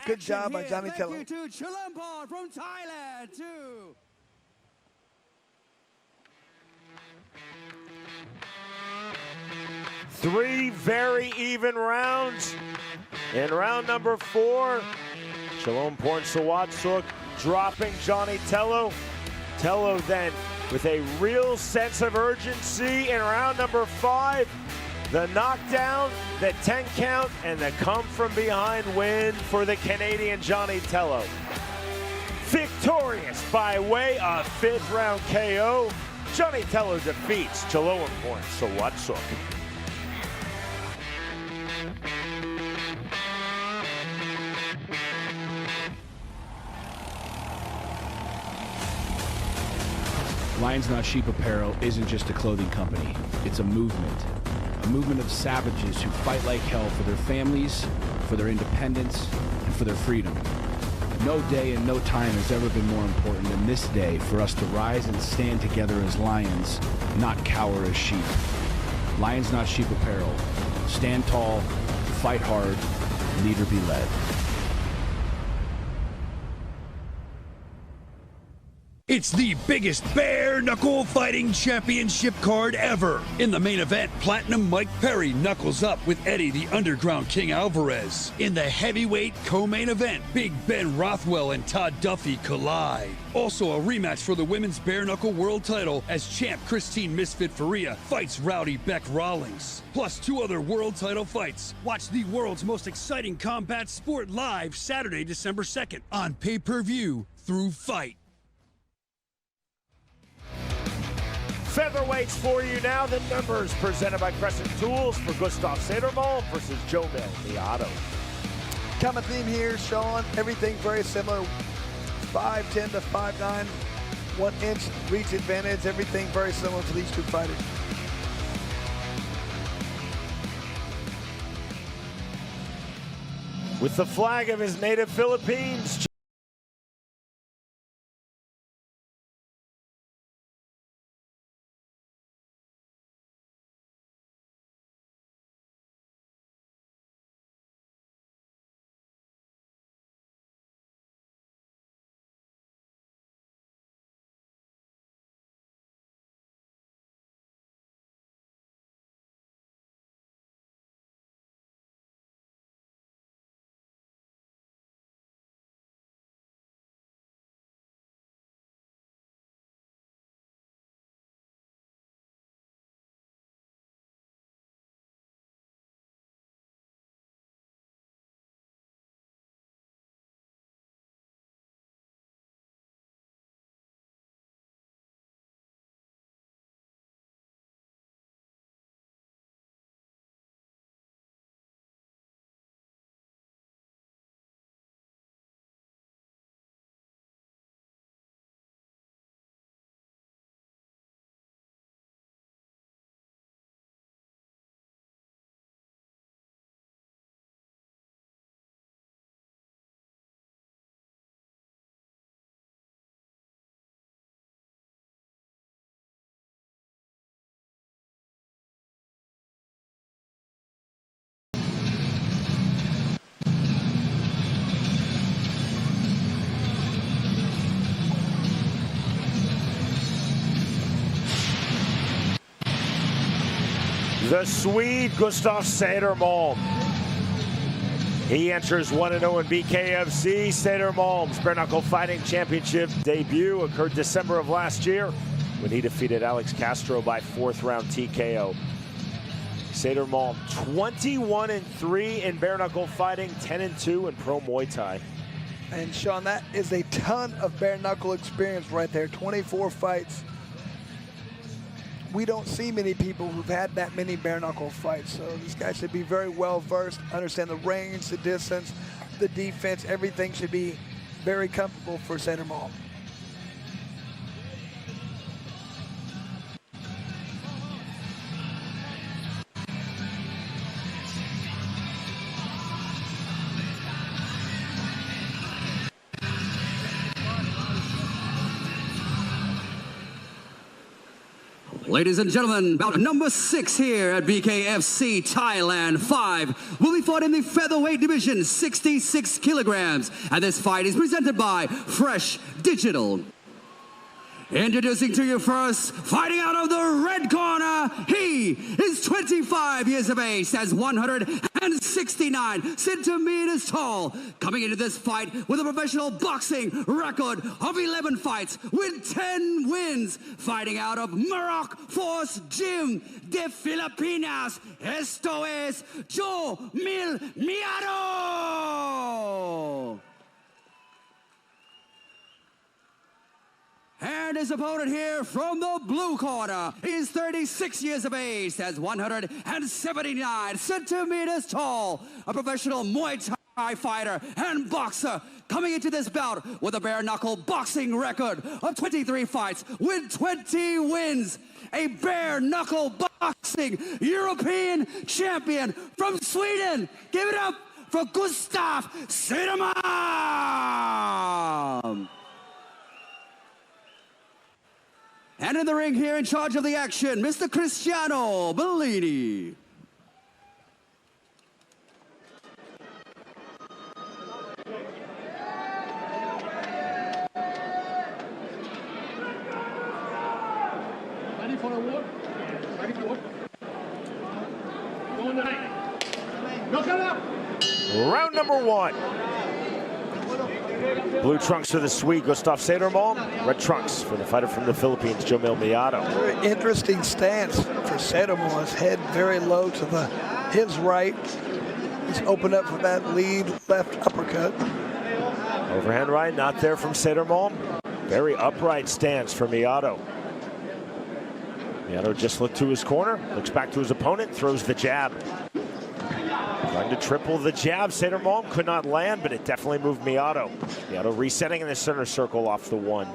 Good job by Johnny Tilo. Thank you to Chulampon from Thailand, too. Three very even rounds. In round number 4, Chulampon Swatuk dropping Johnny Tilo. Tilo then with a real sense of urgency in round number 5. The knockdown, the 10 count, and the come from behind win for the Canadian Johnny Tilo. Victorious by way of 5th round KO, Johnny Tilo defeats Chulampon Swatuk. Lions Not Sheep Apparel isn't just a clothing company, it's a movement of savages who fight like hell for their families, for their independence, and for their freedom. No day and no time has ever been more important than this day for us to rise and stand together as lions, not cower as sheep. Lions Not Sheep Apparel. Stand tall, fight hard, lead or be led. It's the biggest bare knuckle fighting championship card ever. In the main event, Platinum Mike Perry knuckles up with Eddie the Underground King Alvarez. In the heavyweight co-main event, Big Ben Rothwell and Todd Duffy collide. Also a rematch for the women's bare knuckle world title as champ Christine Misfit Faria fights Rowdy Beck Rawlings. Plus 2 other world title fights. Watch the world's most exciting combat sport live Saturday, December 2nd on pay-per-view through Fight. Featherweights for you now. The numbers presented by Crescent Tools for Gustav Sederholm versus Jomel Miato. Common theme here, Sean. Everything very similar. 5'10" to 5'9", 1 inch reach advantage. Everything very similar to these two fighters. With the flag of his native Philippines, the Swede Gustav Sederholm. He enters 1-0 in BKFC. Sederholm's bare knuckle fighting championship debut occurred December of last year when he defeated Alex Castro by 4th round TKO. Sederholm 21-3 in bare knuckle fighting, 10-2 in pro Muay Thai. And Sean, that is a ton of bare knuckle experience right there. 24 fights. We don't see many people who've had that many bare knuckle fights. So this guy should be very well versed, understand the range, the distance, the defense. Everything should be very comfortable for Sedal. Ladies and gentlemen, bout number 6 here at BKFC Thailand 5 will be fought in the featherweight division, 66 kilograms. And this fight is presented by Fresh Digital. Introducing to you first, fighting out of the red corner, he is 25 years of age, stands 169 centimeters tall. Coming into this fight with a professional boxing record of 11 fights with 10 wins. Fighting out of Morocco Force Gym de Filipinas, esto es Joe Mil Miado. And his opponent here from the blue corner is 36 years of age, stands 179 centimeters tall, a professional Muay Thai fighter and boxer, coming into this bout with a bare knuckle boxing record of 23 fights with 20 wins. A bare knuckle boxing European champion from Sweden. Give it up for Gustav Sedal. And in the ring here, in charge of the action, Mr. Cristiano Bellini. Ready for the war? Ready for war? Go on the night. Look it up! Round number 1. Blue trunks for the Swede, Gustav Sedal. Red trunks for the fighter from the Philippines, Joe Mil Miado. Very interesting stance for Sedal. His head very low to his right. He's opened up for that lead left uppercut. Overhand right, not there from Sedal. Very upright stance for Miado. Miado just looked to his corner, looks back to his opponent, throws the jab. Trying to triple the jab. Sedal could not land, but it definitely moved Miado. Miado resetting in the center circle off the 1.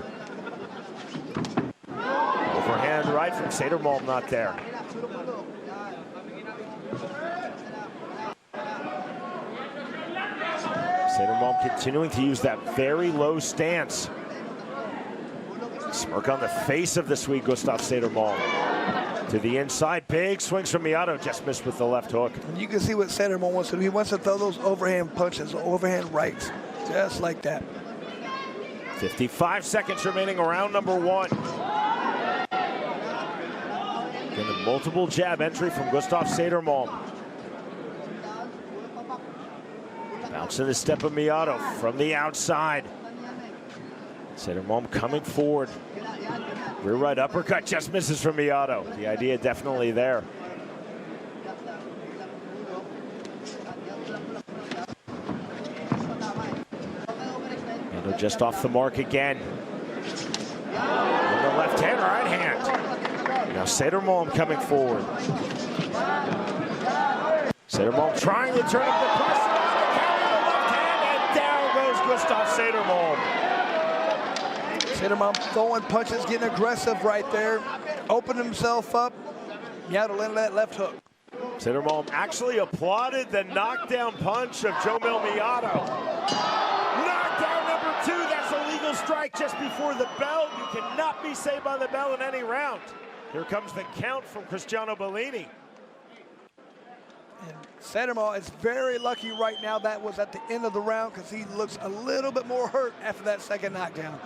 Overhand right from Sedal, not there. Sedal continuing to use that very low stance. Smirk on the face of the Swede, Gustav Sedal. To the inside, big swings from Miado, just missed with the left hook. And you can see what Sedal wants to do. He wants to throw those overhand punches, overhand rights, just like that. 55 seconds remaining, round number 1. Again, a multiple jab entry from Gustav Sedal. Bouncing the step of Miado from the outside. Sedal coming forward. Rear right uppercut just misses from Miado. The idea definitely there. Miado just off the mark again. On the left hand, right hand. Now Sedal coming forward. Sedal trying to turn up the pressure on the counter, the left hand, and down goes Gustav Sedal. Sedal throwing punches, getting aggressive right there. Opened himself up. Miado landed that left hook. Sedal actually applauded the knockdown punch of Joe Mil Miado. Knockdown number 2, that's a legal strike just before the bell. You cannot be saved by the bell in any round. Here comes the count from Cristiano Bellini. And Sedal is very lucky right now that was at the end of the round because he looks a little bit more hurt after that second knockdown.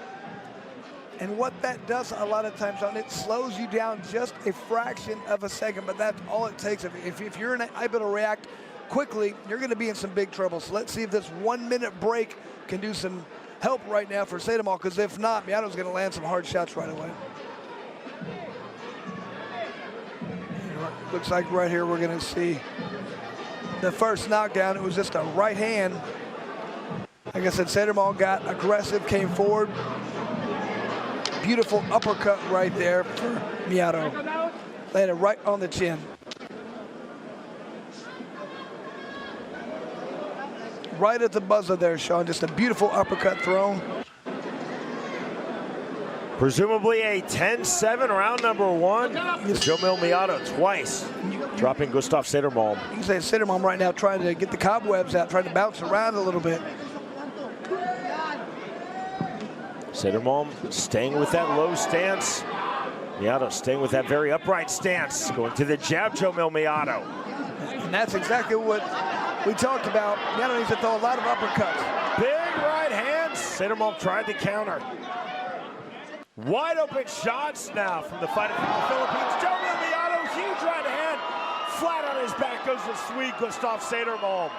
And what that does a lot of times, it slows you down just a fraction of a second, but that's all it takes. If you're able to react quickly, you're going to be in some big trouble. So let's see if this 1 minute break can do some help right now for Sedal, because if not, Miado's going to land some hard shots right away. Looks like right here we're going to see the first knockdown. It was just a right hand Like I said, Sedal got aggressive, came forward. Beautiful uppercut right there for Miyato. Landed right on the chin. Right at the buzzer there, Sean. Just a beautiful uppercut thrown. Presumably a 10-7 round number one. Jomil Miyato twice, dropping Gustav Sedal. You can say Sedal right now trying to get the cobwebs out, trying to bounce around a little bit. Sedal staying with that low stance. Miyato staying with that very upright stance. Going to the jab, Jomil Miyato. And that's exactly what we talked about. Miyato needs to throw a lot of uppercuts. Big right hands. Sedal tried to counter. Wide open shots now from the fighter from the Philippines. Jomil Miyato, huge right hand. Flat on his back goes the Swede, Gustav Sedal.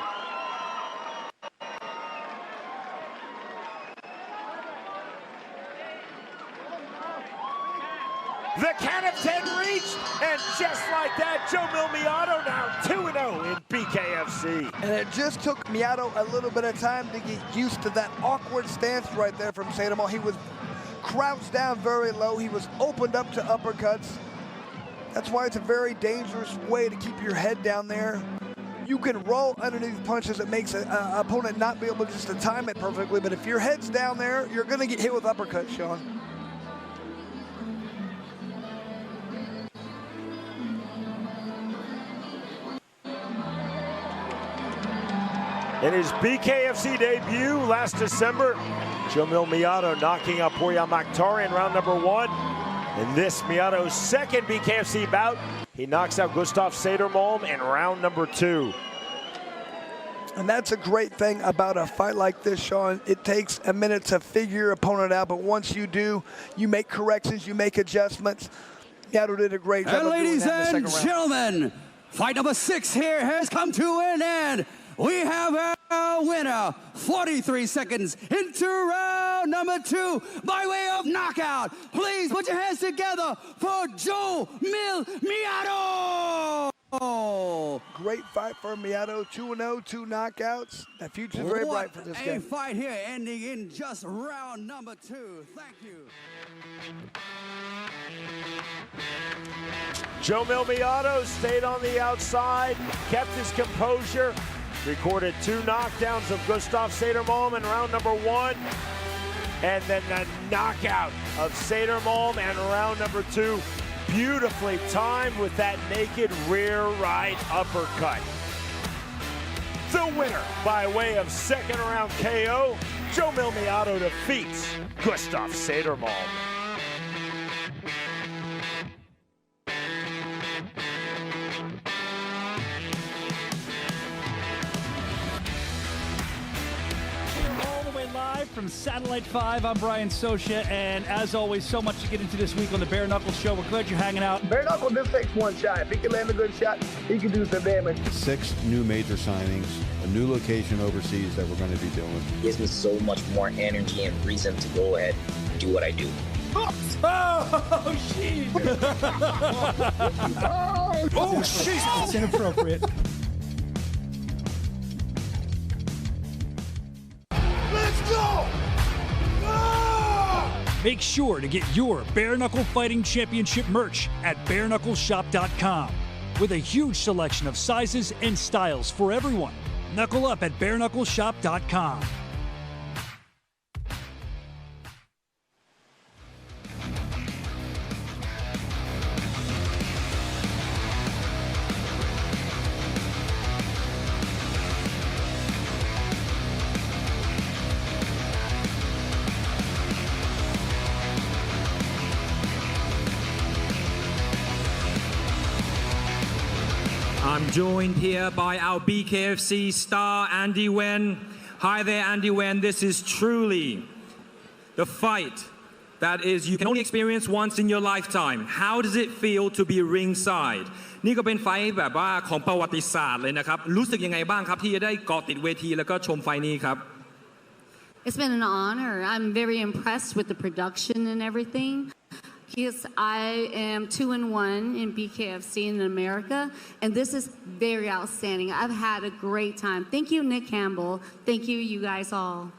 The count of 10 reached, and just like that, Jomil Miyato now 2-0 in BKFC. And it just took Miyato a little bit of time to get used to that awkward stance right there from Sedal. He was crouched down very low. He was opened up to uppercuts. That's why it's a very dangerous way to keep your head down there. You can roll underneath punches. It makes an opponent not be able just to time it perfectly, but if your head's down there, you're going to get hit with uppercuts, Sean. In his BKFC debut last December, Jomil Miyato knocking out Poya Makhtari in round number one. In this, Miyato's second BKFC bout, he knocks out Gustav Sedal in round number two. And that's a great thing about a fight like this, Sean. It takes a minute to figure your opponent out, but once you do, you make corrections, you make adjustments. Miyato did a great job of doing that in the second round. Ladies and gentlemen, fight number 6 here has come to an end. We have a winner, 43 seconds into round number 2 by way of knockout. Please put your hands together for Jomil Miyato. Great fight for Miyato, 2-0, 2 knockouts. The future's very bright for this guy. A fight here ending in just round number 2. Thank you. Jomil Miyato stayed on the outside, kept his composure. Recorded 2 knockdowns of Gustav Sedal in round number 1. And then the knockout of Sedal in round number 2. Beautifully timed with that naked rear right uppercut. The winner by way of second round KO, Jomil Miyato defeats Gustav Sedal. Live from Satellite 5, I'm Brian Sosha, and as always, so much to get into this week on the Bare Knuckle Show. We're glad you're hanging out. Bare Knuckle just takes one shot. If he can land a good shot, he can do some damage. 6 new major signings, a new location overseas that we're going to be doing. It gives me so much more energy and reason to go ahead and do what I do. Oh, shit! Oh, shit! It's inappropriate. Make sure to get your Bare Knuckle Fighting Championship merch at bareknuckleshop.com with a huge selection of sizes and styles for everyone. Knuckle up at bareknuckleshop.com. I'm joined here by our BKFC star, Andy Wen. Hi there, Andy Wen. This is truly the fight that is you can only experience once in your lifetime. How does it feel to be ringside? นี่ก็เป็นไฟท์แบบว่าของประวัติศาสตร์เลยนะครับ รู้สึกยังไงบ้างครับที่จะได้เกาะติดเวทีแล้วก็ชมไฟท์นี้ครับ It's been an honor. I'm very impressed with the production and everything. Because I am 2-1 in BKFC in America, and this is very outstanding. I've had a great time. Thank you, Nick Campbell. Thank you, you guys all.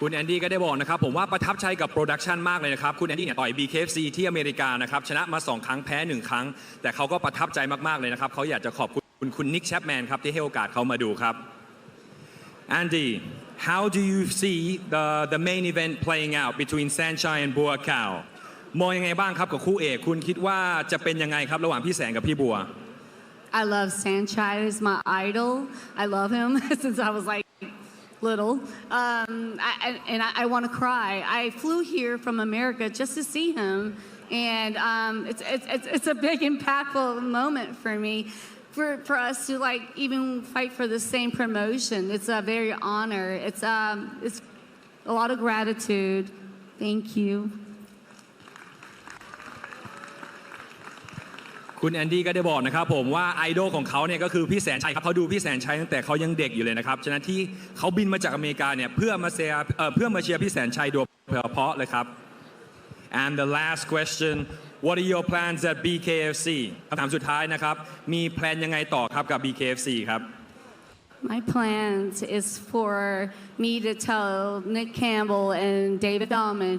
คุณแอนดี้ก็ได้บอกนะครับผมว่าประทับใจกับโปรดักชันมากเลยนะครับคุณแอนดี้เนี่ยต่อย BKFC ที่อเมริกานะครับชนะมา2 ครั้งแพ้1 ครั้งแต่เขาก็ประทับใจมากๆเลยนะครับเขาอยากจะขอบคุณคุณนิกแชปแมนครับที่ให้โอกาสเขามาดูครับ Andy how do you see the main event playing out between Sanctioned and Bual มองยังไงบ้างครับกับคู่เอกคุณคิดว่าจะเป็นยังไงครับระหว่างพี่แสงกับพี่บัว I love Sanchez, he's my idol. I love him since I was like little. I want to cry. I flew here from America just to see him. And it's a big impactful moment for me. For us to like even fight for the same promotion. It's a very honor. It's a lot of gratitude. Thank you. คุณแอนดี้ก็ได้บอกนะครับผมว่าไอดอลของเขาเนี่ยก็คือพี่แสนชัยครับเขาดูพี่แสนชัยตั้งแต่เขายังเด็กอยู่เลยนะครับฉะนั้นที่เขาบินมาจากอเมริกาเนี่ยเพื่อมาเชียร์พี่แสนชัยโดยเฉพาะเลยครับ and the last question what are your plans at BKFC คำถามสุดท้ายนะครับมีแพลนยังไงต่อครับกับ BKFC ครับ My plans is for me to tell Nick Campbell and David Dahlman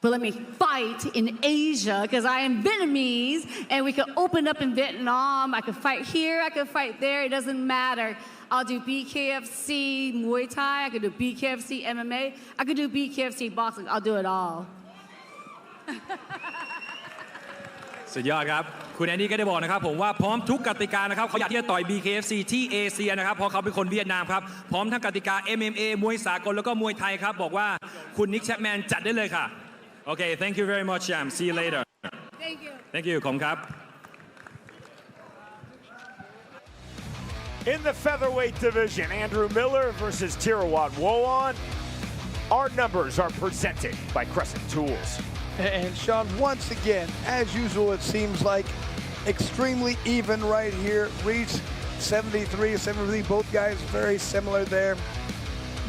but let me fight in Asia because I am Vietnamese and we could open up in Vietnam. I could fight here, I could fight there. It doesn't matter. I'll do BKFC Muay Thai. I could do BKFC MMA. I could do BKFC boxing. I'll do it all. สุดยอดครับคุณแอนดี้ก็ได้บอกนะครับผมว่าพร้อมทุกกติกานะครับเขาอยากที่จะต่อย BKFC ที่เอเชียนะครับเพราะเขาเป็นคนเวียดนามครับพร้อมทั้งกติกา MMA มวยสากลแล้วก็มวยไทยครับบอกว่าคุณนิกแชปแมนจัดได้เลยค่ะOkay, thank you very much, Jam. See you later. Thank you. Thank you, ขอบคุณครับ In the featherweight division, Andrew Miller versus Tirawat Woan. Our numbers are presented by Crescent Tools. And Sean, once again, as usual, it seems like extremely even right here. Reach 73, 73, both guys very similar there.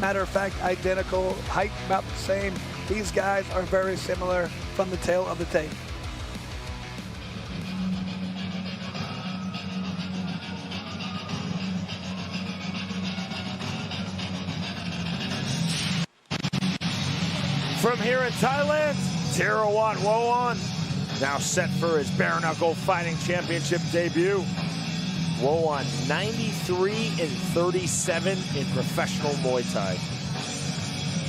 Matter of fact, identical, height about the same. These guys are very similar from the tail of the tape. From here in Thailand, Tirawat Woan now set for his bare knuckle fighting championship debut. Woan 93-37 in professional Muay Thai.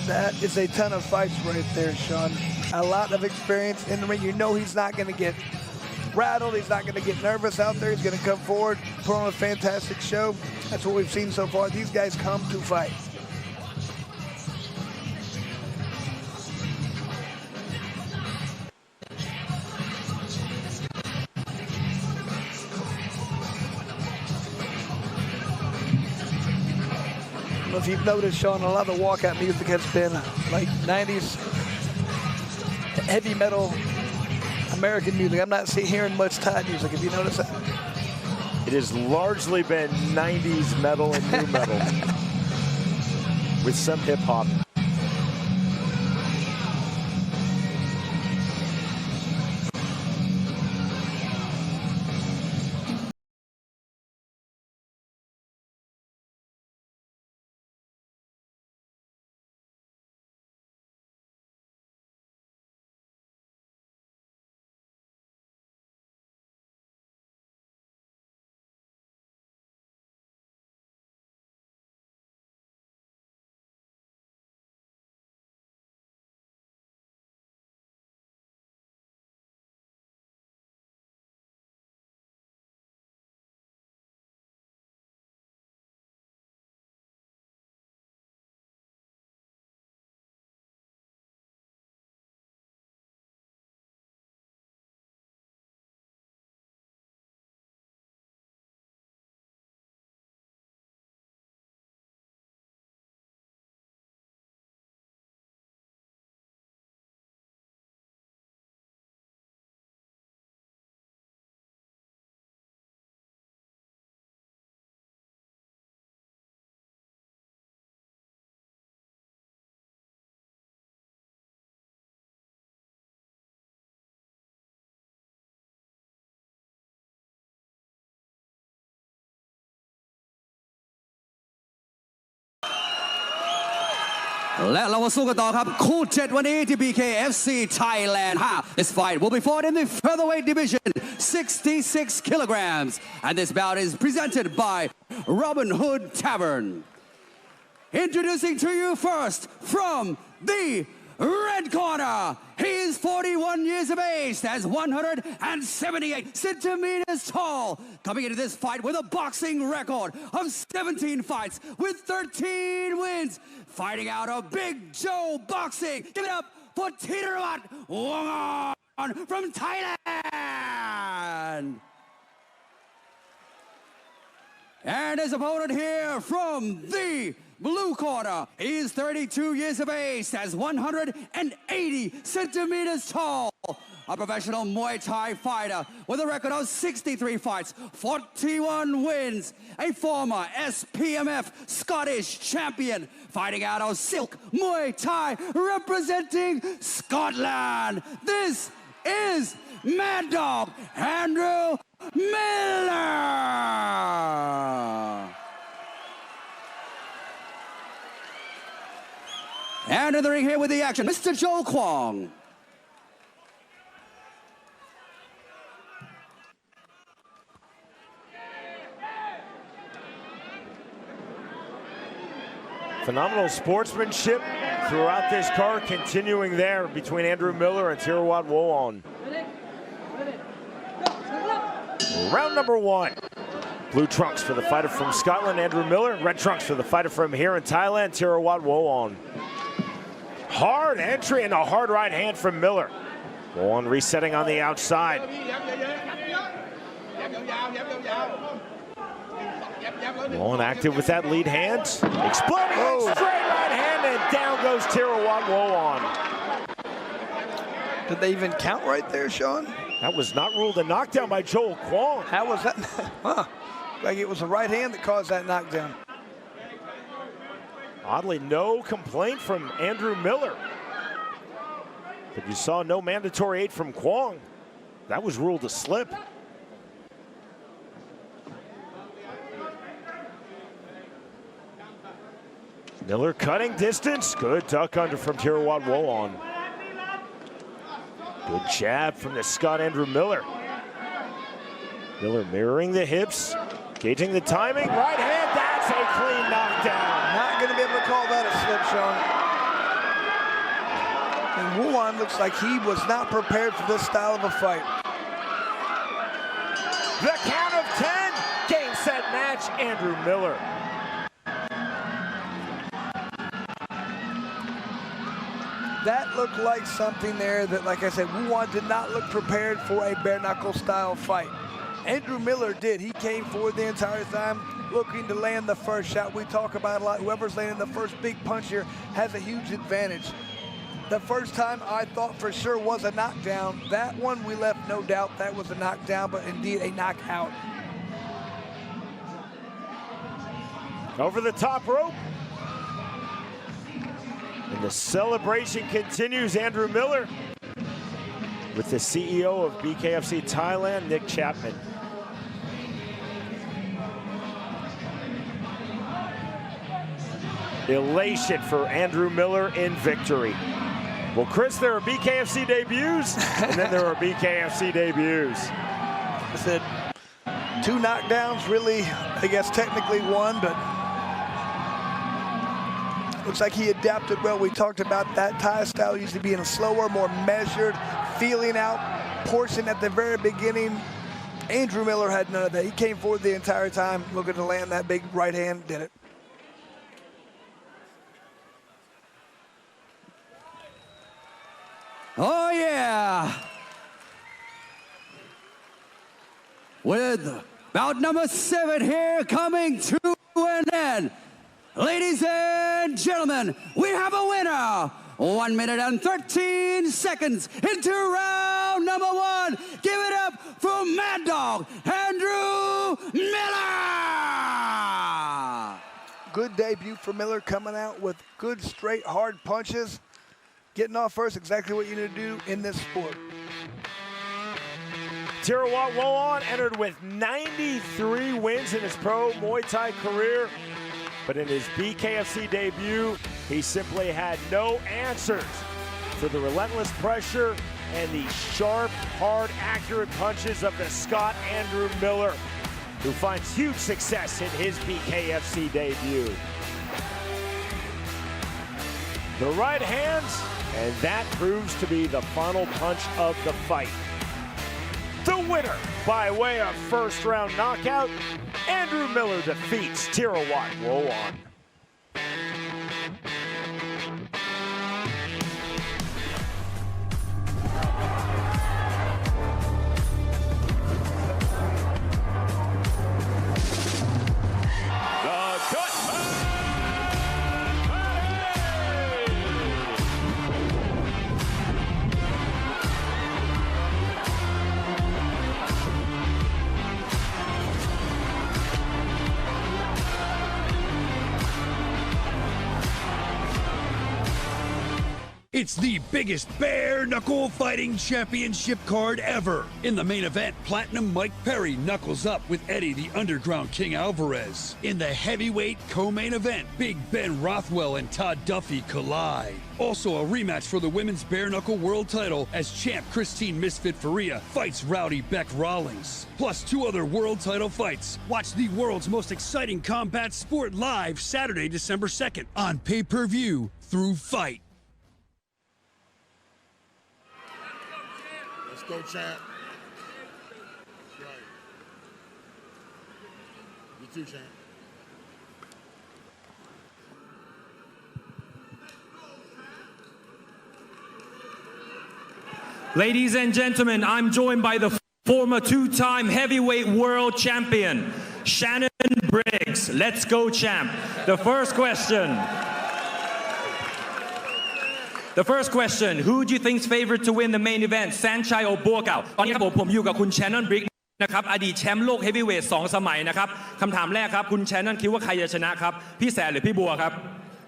That is a ton of fights right there, Sean. A lot of experience in the ring. You know he's not going to get rattled. He's not going to get nervous out there. He's going to come forward, put on a fantastic show. That's what we've seen so far. These guys come to fight. If you've noticed, Sean, a lot of the walkout music has been like 90s heavy metal American music. I'm not hearing much Thai music. Have you noticed that? It has largely been 90s metal and new metal with some hip hop. และเรามาสู้กันต่อครับคู่7วันนี้ที่ BKFC Thailand 5. This fight will be fought in the featherweight division 66 kilograms and this bout is presented by Robin Hood Tavern. Introducing to you first from the red corner, he is 41 years of age, that's 178 centimeters tall. Coming into this fight with a boxing record of 17 fights with 13 wins. Fighting out of Big Joe Boxing. Give it up for Tilo from Thailand. And his opponent here from the blue corner, he is 32 years of age, that's 180 centimeters tall. A professional Muay Thai fighter with a record of 63 fights, 41 wins. A former SPMF Scottish champion, fighting out of Silk Muay Thai, representing Scotland. This is Mad Dog Andrew Miller. And in the ring here with the action, Mr. Joe Kwong. Phenomenal sportsmanship throughout this card, continuing there between Andrew Miller and Tirawat Woon. Round number 1. Blue trunks for the fighter from Scotland, Andrew Miller. Red trunks for the fighter from here in Thailand, Tirawat Woon. Hard entry and a hard right hand from Miller. Woon resetting on the outside. Woon active with that lead hand. Exploding straight right hand, and down goes Tirawat Woon. Did they even count right there, Sean? That was not ruled a knockdown by Joel Kwong. How was that? Huh. Like it was the right hand that caused that knockdown. Oddly, no complaint from Andrew Miller. But you saw no mandatory 8 from Kwong. That was ruled a slip. Miller cutting distance. Good duck under from Tirawat Woon. Good jab from the Scot Andrew Miller. Miller mirroring the hips, gauging the timing. Right hand, that's a clean knockdown. Not going to be able to call that a slip, Sean. And Woon looks like he was not prepared for this style of a fight. The count of 10. Game, set, match, Andrew Miller. That looked like something there that, like I said, Woon did not look prepared for a bare knuckle style fight. Andrew Miller did. He came forward the entire time looking to land the first shot. We talk about it a lot. Whoever's landing the first big punch here has a huge advantage. The first time I thought for sure was a knockdown. That one we left no doubt that was a knockdown, but indeed a knockout. Over the top rope. And the celebration continues. Andrew Miller with the CEO of BKFC Thailand, Nick Chapman. Elation for Andrew Miller in victory. Well, Chris, there are BKFC debuts, and then there are BKFC debuts. I said 2 knockdowns, really, I guess technically 1, but looks like he adapted well. We talked about that Thai style usually being a slower, more measured, feeling out portion at the very beginning. Andrew Miller had none of that. He came forward the entire time looking to land that big right hand, did it. Oh, yeah. With bout number 7 here coming to an end. Ladies and gentlemen, we have a winner. 1 minute and 13 seconds into round number 1. Give it up for Mad Dog Andrew Miller. Good debut for Miller, coming out with good, straight, hard punches. Getting off first, exactly what you need to do in this sport. Tirawat Woon entered with 93 wins in his pro Muay Thai career. But in his BKFC debut, He simply had no answers for the relentless pressure and the sharp, hard, accurate punches of the Scot Andrew Miller, who finds huge success in his BKFC debut. The right hands, and that proves to be the final punch of the fight. The winner, by way of first-round knockout, Andrew Miller defeats Tirawat Woan. It's the biggest bare knuckle fighting championship card ever. In the main event, Platinum Mike Perry knuckles up with Eddie the Underground King Alvarez. In the heavyweight co-main event, Big Ben Rothwell and Todd Duffy collide. Also a rematch for the women's bare knuckle world title as champ Christine Misfit Faria fights Rowdy Beck Rawlings. Plus 2 other world title fights. Watch the world's most exciting combat sport live Saturday, December 2nd on pay-per-view through Fight. Let's go, champ. Right. You too, champ. Ladies and gentlemen, I'm joined by the former 2-time heavyweight world champion, Shannon Briggs. Let's go, champ. The first question, who do you think's favorite to win the main event, Sanctioned or Bual? ตอนนี้ครับผมอยู่กับคุณ Shannon Briggs นะครับอดีตแชมป์โลกเฮฟวีเวท2 สมัยนะครับคำถามแรกครับคุณ Shannon คิดว่าใครจะชนะครับพี่แสนหรือพี่บัวครับ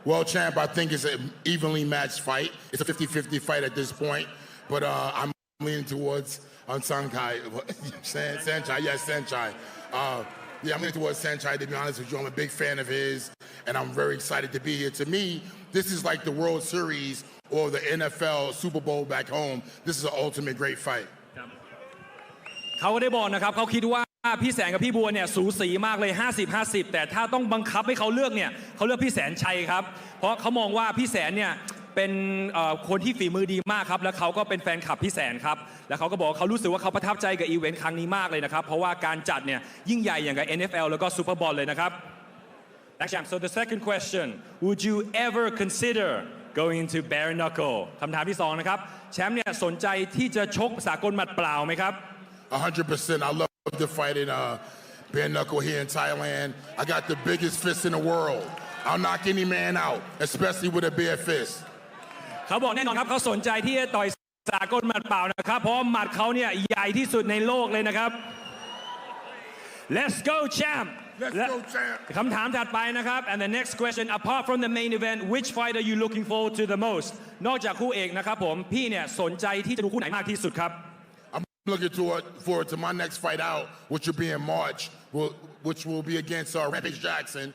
Well, champ, I think it's an evenly matched fight. It's a 50-50 fight at this point, but I'm leaning towards Sanctioned. Yes, Sanctioned. Yeah, I'm leaning towards Sanctioned, to be honest with you. I'm a big fan of his, and I'm very excited to be here. To me, this is like the World Series or the NFL Super Bowl back home. This is an ultimate great fight. เขาได้บอกนะครับเขาคิดว่าพี่แสนกับพี่บัวเนี่ยสูสีมากเลย 50-50 แต่ถ้าต้องบังคับให้เขาเลือกเนี่ยเขาเลือกพี่แสนชัยครับเพราะเขามองว่าพี่แสนเนี่ยเป็นคนที่ฝีมือดีมากครับแล้วเขาก็เป็นแฟนคลับพี่แสนครับแล้วเขาก็บอกเขารู้สึกว่าเขาประทับใจกับอีเวนต์ครั้งนี้มากเลยนะครับเพราะว่าการจัดเนี่ยยิ่งใหญ่อย่างกับ NFL แล้วก็ซูเปอร์บอลเลยนะครับ So the second question, would you ever consider going into bare knuckle คำถามที่2นะครับแชมป์เนี่ยสนใจที่จะชกสากลหมัดเปล่าไหมครับ 100%. I love to fight in bare knuckle here in Thailand. I got the biggest fist in the world. I'll knock any man out, especially with a bare fist. เขาบอกแน่นอนครับเขาสนใจที่จะต่อยสากลหมัดเปล่านะครับเพราะหมัดเขาเนี่ยใหญ่ที่สุดในโลกเลยนะครับ Let's go, champ. Let's go, champ. คำถามถัดไปนะครับ and the next question apart from the main event which fight are you looking forward to the most นอกจากคู่เอกนะครับผมพี่เนี่ยสนใจที่จะดูคู่ไหนมากที่สุดครับ I'm looking forward to my next fight out, which will be in March, which will be against Rampage Jackson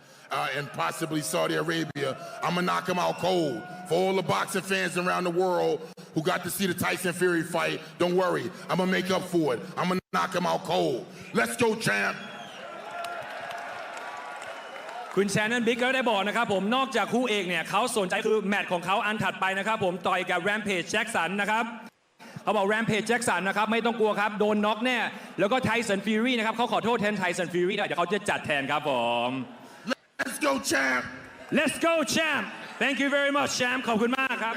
and possibly Saudi Arabia. I'm gonna knock him out cold. For all the boxing fans around the world who got to see the Tyson Fury fight, don't worry, I'm gonna make up for it. I'm gonna knock him out cold. Let's go, champ. คุณแชนนันบิ๊กก็ได้บอกนะครับผมนอกจากคู่เอกเนี่ยเขาสนใจคือแมตช์ของเขาอันถัดไปนะครับผมต่อยกับ Rampage Jackson นะครับเขาบอก Rampage Jackson นะครับไม่ต้องกลัวครับโดนน็อกแน่แล้วก็ Tyson Fury นะครับเขาขอโทษแทน Tyson Fury ได้เดี๋ยวเขาจะจัดแทนครับผม Let's go, champ. Let's go, champ. Thank you very much, champ. ขอบคุณมากครับ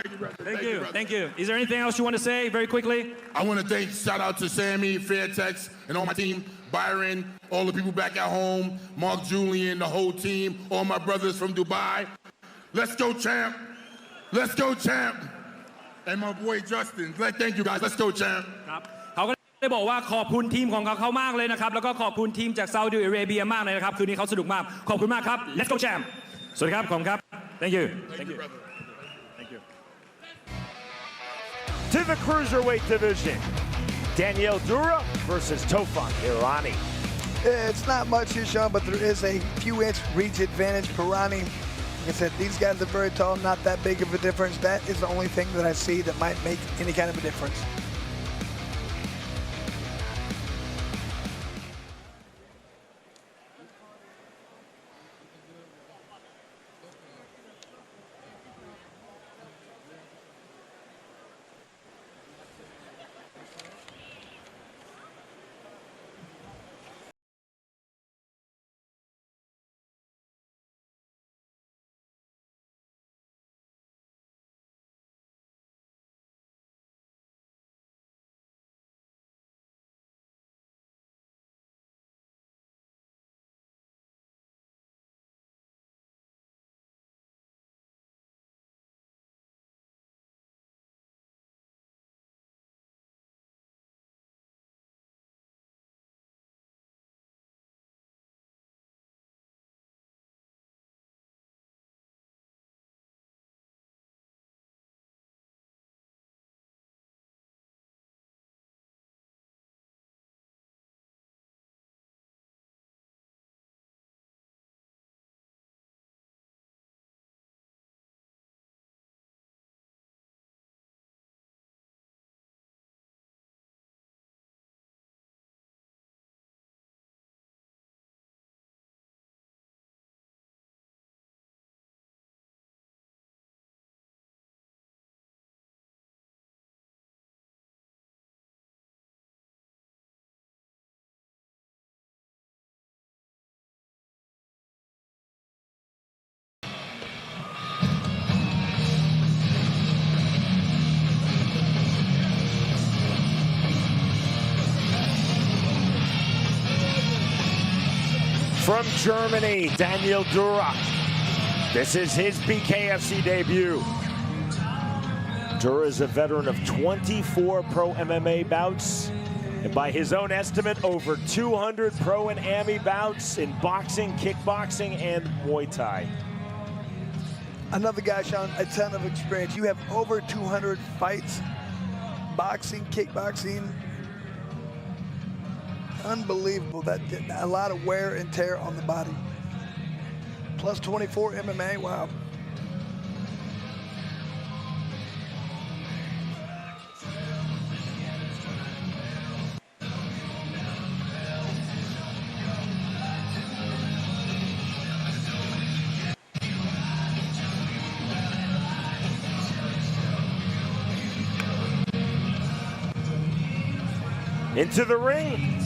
Thank you. Is there anything else you want to say very quickly? I want to shout out to Sammy, Fairtex, and all my team, Byron, all the people back at home, Mark Julian, the whole team, all my brothers from Dubai. Let's go, champ. Let's go, champ. And my boy Justin. Thank you, guys. Let's go, champ. เขาก็ได้บอกว่าขอบคุณทีมของเขามากเลยนะครับแล้วก็ขอบคุณทีมจากซาอุดิอาระเบียมากเลยนะครับคืนนี้เขาสนุกมากขอบคุณมากครับ Let's go, champ. สวัสดีครับขอบคุณครับ Thank you. Thank you, brother. Thank you. To the Cruiserweight division, Daniel Dura versus Tofan Pirani. It's not much here, Sean, but there is a few-inch reach advantage. Pirani Like I said, these guys are very tall, not that big of a difference. That is the only thing that I see that might make any kind of a difference. From Germany, Daniel Dura. This is his BKFC debut. Dura is a veteran of 24 pro MMA bouts, and by his own estimate, over 200 pro and AMI bouts in boxing, kickboxing, and Muay Thai. Another guy, Sean, a ton of experience. You have over 200 fights, boxing, kickboxing. Unbelievable. That a lot of wear and tear on the body. Plus 24 MMA, wow. Into the ring.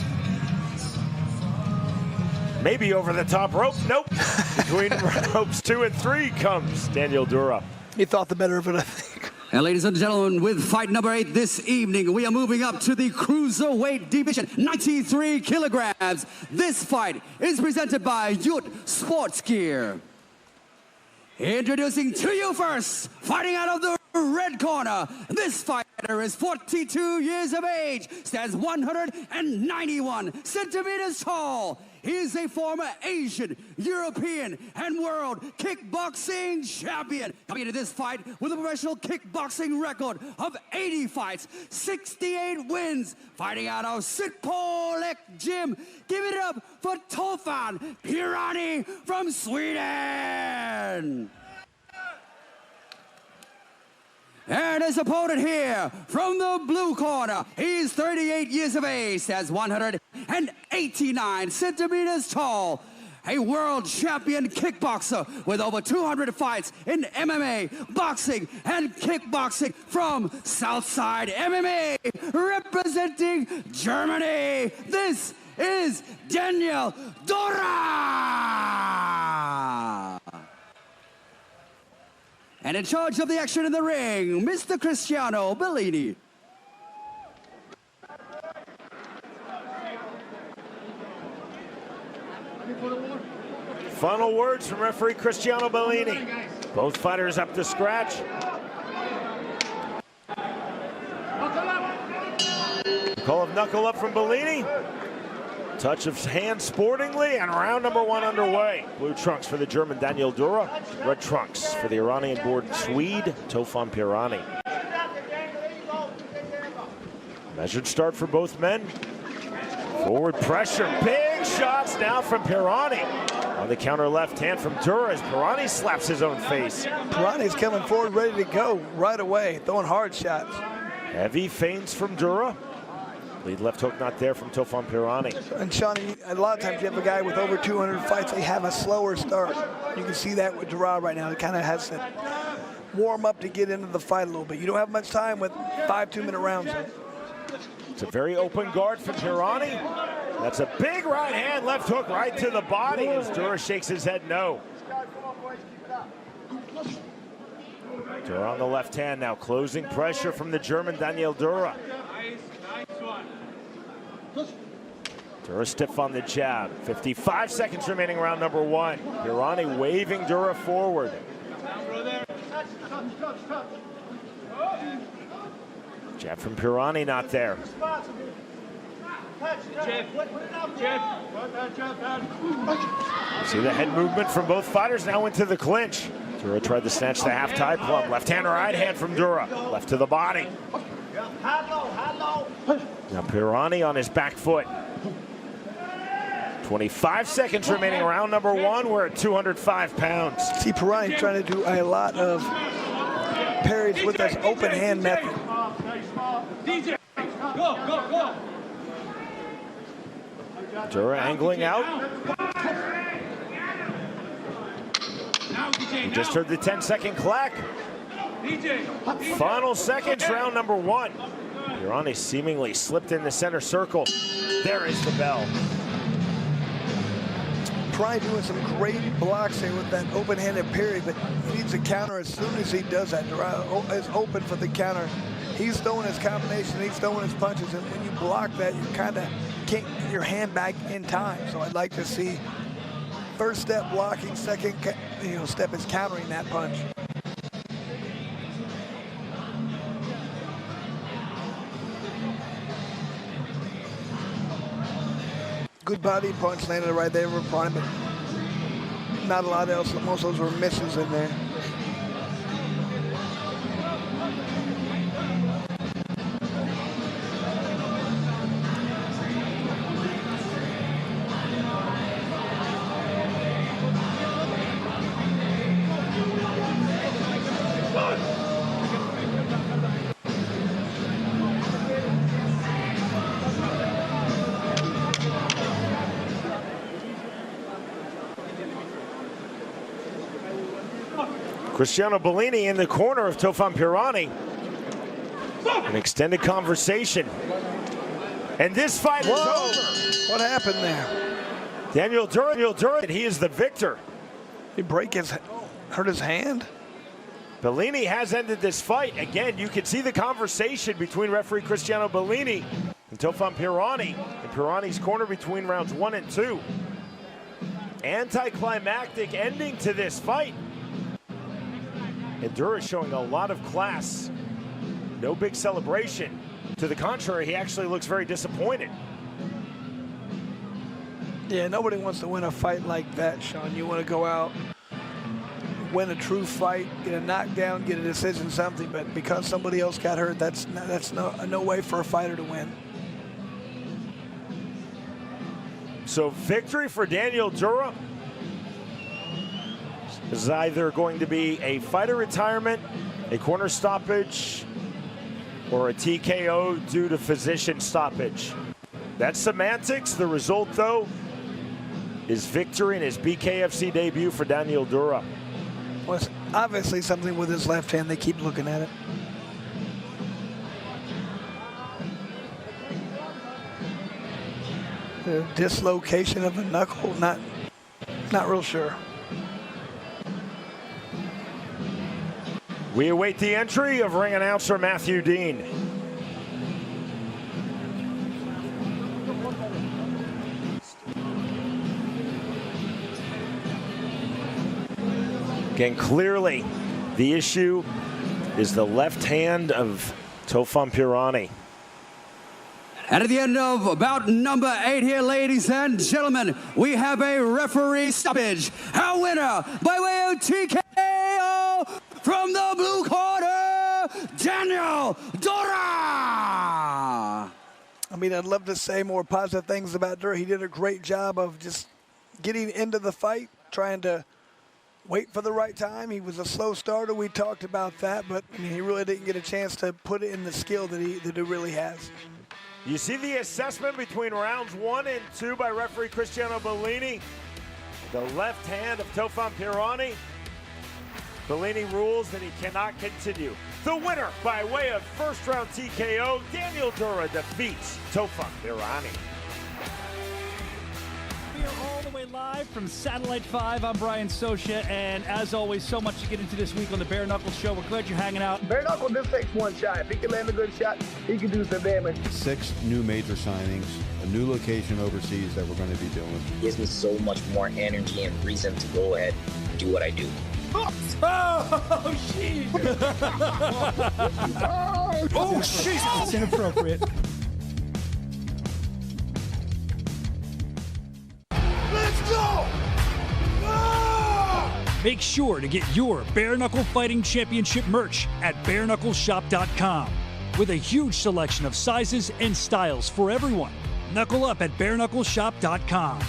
Maybe over the top rope. Nope. Between ropes 2 and 3 comes Daniel Dura. He thought the better of it, I think. And ladies and gentlemen, with fight number 8 this evening, we are moving up to the Cruiserweight division, 93 kilograms. This fight is presented by Youth Sports Gear. Introducing to you first, fighting out of the red corner. This fighter is 42 years of age, stands 191 centimeters tall. He is a former Asian, European, and world kickboxing champion. Coming into this fight with a professional kickboxing record of 80 fights, 68 wins. Fighting out of Sitpolek Gym. Give it up for Tofan Pirani from Sweden. And his opponent here from the blue corner, he's 38 years of age, stands 189 centimeters tall. A world champion kickboxer with over 200 fights in MMA, boxing, and kickboxing from Southside MMA, representing Germany. This is Daniel Dura. And in charge of the action in the ring, Mr. Cristiano Bellini. Final words from referee Cristiano Bellini. Both fighters up to scratch. Call of knuckle up from Bellini. Touch of hand sportingly, and round number 1 underway. Blue trunks for the German Daniel Dura. Red trunks for the Iranian-born Swede Tofan Pirani. Measured start for both men. Forward pressure, big shots now from Pirani. On the counter left hand from Dura as Pirani slaps his own face. Pirani's coming forward ready to go right away, throwing hard shots. Heavy feints from Dura. Lead left hook not there from Tofan Pirani. And Sean, a lot of times you have a guy with over 200 fights, they have a slower start. You can see that with Dura right now. It kind of has to warm up to get into the fight a little bit. You don't have much time with 5 2-minute rounds. It's a very open guard from Pirani. That's a big right hand, left hook right to the body as Dura shakes his head no. Dura on the left hand now, closing pressure from the German Daniel Dura. Dura stiff on the jab. 55 seconds remaining round number 1. Pirani waving Dura forward. Jab from Pirani not there. See the head movement from both fighters now into the clinch. Dura tried to snatch the half tie plum. Left hand, right hand from Dura. Left to the body. Now Pirani on his back foot. 25 seconds remaining round number 1. We're at 205 pounds. See Pirani trying to do a lot of parries with this open hand method. Dura angling out. We just heard the 10-second clack. Final seconds, round number 1. Pirani seemingly slipped in the center circle. There is the bell. Pirani doing some great blocks here with that open-handed parry, but he needs a counter as soon as he does that. Dura is open for the counter. He's throwing his combination, he's throwing his punches, and when you block that, you kind of can't get your hand back in time. So I'd like to see first step blocking, second step is countering that punch. Good body punch landed right there for Pirani, but not a lot else. Most of those were misses in there. Cristiano Bellini in the corner of Tofan Pirani. An extended conversation. And this fight is over. What happened there? Daniel Dura, he is the victor. He hurt his hand? Bellini has ended this fight. Again, you can see the conversation between referee Cristiano Bellini and Tofan Pirani in Pirani's corner between rounds 1 and 2. Anticlimactic ending to this fight. And Dura showing a lot of class. No big celebration. To the contrary, he actually looks very disappointed. Yeah, nobody wants to win a fight like that, Sean. You want to go out, win a true fight, get a knockdown, get a decision, something. But because somebody else got hurt, that's no way for a fighter to win. So victory for Daniel Dura is either going to be a fighter retirement, a corner stoppage, or a TKO due to physician stoppage. That's semantics. The result, though, is victory in his BKFC debut for Daniel Dura. Well, it's obviously something with his left hand. They keep looking at it. The dislocation of the knuckle, not real sure. We await the entry of ring announcer Matthew Dean. Again, clearly the issue is the left hand of Tofan Pirani. And at the end of bout number 8 here, ladies and gentlemen, we have a referee stoppage. Our winner by way of TKO from the blue corner, Daniel Dura. I mean, I'd love to say more positive things about Dura. He did a great job of just getting into the fight, trying to wait for the right time. He was a slow starter. We talked about that, but I mean, he really didn't get a chance to put it in the skill that he really has. You see the assessment between rounds 1 and 2 by referee Cristiano Bellini. The left hand of Tofan Pirani. Bellini rules that he cannot continue. The winner by way of first round TKO, Daniel Dura defeats Tofan Pirani. We are all the way live from Satellite 5. I'm Brian Socha, and as always, so much to get into this week on the Bare Knuckle Show. We're glad you're hanging out. Bare Knuckle just takes one shot. If he can land a good shot, he can do some damage. 6 new major signings, a new location overseas that we're going to be doing. Gives me so much more energy and reason to go ahead and do what I do. Oh, shit! Oh, shit! It's inappropriate. Let's go! Make sure to get your Bare Knuckle Fighting Championship merch at bareknuckleshop.com with a huge selection of sizes and styles for everyone. Knuckle up at bareknuckleshop.com.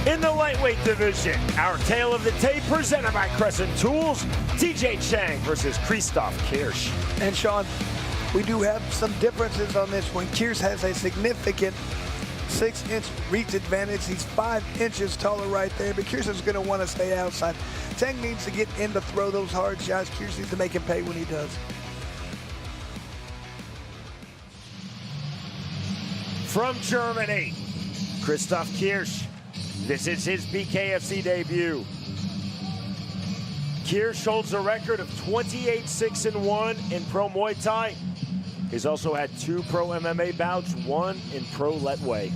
In the lightweight division, our tale of the tape presented by Crescent Tools, TJ Chang versus Krzysztof Kirsch. And Sean, we do have some differences on this one. Kirsch has a significant 6-inch reach advantage. He's 5 inches taller right there, but Kirsch is going to want to stay outside. Chang needs to get in to throw those hard shots. Kirsch needs to make him pay when he does. From Germany, Krzysztof Kirsch. This is his BKFC debut. Kirsch holds a record of 28-6-1 in pro Muay Thai. He's also had 2 pro MMA bouts, 1 in pro Letway.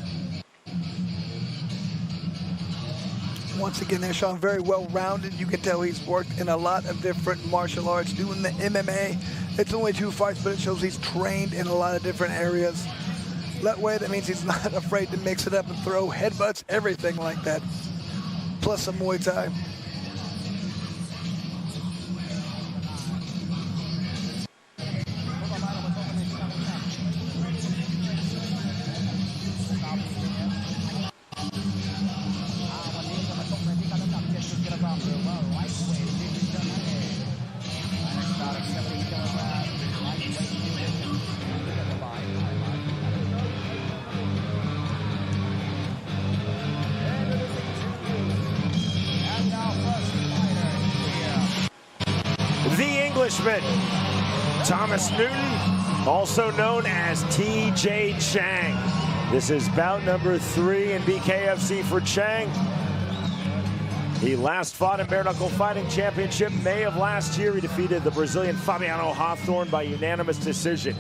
Once again there, Sean, very well-rounded. You can tell he's worked in a lot of different martial arts. Doing the MMA, it's only 2 fights, but it shows he's trained in a lot of different areas. Letway, that means he's not afraid to mix it up and throw headbutts, everything like that. Plus some Muay Thai. Englishman, Thomas Newton, also known as TJ Chang. This is bout number 3 in BKFC for Chang. He last fought in Bare Knuckle Fighting Championship May of last year. He defeated the Brazilian Fabiano Hawthorne by unanimous decision.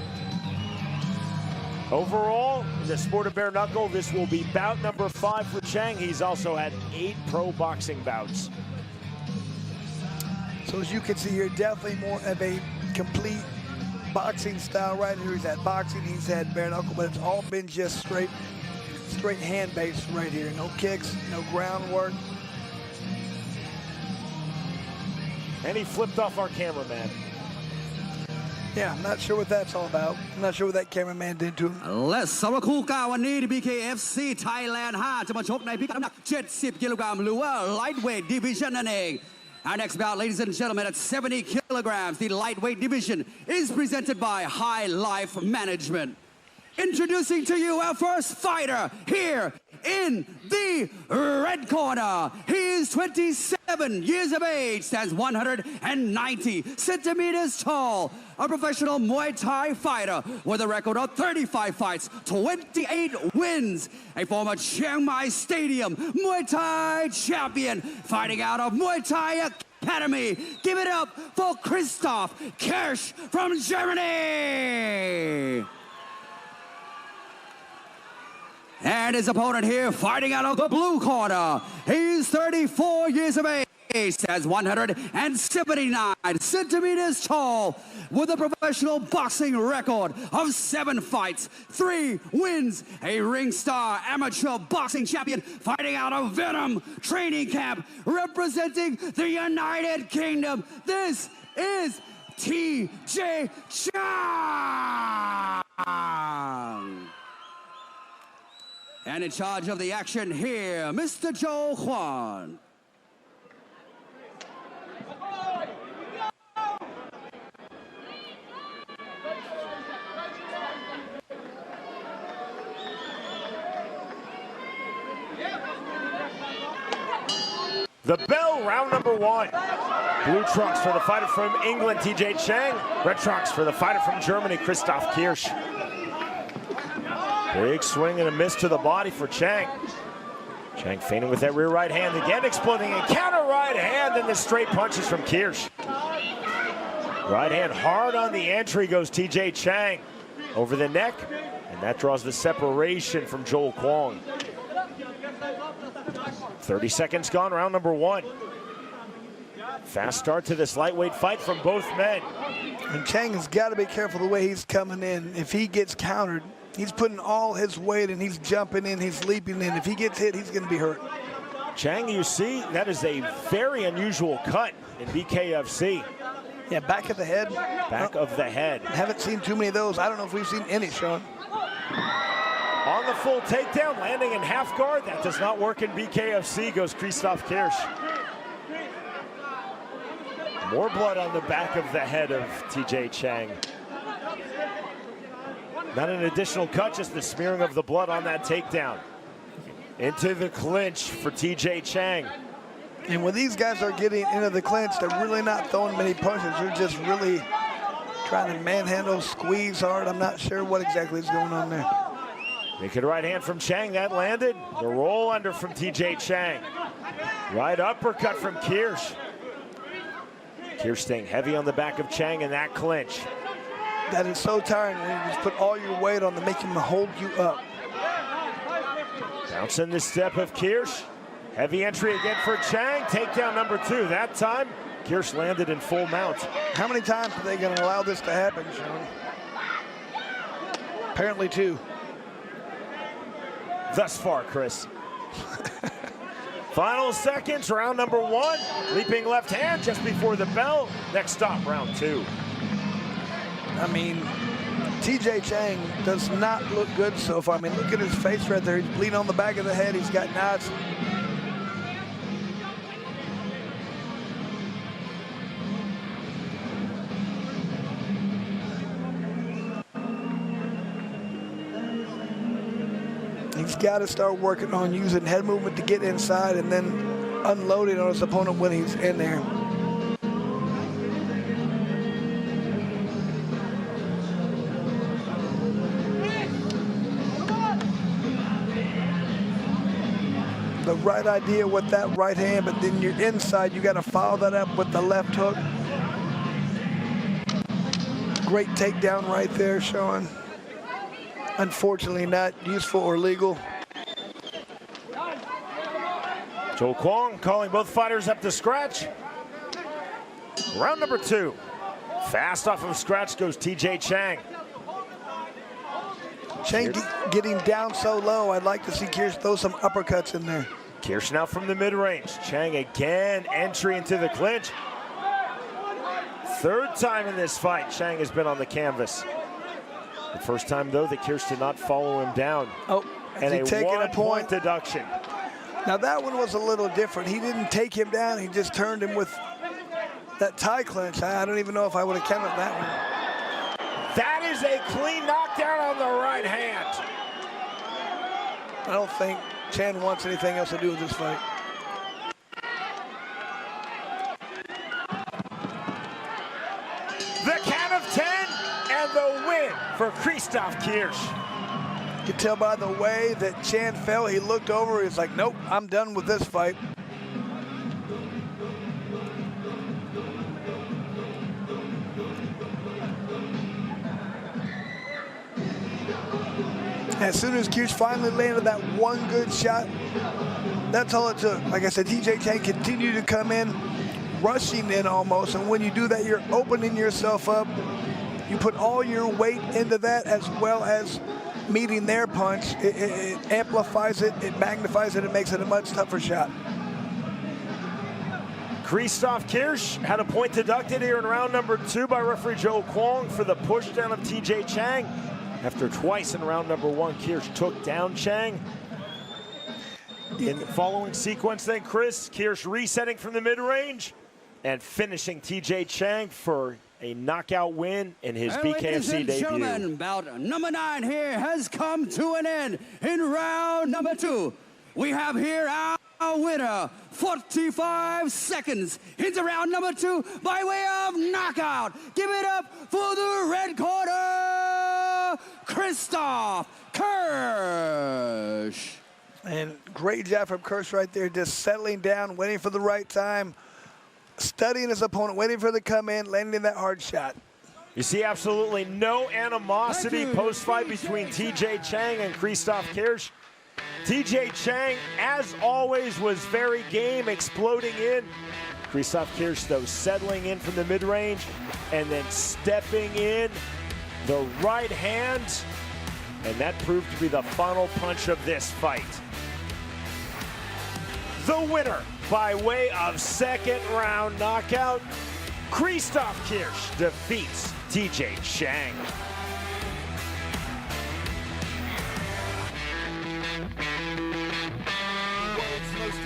Overall, in the sport of bare knuckle, this will be bout number 5 for Chang. He's also had 8 pro boxing bouts. So as you can see here, definitely more of a complete boxing style right here. He's had boxing, he's had bare knuckle, but it's all been just straight hand based right here. No kicks, no groundwork. And he flipped off our cameraman. Yeah, I'm not sure what that's all about. I'm not sure what that cameraman did to him. และสำหรับคู่กล้าวันนี้ที่ BKFC Thailand 5 จะมาชกในพิกัดน้ำหนัก 70 กิโลกรัมหรือว่า lightweight division นั่นเอง Our next bout, ladies and gentlemen, at 70 kilograms, the lightweight division is presented by High Life Management. Introducing to you our first fighter here in the red corner. He is 27 years of age, stands 190 centimeters tall. A professional Muay Thai fighter with a record of 35 fights, 28 wins. A former Chiang Mai Stadium Muay Thai champion, fighting out of Muay Thai Academy. Give it up for Krzysztof Kirsch from Germany. And his opponent here fighting out of the blue corner. He's 34 years of age, stands 179 centimeters tall with a professional boxing record of 7 fights, 3 wins, a ring star amateur boxing champion fighting out of Venom training camp representing the United Kingdom. This is TJ Chang. And in charge of the action here, Mr. Joe Juan. The bell, round number 1. Blue trunks for the fighter from England, TJ Chang. Red trunks for the fighter from Germany, Christoph Kirsch. Big swing and a miss to the body for Chang. Chang feigning with that rear right hand, again exploding, and counter right hand, and the straight punches from Kirsch. Right hand hard on the entry goes TJ Chang. Over the neck, and that draws the separation from Joel Kwong. 30 seconds gone, round number 1. Fast start to this lightweight fight from both men. And Chang has got to be careful the way he's coming in. If he gets countered, he's putting all his weight and he's jumping in, he's leaping in. If he gets hit, he's going to be hurt. Chang, you see, that is a very unusual cut in BKFC. Yeah, back of the head. Back of the head. Haven't seen too many of those. I don't know if we've seen any, Sean. On the full takedown, landing in half guard. That does not work in BKFC, goes Christoph Kirsch. More blood on the back of the head of TJ Chang. Not an additional cut, just the smearing of the blood on that takedown. Into the clinch for TJ Chang. And when these guys are getting into the clinch, they're really not throwing many punches. They're just really trying to manhandle, squeeze hard. I'm not sure what exactly is going on there. Naked right hand from Chang, that landed. The roll under from TJ Chang. Right uppercut from Kirsch. Kirsch staying heavy on the back of Chang in that clinch. That is so tiring when you just put all your weight on to make him hold you up. Bouncing the step of Kirsch. Heavy entry again for Chang. Takedown number 2. That time, Kirsch landed in full mount. How many times are they going to allow this to happen, Sean? Apparently 2. Thus far, Chris. Final seconds, round number 1. Leaping left hand just before the bell. Next stop, round 2. I mean, TJ Chang does not look good so far. I mean, look at his face right there. He's bleeding on the back of the head. He's got knots. He's got to start working on using head movement to get inside and then unloading on his opponent when he's in there. The right idea with that right hand, but then you're inside, you got to follow that up with the left hook. Great takedown right there, Sean. Unfortunately not useful or legal. Joel Kwong calling both fighters up to scratch. Round number 2. Fast off of scratch goes TJ Chang. Chang getting down so low, I'd like to see Kirsch throw some uppercuts in there. Kirsch now from the mid-range. Chang again, entry into the clinch. 3rd time in this fight, Chang has been on the canvas. The first time, though, that Kirsch did not follow him down. Oh, and a taking a point deduction. Now that one was a little different. He didn't take him down. He just turned him with that tie clinch. I don't even know if I would have counted that one. That is a clean knockdown on the right hand. I don't think Chan wants anything else to do with this fight. The count of 10 and the win for Christoph Kirsch. You can tell by the way that Chan fell, he looked over, he's like, nope, I'm done with this fight. As soon as Kirsch finally landed that one good shot, That's all it took. Like I said, TJ Chang continued to come in, rushing in almost, and when you do that, you're opening yourself up. You put all your weight into that as well as meeting their punch. It amplifies it, it magnifies it, it makes it a much tougher shot. Christoph Kirsch had a point deducted here in round number 2 by referee Joe Kwong for the push down of TJ Chang. After twice in round number 1, Kirsch took down Chang. In the following sequence then, Chris, Kirsch resetting from the mid-range and finishing TJ Chang for a knockout win in his BKFC debut. Gentlemen, bout number 9 here has come to an end in round number 2. We have here our winner, 45 seconds into round number 2 by way of knockout. Give it up for the red corner, Christoph Kirsch. And great job from Kirsch right there, just settling down, waiting for the right time, studying his opponent, waiting for the come in, landing that hard shot. You see absolutely no animosity post-fight between TJ Chang and Christoph Kirsch. TJ Chang, as always, was very game, exploding in. Christoph Kirsch, though, settling in from the mid-range and then stepping in the right hand. And that proved to be the final punch of this fight. The winner, by way of second round knockout, Christoph Kirsch defeats TJ Chang.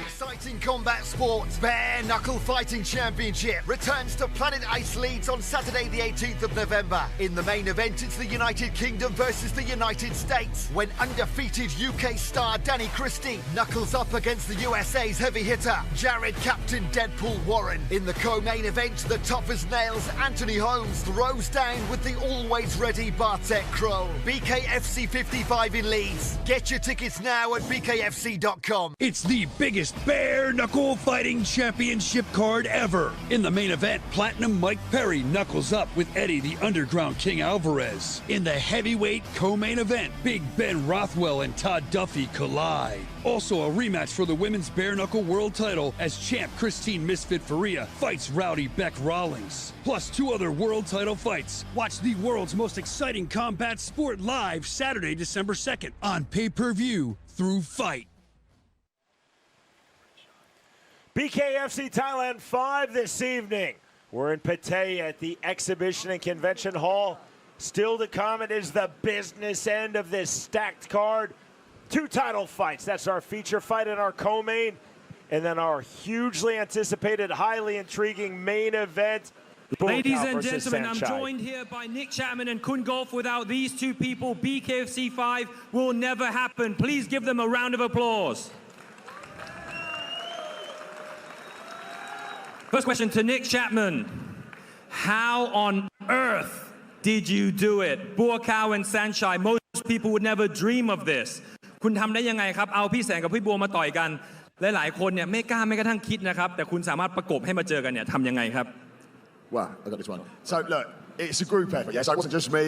Exciting combat sports, Bare Knuckle Fighting Championship returns to Planet Ice Leeds on Saturday the 18th of November. In the main event, it's the United Kingdom versus the United States, when undefeated UK star Danny Christie knuckles up against the USA's heavy hitter, Jared Captain Deadpool Warren. In the co-main event, the tough as nails Anthony Holmes throws down with the always ready Bartek Kroll. BKFC 55 in Leeds. Get your tickets now at bkfc.com. It's the biggest Bare Knuckle Fighting Championship card ever. In the main event, Platinum Mike Perry knuckles up with Eddie the Underground King Alvarez. In the heavyweight co-main event, Big Ben Rothwell and Todd Duffy collide. Also a rematch for the women's bare knuckle world title as champ Christine Misfit Faria fights Rowdy Beck Rawlings. Plus 2 other world title fights. Watch the world's most exciting combat sport live Saturday, December 2nd on pay-per-view through Fight. BKFC Thailand 5 this evening. We're in Pattaya at the Exhibition and Convention Hall. Still to come, it is the business end of this stacked card. 2 title fights. That's our feature fight and our co-main. And then our hugely anticipated, highly intriguing main event. Ladies and gentlemen, I'm joined here by Nick Chapman and Kun Golf. Without these 2 people, BKFC 5 will never happen. Please give them a round of applause. First question to Nick Chapman. How on earth did you do it? Bual and Sanchai, most people would never dream of this. คุณทำได้ยังไงครับเอาพี่แสงกับพี่บัวมาต่อยกันหลายๆคนเนี่ยไม่กล้าไม่กระทั่งคิดนะครับแต่คุณสามารถประกบให้มาเจอกันเนี่ยทำยังไงครับ Well, I got this one. So look, it's a group effort. Yes, it wasn't just me.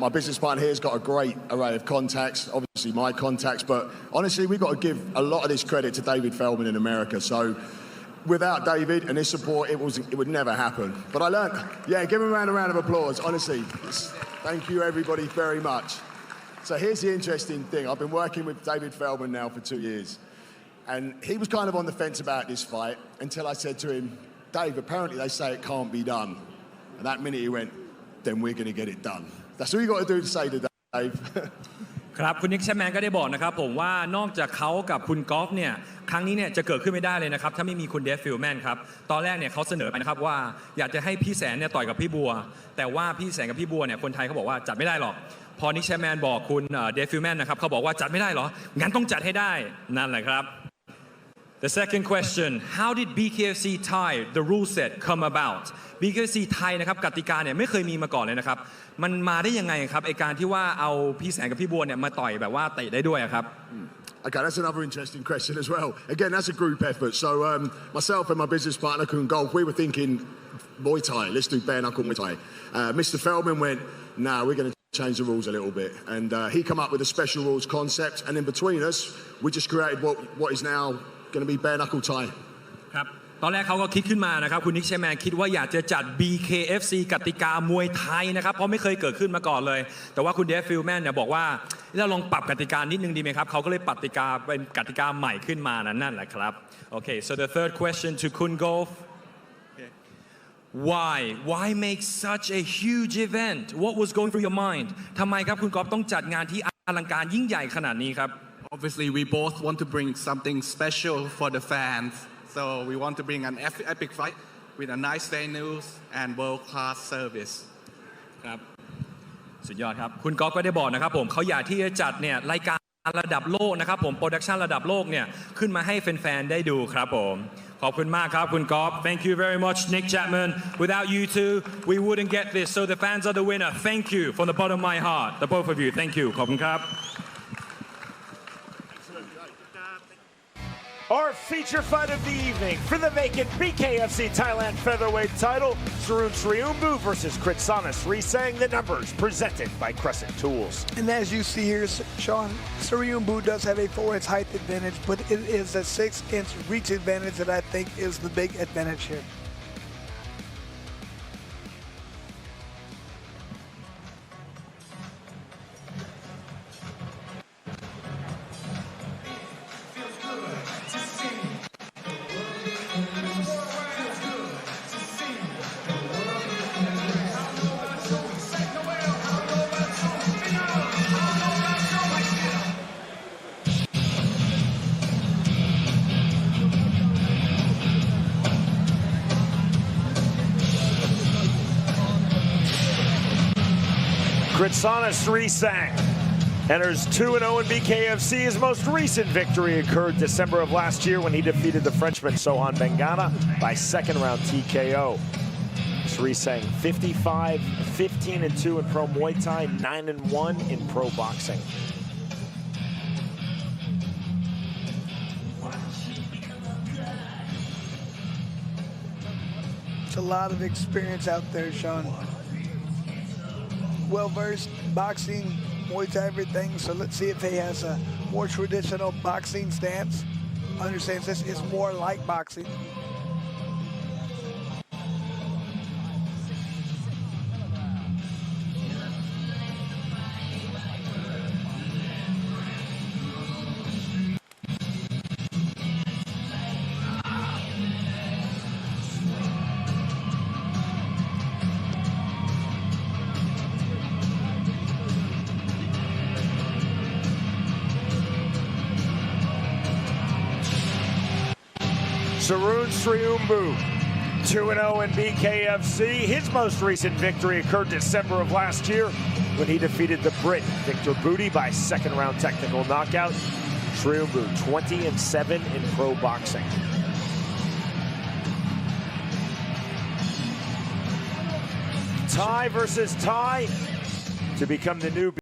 My business partner here has got a great array of contacts. Obviously my contacts, but honestly, we've got to give a lot of this credit to David Feldman in America. So. Without David and his support, it would never happen. But I learned, give him a round of applause, honestly. Thank you, everybody, very much. So here's the interesting thing. I've been working with David Feldman now for 2 years. And he was kind of on the fence about this fight until I said to him, Dave, apparently they say it can't be done. And that minute he went, then we're going to get it done. That's all you got to do to say to Dave. ครับคุณนิกแชมแมนก็ได้บอกนะครับผมว่านอกจากเขากับคุณกอล์ฟเนี่ยครั้งนี้เนี่ยจะเกิดขึ้นไม่ได้เลยนะครับถ้าไม่มีคุณเดฟฟิลแมนครับตอนแรกเนี่ยเขาเสนอไปนะครับว่าอยากจะให้พี่แสนเนี่ยต่อยกับพี่บัวแต่ว่าพี่แสนกับพี่บัวเนี่ยคนไทยเขาบอกว่าจัดไม่ได้หรอกพอนิกแชมแมนบอกคุณเดฟฟิลแมนนะครับเขาบอกว่าจัดไม่ได้หรองั้นต้องจัดให้ได้นั่นแหละครับ The second question, how did BKFC Thai, the rule set, come about? BKFC Thai นะครับกติกาเนี่ยไม่เคยมีมาก่อนเลยนะครับมันมาได้ยังไงครับไอการที่ว่าเอาพี่แสงกับพี่บัวเนี่ยมาต่อยแบบว่าเตะได้ด้วยครับ Okay, that's another interesting question as well. Again, that's a group effort. So myself and my business partner, Kun Golf, we were thinking Muay Thai. Let's do bare knuckle Muay Thai. Mr. Feldman went, nah, we're going to change the rules a little bit. And he came up with a special rules concept. And in between us, we just created what is now going to be bare knuckle Thai ครับตอนแรกเขาก็คิดขึ้นมานะครับคุณนิกแชร์แมนคิดว่าอยากจะจัด BKFC กติกามวยไทยนะครับเพราะไม่เคยเกิดขึ้นมาก่อนเลยแต่ว่าคุณเดฟฟิลแมนเนี่ยบอกว่าเราลองปรับกติกานิดนึงดีไหมครับเขาก็เลยปรับกติกาเป็นกติกาใหม่ขึ้นมานั่นแหละครับ Okay so the third question to Kun Golf Why make such a huge event What was going through your mind ทำไมครับคุณกอล์ฟต้องจัดงานที่อลังการยิ่งใหญ่ขนาดนี้ครับ Obviously we both want to bring something special for the fans so we want to bring an epic fight with a nice venues and world-class service ครับสุดยอดครับคุณกอล์ฟก็ได้บอกนะครับผมเขาอยากที่จะจัดเนี่ยรายการระดับโลกนะครับผมโปรดักชันระดับโลกเนี่ยขึ้นมาให้แฟนๆได้ดูครับผมขอบคุณมากครับคุณกอล์ฟ Thank you very much Nick Chapman Without you two we wouldn't get this so the fans are the winner Thank you from the bottom of my heart the both of you Thank you ขอบคุณครับ Our feature fight of the evening for the vacant BKFC Thailand Featherweight title, Sarun Sriumbu versus Kritsanis Risang, the numbers presented by Crescent Tools. And as you see here, Sean, Sriumbu does have a 4-inch height advantage, but it is a 6-inch reach advantage that I think is the big advantage here. Kritsanis Risang enters 2-0 in BKFC. His most recent victory occurred December of last year when he defeated the Frenchman Sohan Bengana by second-round TKO. Risang 55, 15-2 in pro Muay Thai, 9-1 in pro boxing. It's a lot of experience out there, Sean. Well-versed boxing, Muay Thai, everything. So let's see if he has a more traditional boxing stance. Understands this is more like boxing. Sarun Sriumbu, 2-0 in BKFC. His most recent victory occurred December of last year when he defeated the Brit Victor Booty by second-round technical knockout. Sriumbu, 20-7 in pro boxing. Thai versus Thai to become the new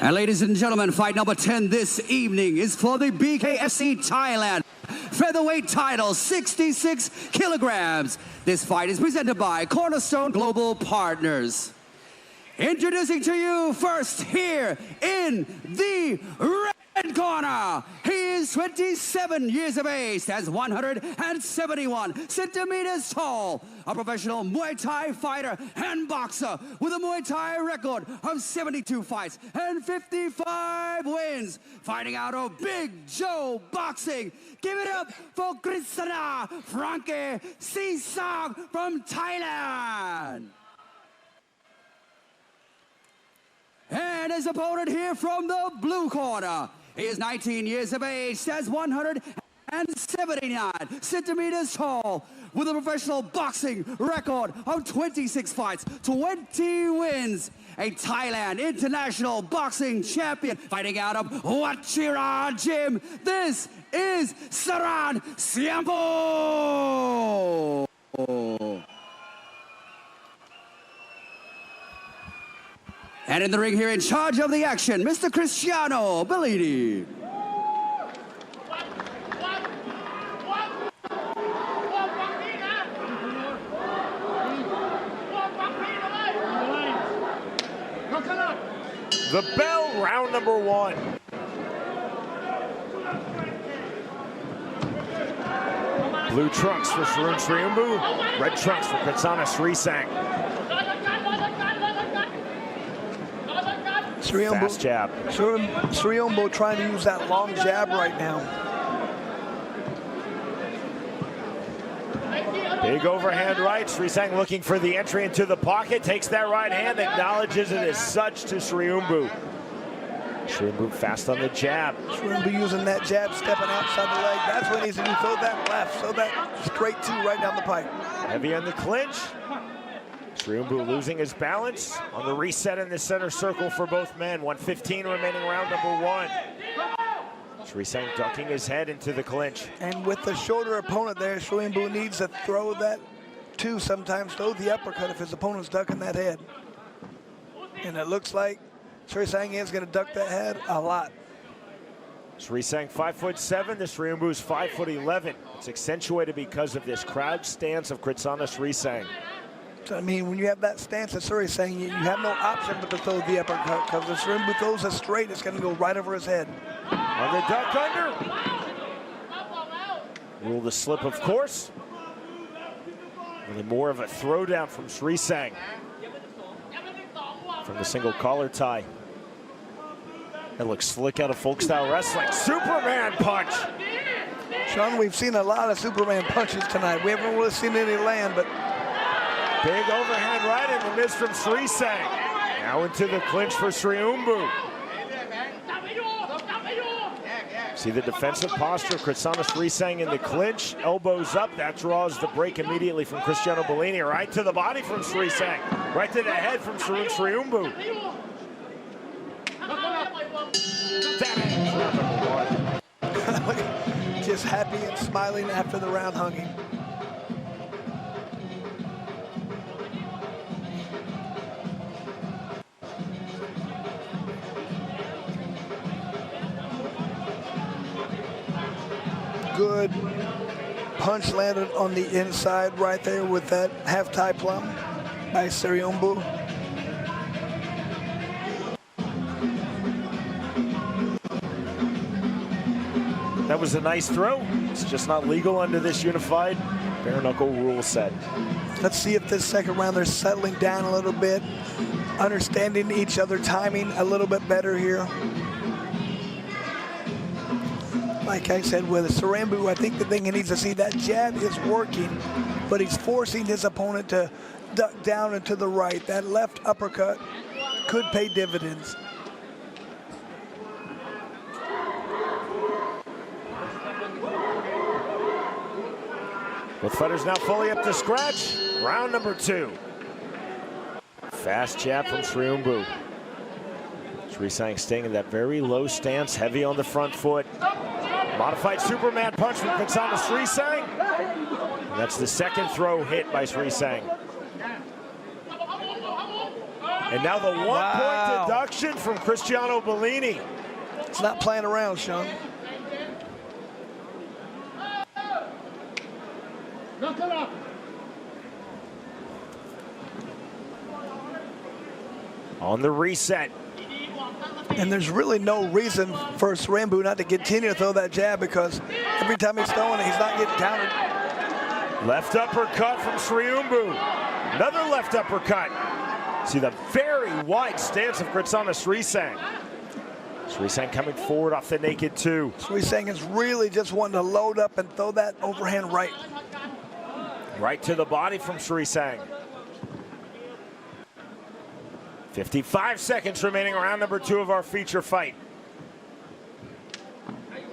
And ladies and gentlemen, fight number 10 this evening is for the BKFC Thailand Featherweight title, 66 kilograms. This fight is presented by Cornerstone Global Partners. Introducing to you first here in the red corner. He is 27 years of age, stands 171 centimeters tall. A professional Muay Thai fighter and boxer with a Muay Thai record of 72 fights and 55 wins. Fighting out of Big Joe Boxing. Give it up for Krishna Franke Sisang from Thailand. And his opponent here from the blue corner. He is 19 years of age, stands 179 centimeters tall, with a professional boxing record of 26 fights, 20 wins. A Thailand international boxing champion fighting out of Wachira Gym. This is Saran Siampo. And in the ring here in charge of the action, Mr. Cristiano Bellini. The bell, round number 1. Blue trunks for Sharun Sriumbu, red trunks for Kritsana Srisang. Fast jab. Sriumbu trying to use that long jab right now. Big overhand right. Srisang looking for the entry into the pocket. Takes that right hand, acknowledges it as such to Sriumbu. Sriumbu fast on the jab. Sriumbu using that jab, stepping outside the leg. That's what he needs to do. Throw that left. Throw that straight two right down the pipe. Heavy on the clinch. Sriumbu losing his balance on the reset in the center circle for both men. 1:15 remaining, round number 1. Srisang ducking his head into the clinch. And with the shorter opponent there, Sriumbu needs to throw that two, sometimes throw the uppercut if his opponent's ducking that head. And it looks like Srisang is going to duck that head a lot. Srisang 5'7", the Sriumbu's 5'11". It's accentuated because of this crouch stance of Kritsana Srisang. So, I mean, when you have that stance of Srisang, you have no option but to throw the uppercut, because if Sriumbu throws it straight, it's going to go right over his head. On the duck under. Rule the slip, of course. Really more of a throwdown from Srisang. From the single collar tie. That looks slick out of folk style wrestling. Superman punch. Sean, we've seen a lot of Superman punches tonight. We haven't really seen any land, but big overhand right in the miss from Srisang. Now into the clinch for Sriumbu. See the defensive posture. Kritsana Srisang in the clinch. Elbows up. That draws the break immediately from Cristiano Bellini. Right to the body from Srisang. Right to the head from Sharun Sriumbu. Just happy and smiling after the round hugging. Good punch landed on the inside right there with that half tie plum by Sriumbu. That was a nice throw. It's just not legal under this unified bare knuckle rule set. Let's see if this second round they're settling down a little bit, understanding each other, timing a little bit better here. Like I said, with Sriumbu, I think the thing he needs to see, that jab is working, but he's forcing his opponent to duck down and to the right. That left uppercut could pay dividends. Both fighters now fully up to scratch. Round number 2. Fast jab from Sriumbu. Srisang staying in that very low stance, heavy on the front foot. Modified Superman punch from Kritsana Srisang. And that's the second throw hit by Srisang. And now the one-point deduction from Cristiano Bellini. It's not playing around, Sean. On the reset. And there's really no reason for Sriumbu not to continue to throw that jab, because every time he's throwing it, he's not getting countered. Left uppercut from Sriumbu. Another left uppercut. See the very wide stance of Kritsana Srisang. Srisang coming forward off the naked 2. Srisang is really just wanting to load up and throw that overhand right. Right to the body from Srisang. 55 seconds remaining, round number 2 of our feature fight.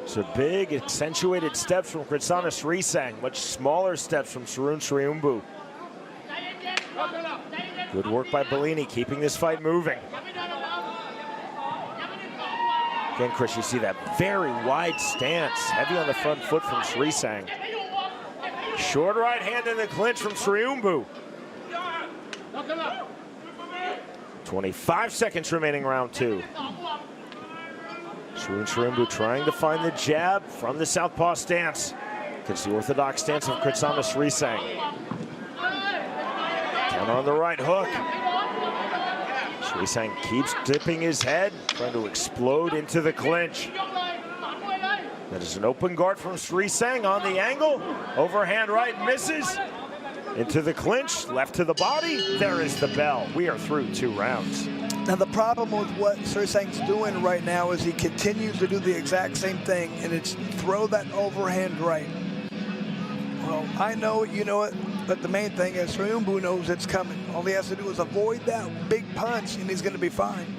So big, accentuated steps from Kritsanis Risang, much smaller steps from Sarun Sriumbu. Good work by Bellini, keeping this fight moving. Again, Chris, you see that very wide stance, heavy on the front foot from Risang. Short right hand in the clinch from Sriumbu. 25 seconds remaining, round two. Sarun Sriumbu trying to find the jab from the southpaw stance against the orthodox stance of Kritsanis Risang. Down on the right hook. Risang keeps dipping his head, trying to explode into the clinch. That is an open guard from Risang on the angle. Overhand right misses. Into the clinch, left to the body. There is the bell. We are through 2 rounds. Now the problem with what Risang's doing right now is he continues to do the exact same thing, and it's throw that overhand right. Well, I know it, you know it, but the main thing is Sriumbu knows it's coming. All he has to do is avoid that big punch, and he's going to be fine.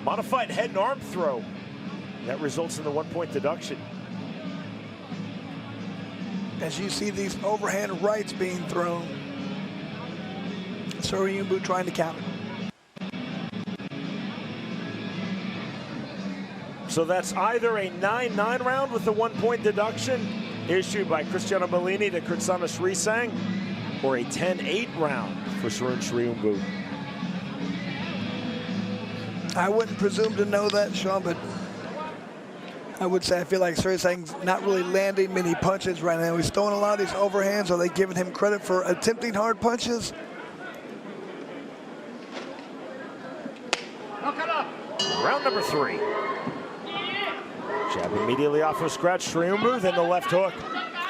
Modified head and arm throw. That results in the 1-point deduction. As you see these overhand rights being thrown, Sriumbu trying to counter. So that's either a 9-9 round with the 1-point deduction issued by Cristiano Bellini to Kritsanis Risang, or a 10-8 round for Sarun Sriumbu. I wouldn't presume to know that, Sean, but I would say I feel like Risang's not really landing many punches right now. He's throwing a lot of these overhands. Are they giving him credit for attempting hard punches? Round number 3. Jab immediately off of scratch, Sriumbu, then the left hook.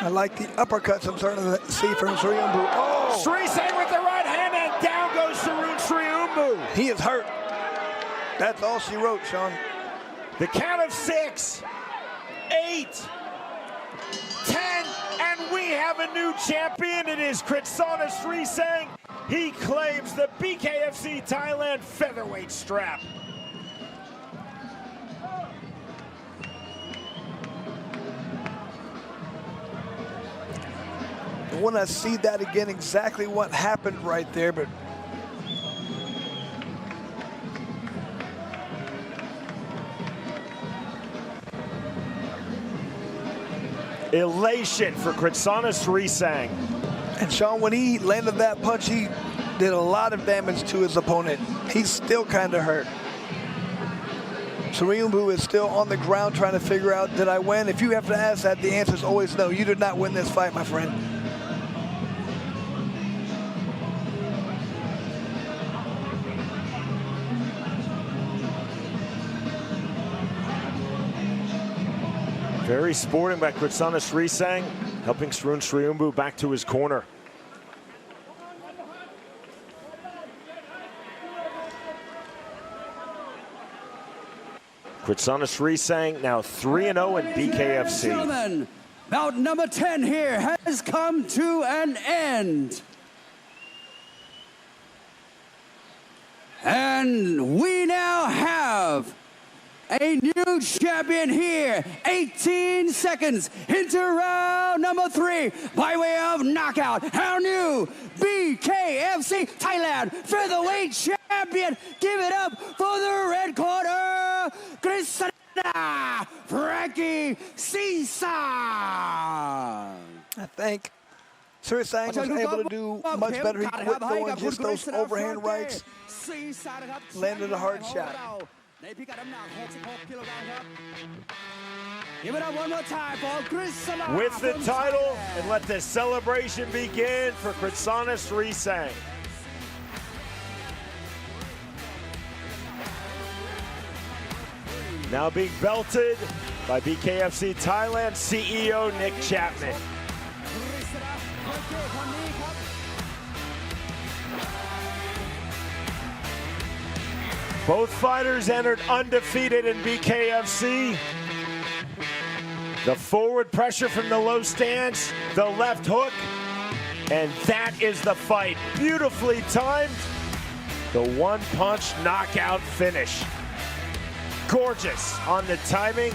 I like the uppercuts I'm starting to see from Sriumbu. Oh! Risang with the right hand, and down goes Sarun Sriumbu. He is hurt. That's all she wrote, Sean. The count of 6, 8, 10, and we have a new champion. It is Kritsanis Risang. He claims the BKFC Thailand Featherweight strap. I want to see that again, exactly what happened right there, but elation for Kritsanis Risang. And Sean, when he landed that punch, he did a lot of damage to his opponent. He's still kind of hurt. Sriumbu is still on the ground trying to figure out, did I win? If you have to ask that, the answer is always no. You did not win this fight, my friend. Very sporting by Kritsanis Risang, helping Sarun Sriumbu back to his corner. Kritsanis Risang now 3-0 in BKFC. Gentlemen, bout number 10 here has come to an end. And we now have a new champion here, 18 seconds into round number 3 by way of knockout. Our new BKFC Thailand Featherweight champion. Give it up for the red corner, Kritsanis Frankie Cesar. I think Risang was able to do much better. He quit throwing just those overhand rights, landed a hard shot. Give it up one more time for Kritsanis. With the title, and let the celebration begin for Kritsanis Risang. Now being belted by BKFC Thailand CEO Nick Chapman. Both fighters entered undefeated in BKFC. The forward pressure from the low stance, the left hook, and that is the fight. Beautifully timed. The one-punch knockout finish. Gorgeous on the timing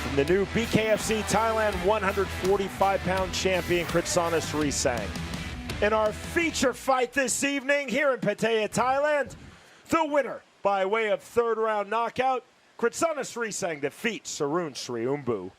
and the new BKFC Thailand 145-pound champion, Maseng. In our feature fight this evening here in Pattaya, Thailand, the winner by way of third-round knockout, Maseng defeats Sarun Sriumbu.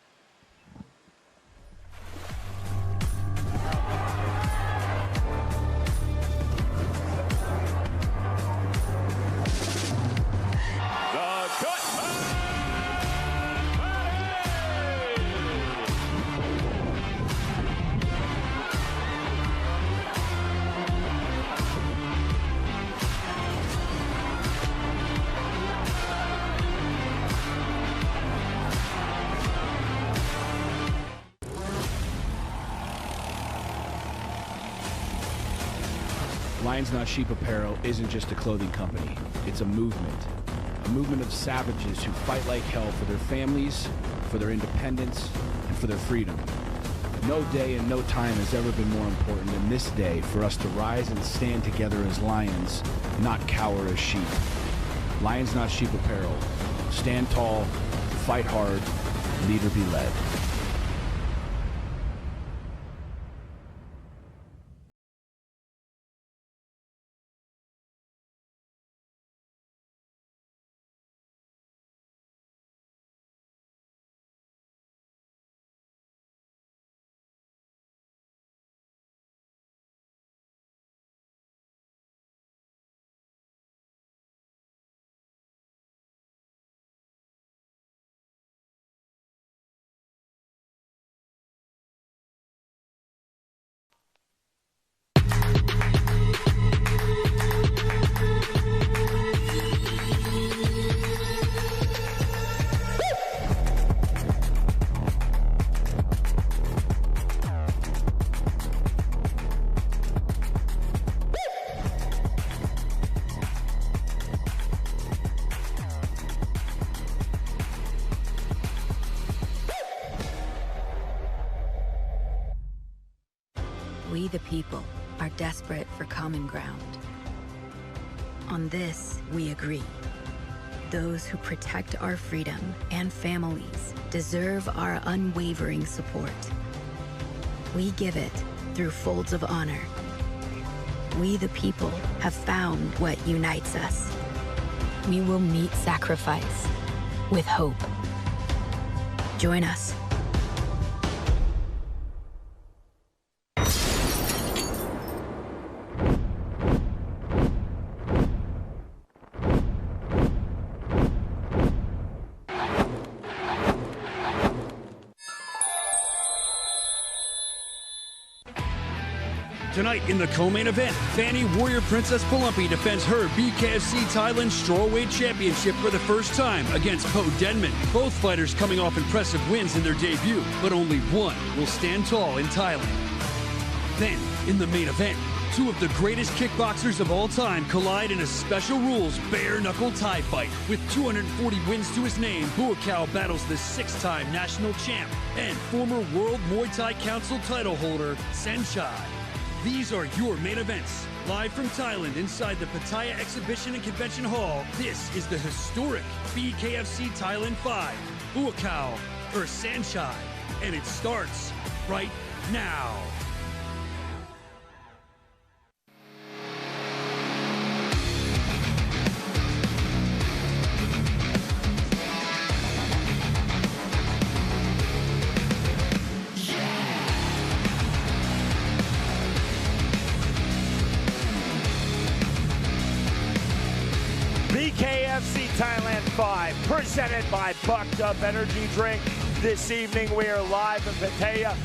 Lions Not Sheep Apparel isn't just a clothing company. It's a movement of savages who fight like hell for their families, for their independence, and for their freedom. No day and no time has ever been more important than this day for us to rise and stand together as lions, not cower as sheep. Lions Not Sheep Apparel. Stand tall, fight hard, lead or be led. We the people are desperate for common ground. On this, we agree. Those who protect our freedom and families deserve our unwavering support. We give it through folds of honor. We the people have found what unites us. We will meet sacrifice with hope. Join us. Tonight in the co-main event, Fanny Warrior Princess Pumpy defends her BKFC Thailand Strawweight Championship for the first time against Po Denman. Both fighters coming off impressive wins in their debut, but only one will stand tall in Thailand. Then, in the main event, two of the greatest kickboxers of all time collide in a special rules bare-knuckle Thai fight. With 240 wins to his name, Wycoco battles the 6-time national champ and former World Muay Thai Council title holder, Sanctioned. These are your main events. Live from Thailand inside the Pattaya Exhibition and Convention Hall, this is the historic BKFC Thailand 5, Wycoco versus Sanctioned, and it starts right now. BKFC Thailand 5, presented by Bucked Up Energy Drink. This evening we are live in Pattaya.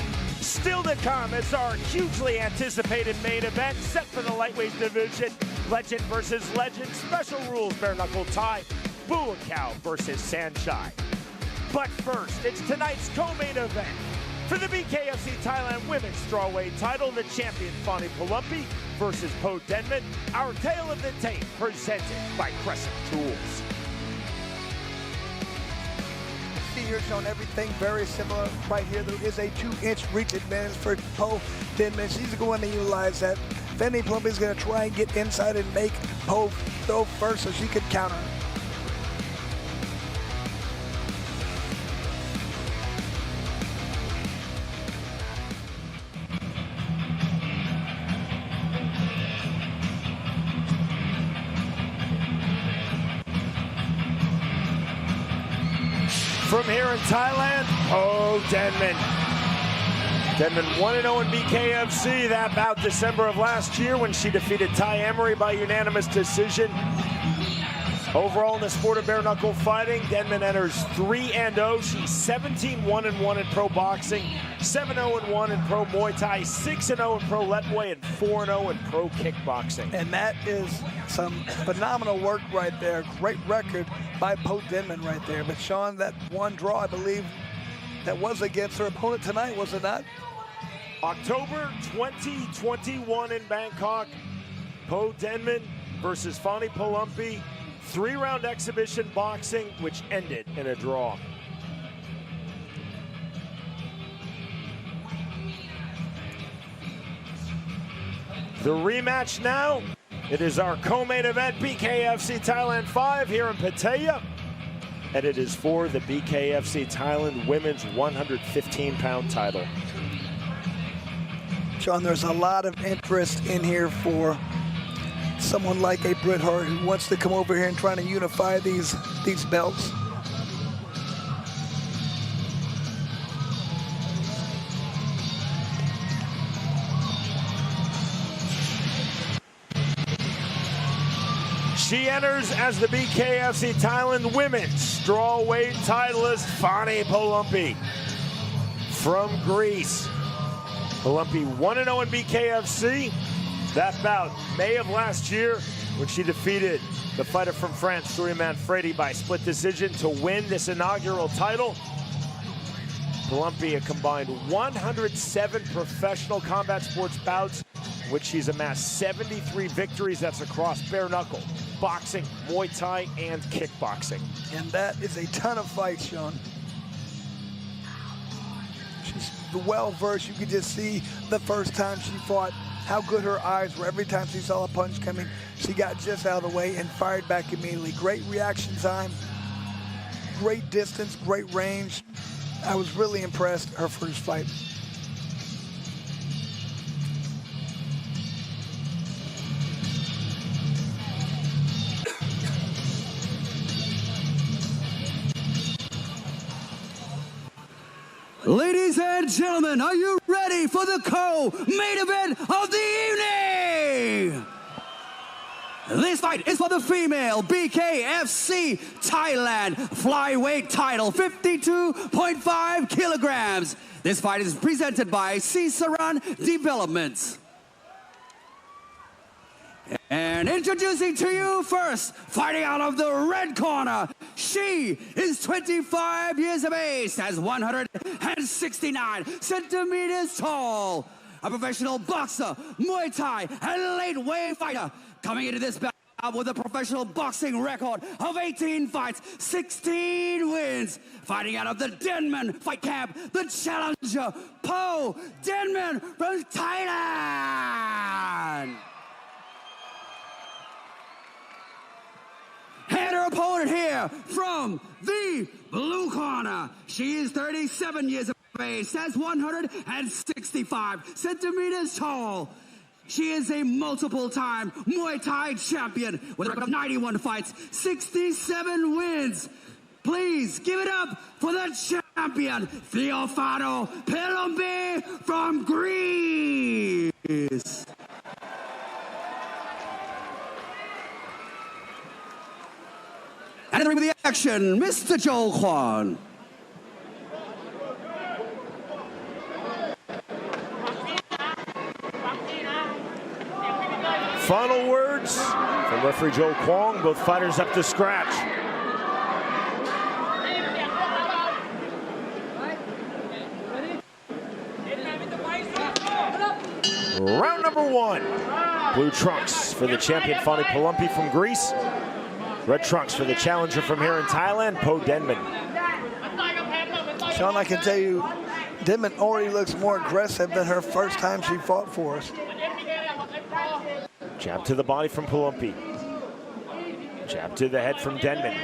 Still to come is our hugely anticipated main event set for the lightweight division. Legend versus legend, special rules bare-knuckle Thai, Wycoco versus Sanctioned. But first, it's tonight's co-main event. For the BKFC Thailand Women's Strawweight title, the champion Fanny Pumpy versus Po Denman. Our tale of the tape presented by Crescent Tools. See here showing everything very similar. Right here, there is a 2-inch reach advantage for Po Denman. She's going to utilize that. Fanny Pumpy is going to try and get inside and make Po throw first so she could counter. From here in Thailand, Denman. Denman 1-0 in BKFC. That bout December of last year when she defeated Tai Emery by unanimous decision. Overall in the sport of bare knuckle fighting, Denman enters 3-0. She's 17-1-1 in pro boxing, 7-0-1 in pro Muay Thai, 6-0 in pro Letway, and 4-0 in pro kickboxing. And that is some phenomenal work right there. Great record by Denman right there. But Sean, that one draw, I believe, that was against her opponent tonight, was it not? October 2021 in Bangkok, Denman versus Fani Pumpy. 3-round exhibition boxing, which ended in a draw. The rematch now. It is our co-main event, BKFC Thailand 5 here in Pattaya. And it is for the BKFC Thailand women's 115-pound title. Sean, there's a lot of interest in here for someone like a Bret Hart who wants to come over here and trying to unify these belts. She enters as the BKFC Thailand women's strawweight titleist Fani Pumpy from Greece. Pumpy 1-0 in BKFC. That bout, May of last year, when she defeated the fighter from France, Suri Manfredi, by split decision to win this inaugural title. Pumpy a combined 107 professional combat sports bouts, in which she's amassed 73 victories. That's across bare knuckle, boxing, Muay Thai, and kickboxing. And that is a ton of fights, Sean. She's well-versed. You could just see the first time she fought how good her eyes were. Every time she saw a punch coming, she got just out of the way and fired back immediately. Great reaction time, great distance, great range. I was really impressed her first fight. Ladies and gentlemen, are you ready for the co-main event of the evening? This fight is for the female BKFC Thailand flyweight title, 52.5 kilograms. This fight is presented by Ciceron Developments. And introducing to you first, fighting out of the red corner, she is 25 years of age, stands 169 centimeters tall. A professional boxer, Muay Thai, and late weight fighter. Coming into this bout with a professional boxing record of 18 fights, 16 wins. Fighting out of the Denman fight camp, the challenger, Denman from Thailand. And her opponent here from the blue corner. She is 37 years of age, stands 165 centimeters tall. She is a multiple-time Muay Thai champion with a record of 91 fights, 67 wins. Please give it up for the champion, Theophano Pumpy from Greece. And with the action, Mr. Joe Kwan. Final words from referee Joe Kwong, both fighters up to scratch. Round number one. Blue trunks for the champion Fani Pumpy from Greece. Red trunks for the challenger from here in Thailand, Denman. Sean, I can tell you, Denman already looks more aggressive than her first time she fought for us. Jab to the body from Pumpy. Jab to the head from Denman.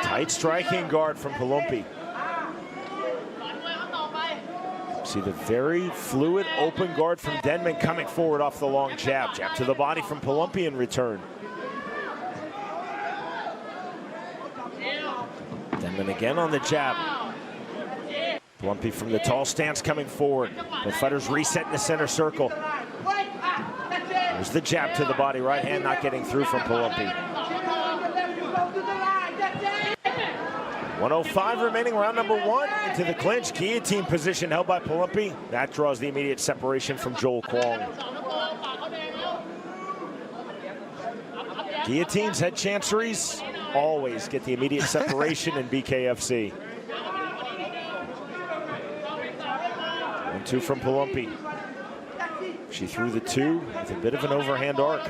Tight striking guard from Pumpy. See the very fluid open guard from Denman coming forward off the long jab. Jab to the body from Pumpy in return. Denman again on the jab. Pumpy from the tall stance coming forward. Both fighters reset in the center circle. There's the jab to the body, right hand not getting through from Pumpy. 105 remaining, round number 1 into the clinch. Guillotine position held by Pumpy. That draws the immediate separation from Joel Kwong. Guillotines, head chanceries, always get the immediate separation in BKFC. 1-2 from Pumpy. She threw the 2 with a bit of an overhand arc.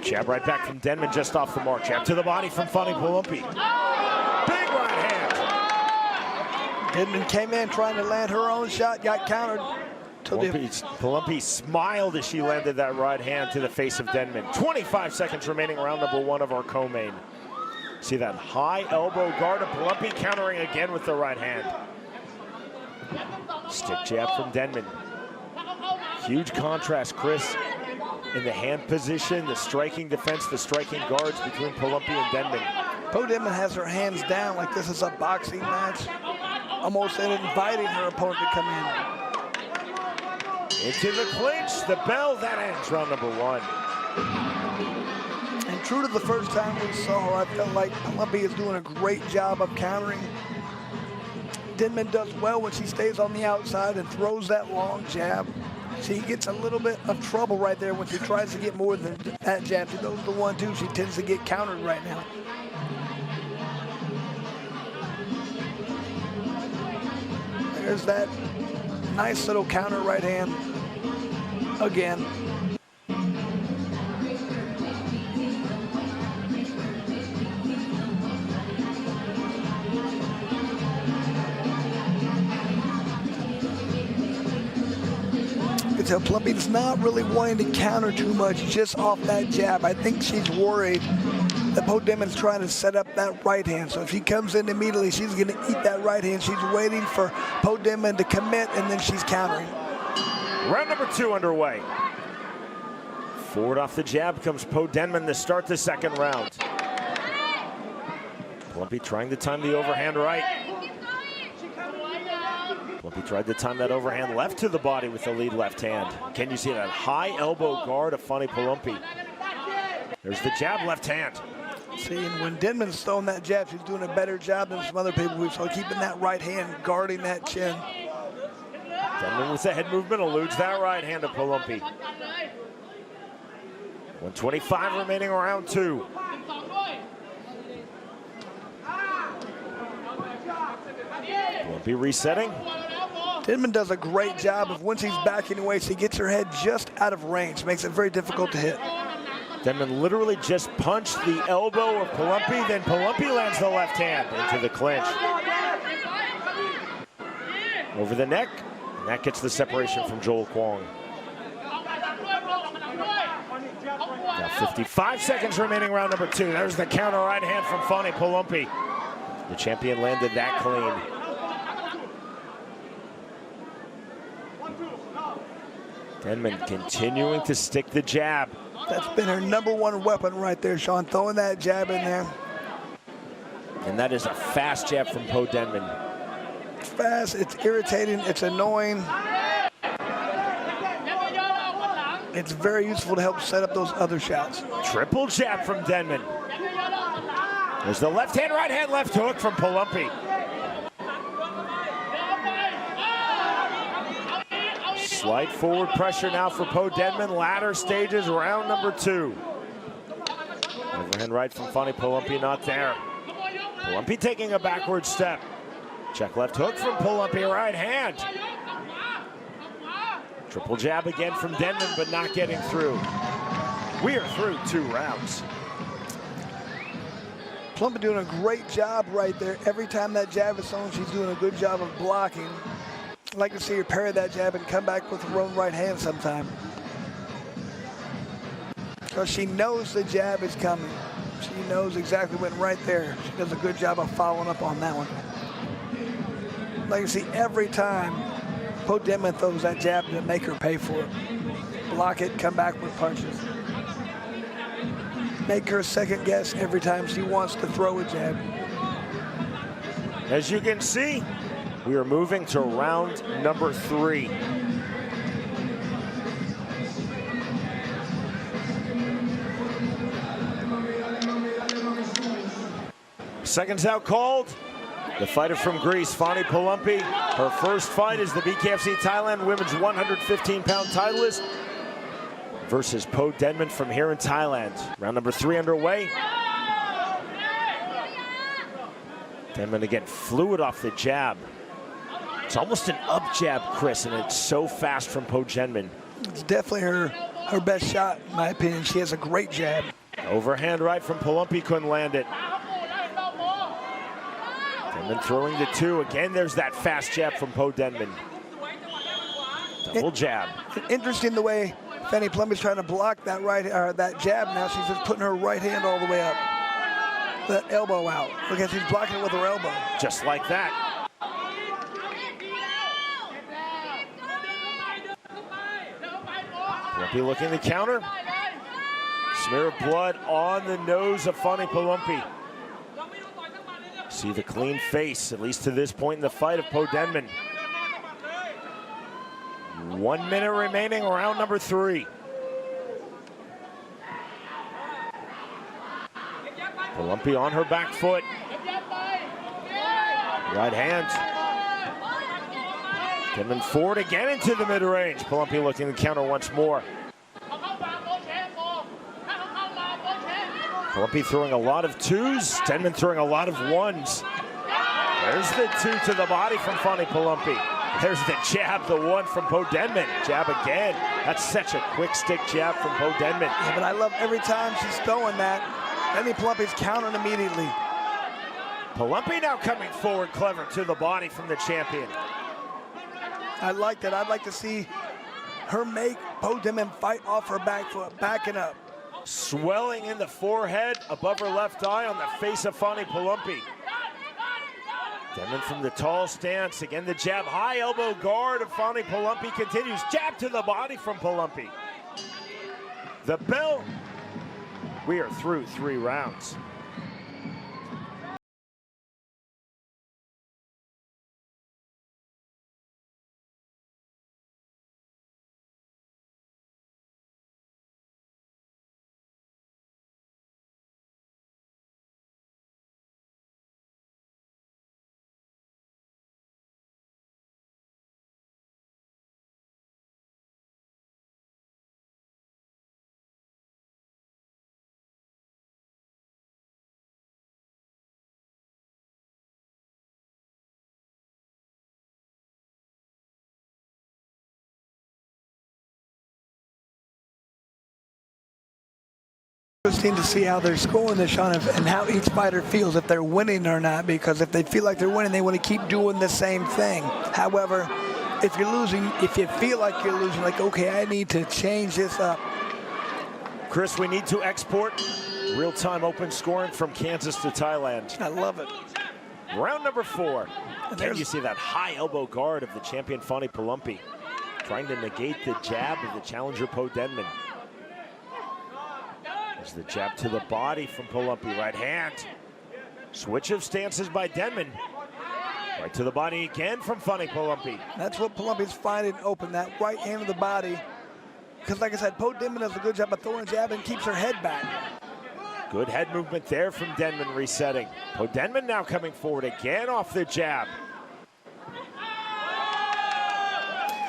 Jab right back from Denman, just off the mark. Jab to the body from Funny Pumpy. Big right hand. Denman came in trying to land her own shot, got countered. Pumpy smiled as she landed that right hand to the face of Denman. 25 seconds remaining, round number 1 of our co-main. See that high elbow guard of Pumpy countering again with the right hand. Stick jab from Denman. Huge contrast, Chris, in the hand position, the striking defense, the striking guards between Pumpy and Denman. Denman has her hands down like this is a boxing match, almost inviting her opponent to come in. Into the clinch, the bell, that ends round number 1. And true to the first time we saw her, I felt like Pumpy is doing a great job of countering. Denman does well when she stays on the outside and throws that long jab. She gets a little bit of trouble right there when she tries to get more than that jab. She goes to 1-2, she tends to get countered right now. There's that nice little counter right hand again. Pumpy's not really wanting to counter too much just off that jab. I think she's worried that Denman's trying to set up that right hand. So if she comes in immediately, she's going to eat that right hand. She's waiting for Denman to commit, and then she's countering. Round number 2 underway. Forward off the jab comes Denman to start the second round. Pumpy trying to time the overhand right. Pumpy tried to time that overhand left to the body with the lead left hand. Can you see that high elbow guard of Funny Pumpy? There's the jab left hand. See, and when Denman's throwing that jab, she's doing a better job than some other people we saw, keeping that right hand, guarding that chin. Denman with the head movement eludes that right hand of Pumpy. 125 remaining, round 2. Pumpy resetting. Denman does a great job of when she's backing away, she gets her head just out of range, makes it very difficult to hit. Denman literally just punched the elbow of Pumpy, then Pumpy lands the left hand into the clinch. Over the neck, and that gets the separation from Joel Kwong. Now 55 seconds remaining, round number 2. There's the counter right hand from Funny Pumpy. The champion landed that clean. Denman continuing to stick the jab. That's been her number 1 weapon right there, Sean, throwing that jab in there. And that is a fast jab from Denman. It's fast, it's irritating, it's annoying. It's very useful to help set up those other shots. Triple jab from Denman. There's the left hand, right hand, left hook from Pumpy. Slight forward pressure now for Denman. Latter stages, round number 2. Overhand right from Funny Pumpy, not there. Pumpy taking a backward step. Check left hook from Pumpy, right hand. Triple jab again from Denman, but not getting through. We are through 2 rounds. Pumpy doing a great job right there. Every time that jab is thrown, she's doing a good job of blocking. I'd like to see her parry that jab and come back with her own right hand sometime. Because she knows the jab is coming. She knows exactly when right there. She does a good job of following up on that one. I'd like to see every time Denman throws that jab to make her pay for it. Block it, come back with punches. Make her second guess every time she wants to throw a jab. As you can see, we are moving to round number 3. Seconds out called. The fighter from Greece, Fani Pumpy. Her first fight is the BKFC Thailand Women's 115-pound titleist versus Po Denman from here in Thailand. Round number 3 underway. Denman again, fluid off the jab. It's almost an up jab, Chris, and it's so fast from Po Denman. It's definitely her best shot, in my opinion. She has a great jab. Overhand right from Pumpy, couldn't land it. Denman throwing the 2. Again, there's that fast jab from Po Denman. Double jab. Interesting the way Fani Pumpy's trying to block that that jab now. She's just putting her right hand all the way up. That elbow out. Look at she's blocking it with her elbow. Just like that. Pumpy looking to counter. Smear of blood on the nose of Fani Pumpy. See the clean face, at least to this point in the fight, of Po Denman. 1 minute remaining, round number 3. Pumpy on her back foot. Right hand. Denman forward again into the mid-range. Pumpy looking to counter once more. Pumpy throwing a lot of 2s. Denman throwing a lot of 1s. There's the 2 to the body from Fani Pumpy. There's the jab, the 1 from Po Denman. Jab again. That's such a quick stick jab from Po Denman. Yeah, but I love every time she's throwing that. Fani Pumpy's countering immediately. Pumpy now coming forward, clever to the body from the champion. I like that. I'd like to see her make Po Denman fight off her back foot, backing up. Swelling in the forehead, above her left eye, on the face of Fani Pumpy. Denman from the tall stance. Again, the jab, high elbow guard of Fani Pumpy continues. Jab to the body from Pumpy. The bell. We are through 3 rounds. Interesting to see how they're scoring this, Sean, and how each fighter feels, if they're winning or not, because if they feel like they're winning, they want to keep doing the same thing. However, if you're losing, if you feel like you're losing, like, okay, I need to change this up. Chris, we need to export real-time open scoring from Kansas to Thailand. I love it. Round number 4. Can you see that high elbow guard of the champion Fani Pumpy, trying to negate the jab of the challenger Po Denman. There's the jab to the body from Pumpy, right hand. Switch of stances by Denman. Right to the body again from Fani Pumpy. That's what Pumpy's finding open, that right hand of the body. Because like I said, Po Denman does a good job of throwing a jab and keeps her head back. Good head movement there from Denman, resetting. Po Denman now coming forward again off the jab.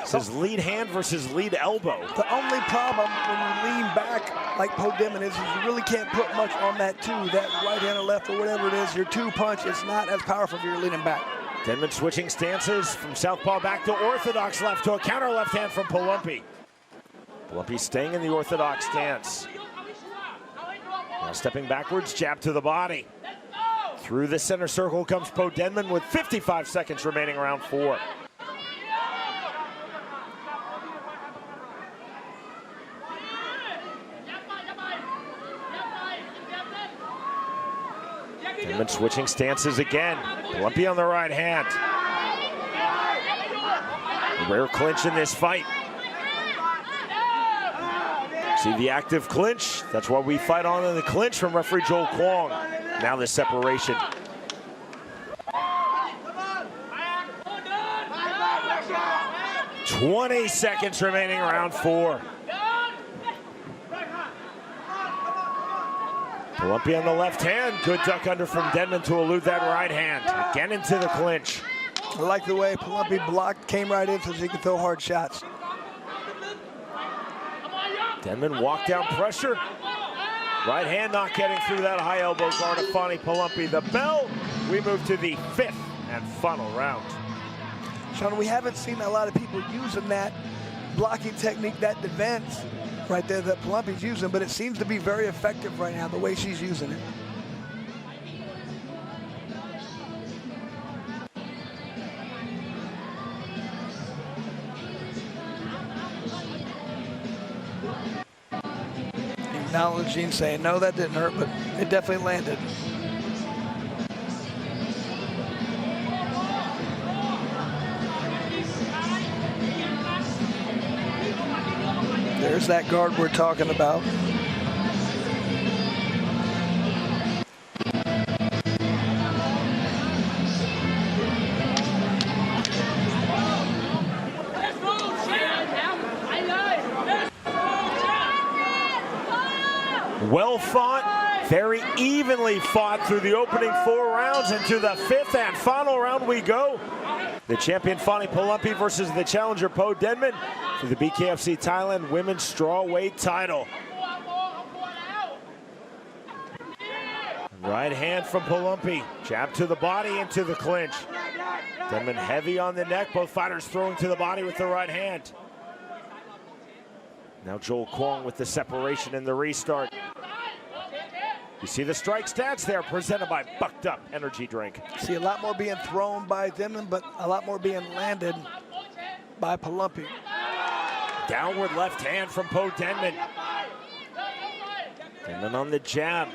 This is lead hand versus lead elbow. The only problem when you lean back like Po Denman is you really can't put much on that 2, that right hand or left or whatever it is. Your 2 punch is not as powerful if you're leaning back. Denman switching stances from southpaw back to orthodox left to a counter left hand from Pumpy. Pumpy staying in the orthodox stance. Now stepping backwards, jab to the body. Through the center circle comes Po Denman with 55 seconds remaining, round 4. Denman switching stances again. Pumpy on the right hand. A rare clinch in this fight. See the active clinch? That's what we fight on in the clinch from referee Joel Kwong. Now the separation. 20 seconds remaining, round 4. Pumpy on the left hand. Good duck under from Denman to elude that right hand. Again into the clinch. I like the way Pumpy blocked, came right in so he could throw hard shots. Denman walked down pressure. Right hand not getting through that high elbow guard of Fani Pumpy. The bell. We move to the 5th and final round. Sean, we haven't seen a lot of people using that blocking technique, that defense right there that Pumpy's using, but it seems to be very effective right now, the way she's using it. Acknowledging, saying, no, that didn't hurt, but it definitely landed. There's that guard we're talking about. Well fought, very evenly fought through the opening 4 rounds. Into the 5th and final round we go. The champion Fani Pumpy versus the challenger Po Denman for the BKFC Thailand women's strawweight title. Right hand from Pumpy, jab to the body into the clinch. Denman heavy on the neck, both fighters throwing to the body with the right hand. Now Joel Kwong with the separation in the restart. You see the strike stats there, presented by Bucked Up Energy Drink. See a lot more being thrown by Denman, but a lot more being landed by Pumpy. Downward left hand from Po Denman. Denman on the jab.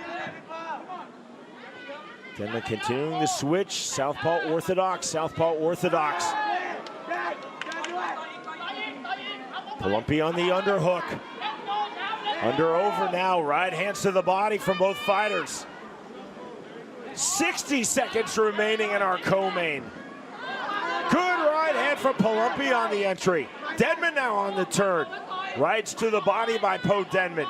Denman continuing the switch. Southpaw orthodox, southpaw orthodox. Pumpy on the underhook. Under over now, right hands to the body from both fighters. 60 seconds remaining in our co-main. Good right hand from Pumpy on the entry. Denman now on the turn. Rights to the body by Po Denman.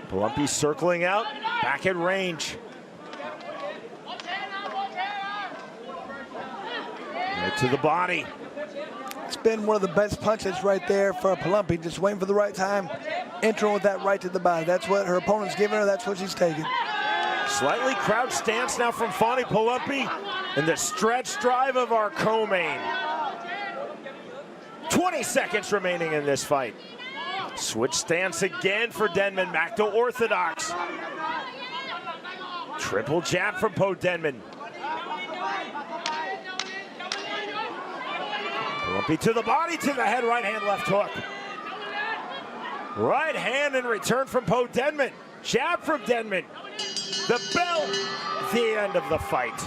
Pumpy circling out, back at range. Right to the body. It's been one of the best punches right there for Pumpy, just waiting for the right time, entering with that right to the body. That's what her opponent's giving her, that's what she's taking. Slightly crouched stance now from Fani Pumpy in the stretch drive of our co-main. 20 seconds remaining in this fight. Switch stance again for Denman, back to orthodox. Triple jab from Po Denman. Pumpy to the body, to the head, right hand, left hook. Right hand in return from Po Denman. Jab from Denman. The bell, the end of the fight.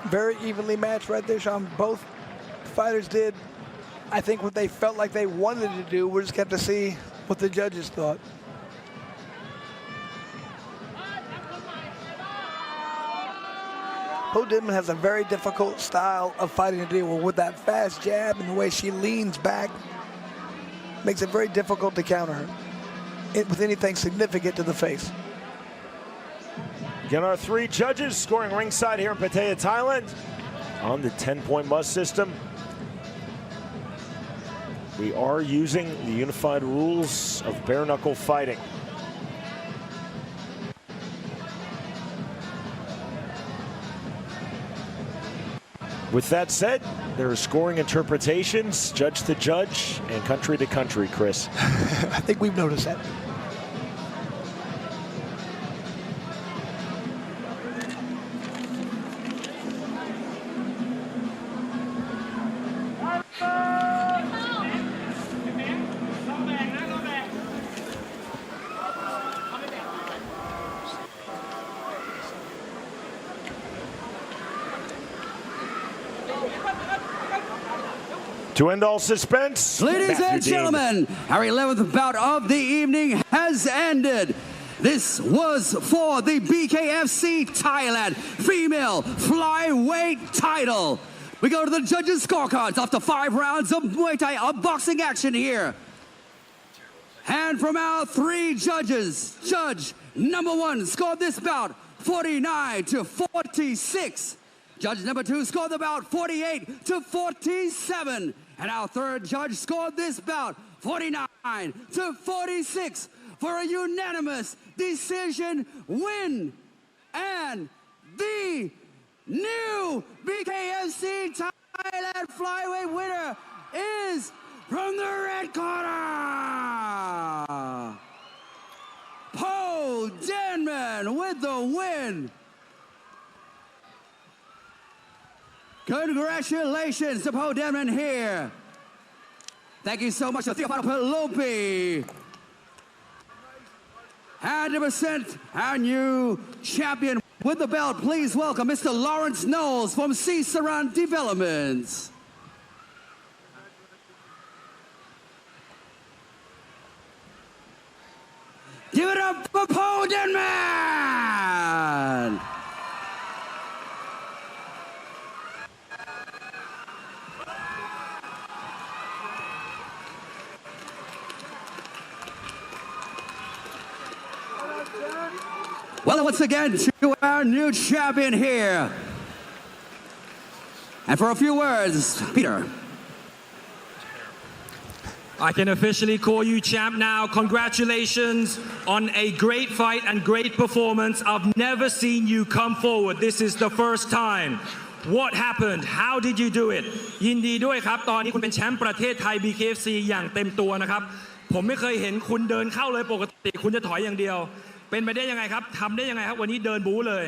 Very evenly matched right there, Sean. Both fighters did, I think, what they felt like they wanted to do. We're just going to see what the judges thought. Po Denman has a very difficult style of fighting to deal with that fast jab and the way she leans back. Makes it very difficult to counter her with anything significant to the face. Again, our 3 judges scoring ringside here in Pattaya, Thailand on the 10-point must system. We are using the unified rules of bare knuckle fighting. With that said, there are scoring interpretations, judge to judge, and country to country, Chris. I think we've noticed that. To end all suspense, ladies and gentlemen, our 11th bout of the evening has ended. This was for the BKFC Thailand female flyweight title. We go to the judges' scorecards after 5 rounds of Muay Thai boxing action here. And from our 3 judges, Judge number 1 scored this bout 49-46. Judge number 2 scored the bout 48-47. And our 3rd judge scored this bout 49-46 for a unanimous decision win. And the new BKFC Thailand flyweight winner is from the red corner, Paul Denman with the win. Congratulations to Paul Denman here. Thank you so much to Theophano Pelopi. And to present our new champion with the belt, please welcome Mr. Lawrence Knowles from Cicerone Developments. Give it up for Paul Denman! Well, once again, to our new champion here. And for a few words, Peter. I can officially call you champ now. Congratulations on a great fight and great performance. I've never seen you come forward. This is the first time. What happened? How did you do it? ยินดีด้วยครับตอนนี้คุณเป็นแชมป์ประเทศไทย BKFC อย่างเต็มตัวนะครับผมไม่เคยเห็นคุณเดินเข้าเลยปกติคุณจะถอยอย่างเดียวเป็นไปได้ยังไงครับทำได้ยังไงครับวันนี้เดินบู๊เลย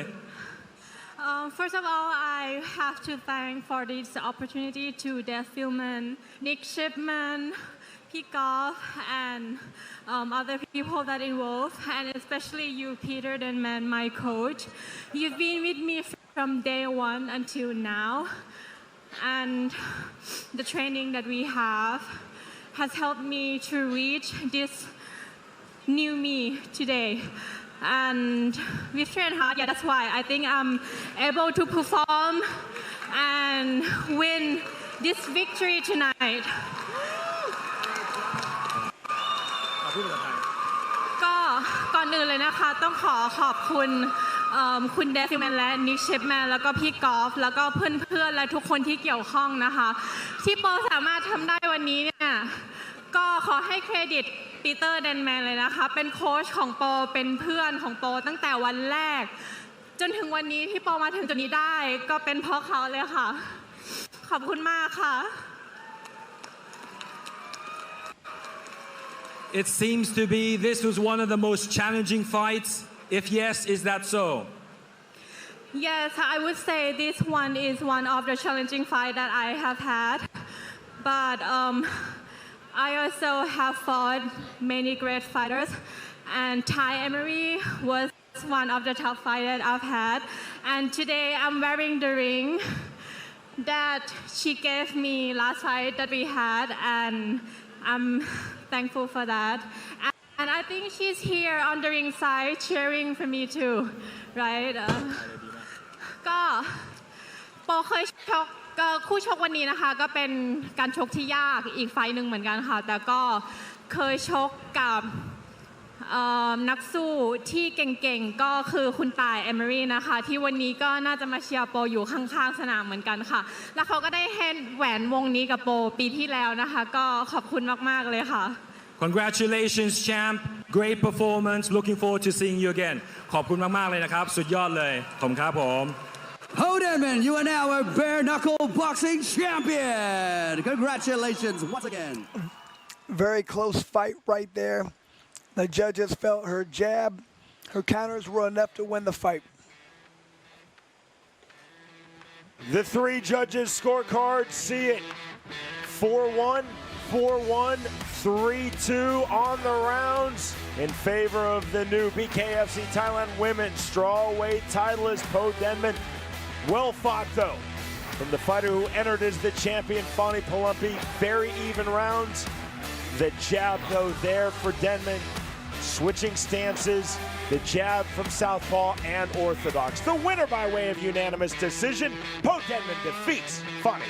First of all, I have to thank for this opportunity to Death Filman, Nick Shipman, Golf, and other people that involved, and especially you, Peter Denman, my coach. You've been with me from day 1 until now, and the training that we have has helped me to reach this new me today. And we've trained hard, yeah, that's why I think I'm able to perform and win this victory tonight. ก็ก่อนอื่นเลยนะคะต้องขอบคุณคุณเดฟิลแมนและนิกเชฟแมนแล้วก็พี่กอล์ฟแล้วก็เพื่อนๆและทุกคนที่เกี่ยวข้องนะคะที่โปสามารถทำได้วันนี้เนี่ยก็ขอให้เครดิตปีเตอร์เดนแมนเลยนะคะเป็นโค้ชของโปเป็นเพื่อนของโปตั้งแต่วันแรกจนถึงวันนี้ที่โปมาถึงจุดนี้ได้ก็เป็นเพราะเขาเลยค่ะขอบคุณมากค่ะ It seems to be this was one of the most challenging fights. If yes, is that so? Yes, I would say this one is one of the challenging fights that I have had. But I also have fought many great fighters. And Thai Emery was one of the top fighters I've had. And today I'm wearing the ring that she gave me last fight that we had. And I'm thankful for that. And I think she's here on the ringside cheering for me too, right? ก็โปเคยชกคู่ชกวันนี้นะคะก็เป็นการชกที่ยากอีกไฟล์หนึ่งเหมือนกันค่ะแต่ก็เคยชกกับนักสู้ที่เก่งๆก็คือคุณตายเอมิรี่นะคะที่วันนี้ก็น่าจะมาเชียร์โปอยู่ข้างๆสนามเหมือนกันค่ะแล้วเขาก็ได้ให้แหวนวงนี้กับโปปีที่แล้วนะคะก็ขอบคุณมากๆเลยค่ะ Congratulations, champ. Great performance. Looking forward to seeing you again. ขอบคุณมากๆเลยนะครับสุดยอดเลยขอบคุณครับผม Paul Denman, you are now a bare knuckle boxing champion. Congratulations once again. Very close fight right there. The judges felt her jab, her counters were enough to win the fight. The 3 judges scorecards see it 4-1, 4-1, 3-2 on the rounds in favor of the new BKFC Thailand women's strawweight titleist Paul Denman. Well fought though from the fighter who entered as the champion, Fani Pumpy. Very even rounds. The jab though there for Denman. Switching stances, the jab from southpaw and orthodox. The winner by way of unanimous decision, Denman defeats Pumpy.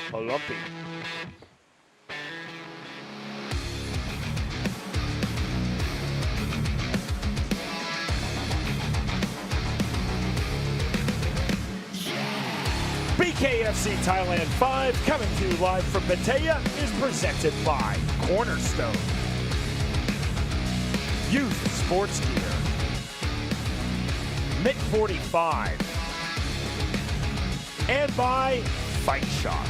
BKFC Thailand 5, coming to you live from Pattaya, is presented by Cornerstone, Youth Sports Gear, Mitt 45, and by Fight Shop.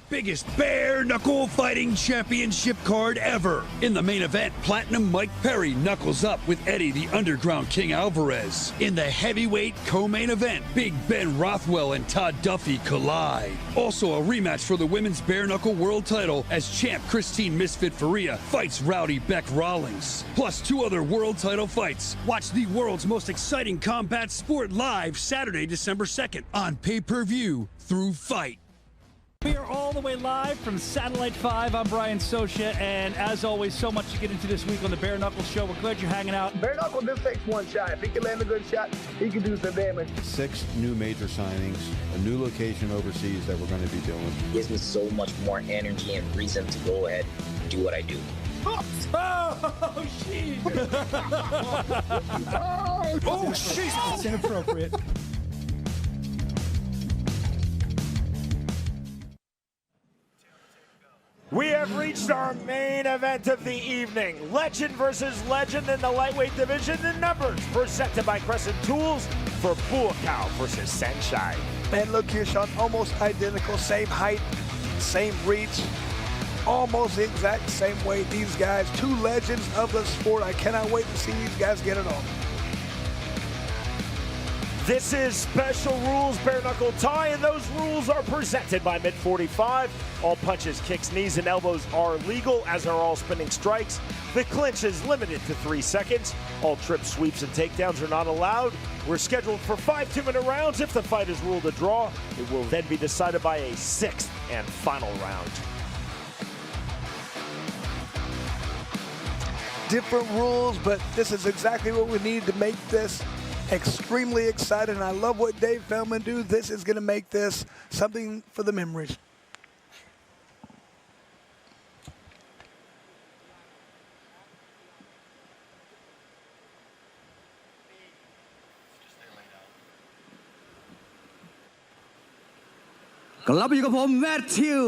Biggest bare knuckle fighting championship card ever. In the main event, Platinum Mike Perry knuckles up with Eddie the Underground King Alvarez. In the heavyweight co-main event, Big Ben Rothwell and Todd Duffy collide. Also a rematch for the women's bare knuckle world title as champ Christine Misfit Faria fights Rowdy Beck Rawlings. Plus 2 other world title fights. Watch the world's most exciting combat sport live Saturday, December 2nd on pay-per-view through Fight. We are all the way live from Satellite 5. I'm Brian Sosha, and as always, so much to get into this week on the Bare Knuckle Show. We're glad you're hanging out. Bare Knuckle just takes one shot. If he can land a good shot, he can do some damage. 6 new major signings, a new location overseas that we're going to be doing. It gives me so much more energy and reason to go ahead and do what I do. Oh, shit! Oh, shit! It's inappropriate. We have reached our main event of the evening. Legend versus legend in the lightweight division. The numbers presented by Crescent Tools for Bual versus Sanctioned. And look here, Sean, almost identical. Same height, same reach, almost the exact same weight. These guys, 2 legends of the sport. I cannot wait to see these guys get it on. This is Special Rules Bare Knuckle Thai, and those rules are presented by Mid 45. All punches, kicks, knees, and elbows are legal, as are all spinning strikes. The clinch is limited to 3 seconds. All trips, sweeps, and takedowns are not allowed. We're scheduled for 5 2-minute rounds. If the fight is ruled a draw, it will then be decided by a 6th and final round. Different rules, but this is exactly what we need to make this extremely excited, and I love what Dave Feldman do. This is going to make this something for the memories. กลับมาอยู่กับผมแมทธิว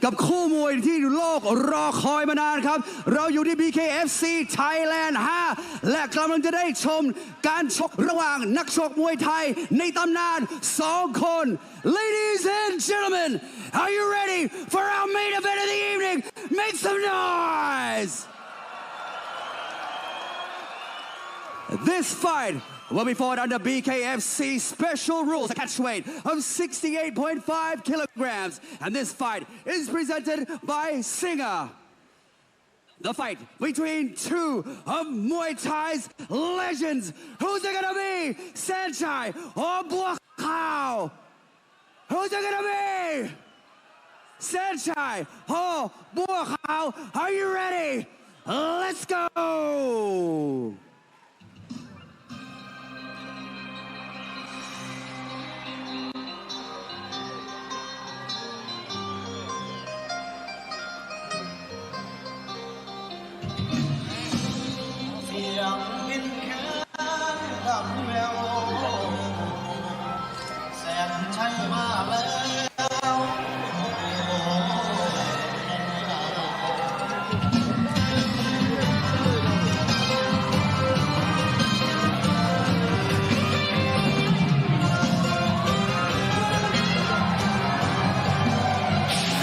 กับคู่มวยที่โลกรอคอยมานานครับเราอยู่ที่ BKFC Thailand 5 และกำลังจะได้ชมการชกระหว่างนักชกมวยไทยในตำนาน2 คน Ladies and gentlemen, are you ready for our main event of the evening? Make some noise! This fight will be fought under BKFC special rules, a catch weight of 68.5 kilograms. And this fight is presented by Singer. The fight between 2 of Muay Thai's legends. Who's it gonna be? Sanchai or Bual? Who's it gonna be? Sanchai or Bual? Are you ready? Let's go!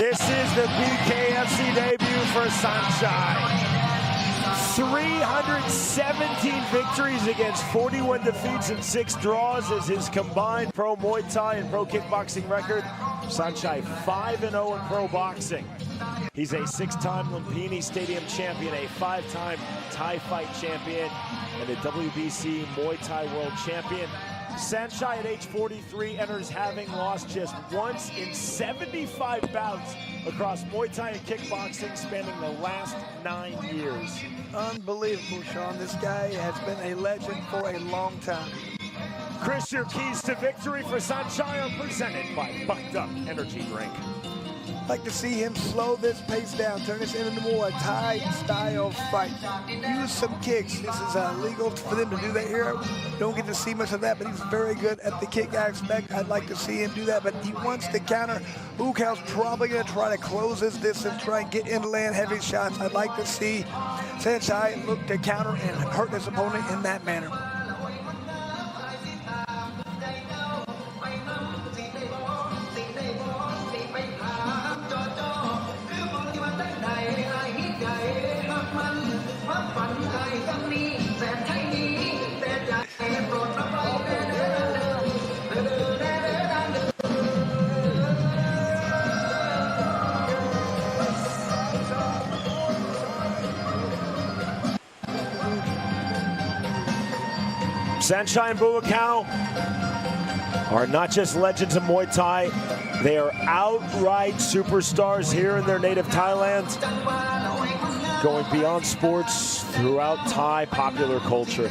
This is the BKFC debut for Sanchai. 317 victories against 41 defeats and 6 draws is his combined pro Muay Thai and pro kickboxing record. Sanchai 5-0 in pro boxing. He's a 6-time Lumpini Stadium champion, a 5-time Thai fight champion, and a WBC Muay Thai world champion. Saenchai at age 43 enters having lost just once in 75 bouts across Muay Thai and kickboxing spanning the last 9 years. Unbelievable, Sean. This guy has been a legend for a long time. Chris, your keys to victory for Saenchai are presented by Bucked Up Energy Drink. I'd like to see him slow this pace down, turn this into more a Thai-style fight. Use some kicks. This is illegal for them to do that here. Don't get to see much of that, but he's very good at the kick aspect. I'd like to see him do that, but he wants to counter. Bual's probably going to try to close his distance, try and get in to land heavy shots. I'd like to see Saenchai look to counter and hurt his opponent in that manner. Saenchai and Bual are not just legends of Muay Thai, they are outright superstars here in their native Thailand, going beyond sports throughout Thai popular culture.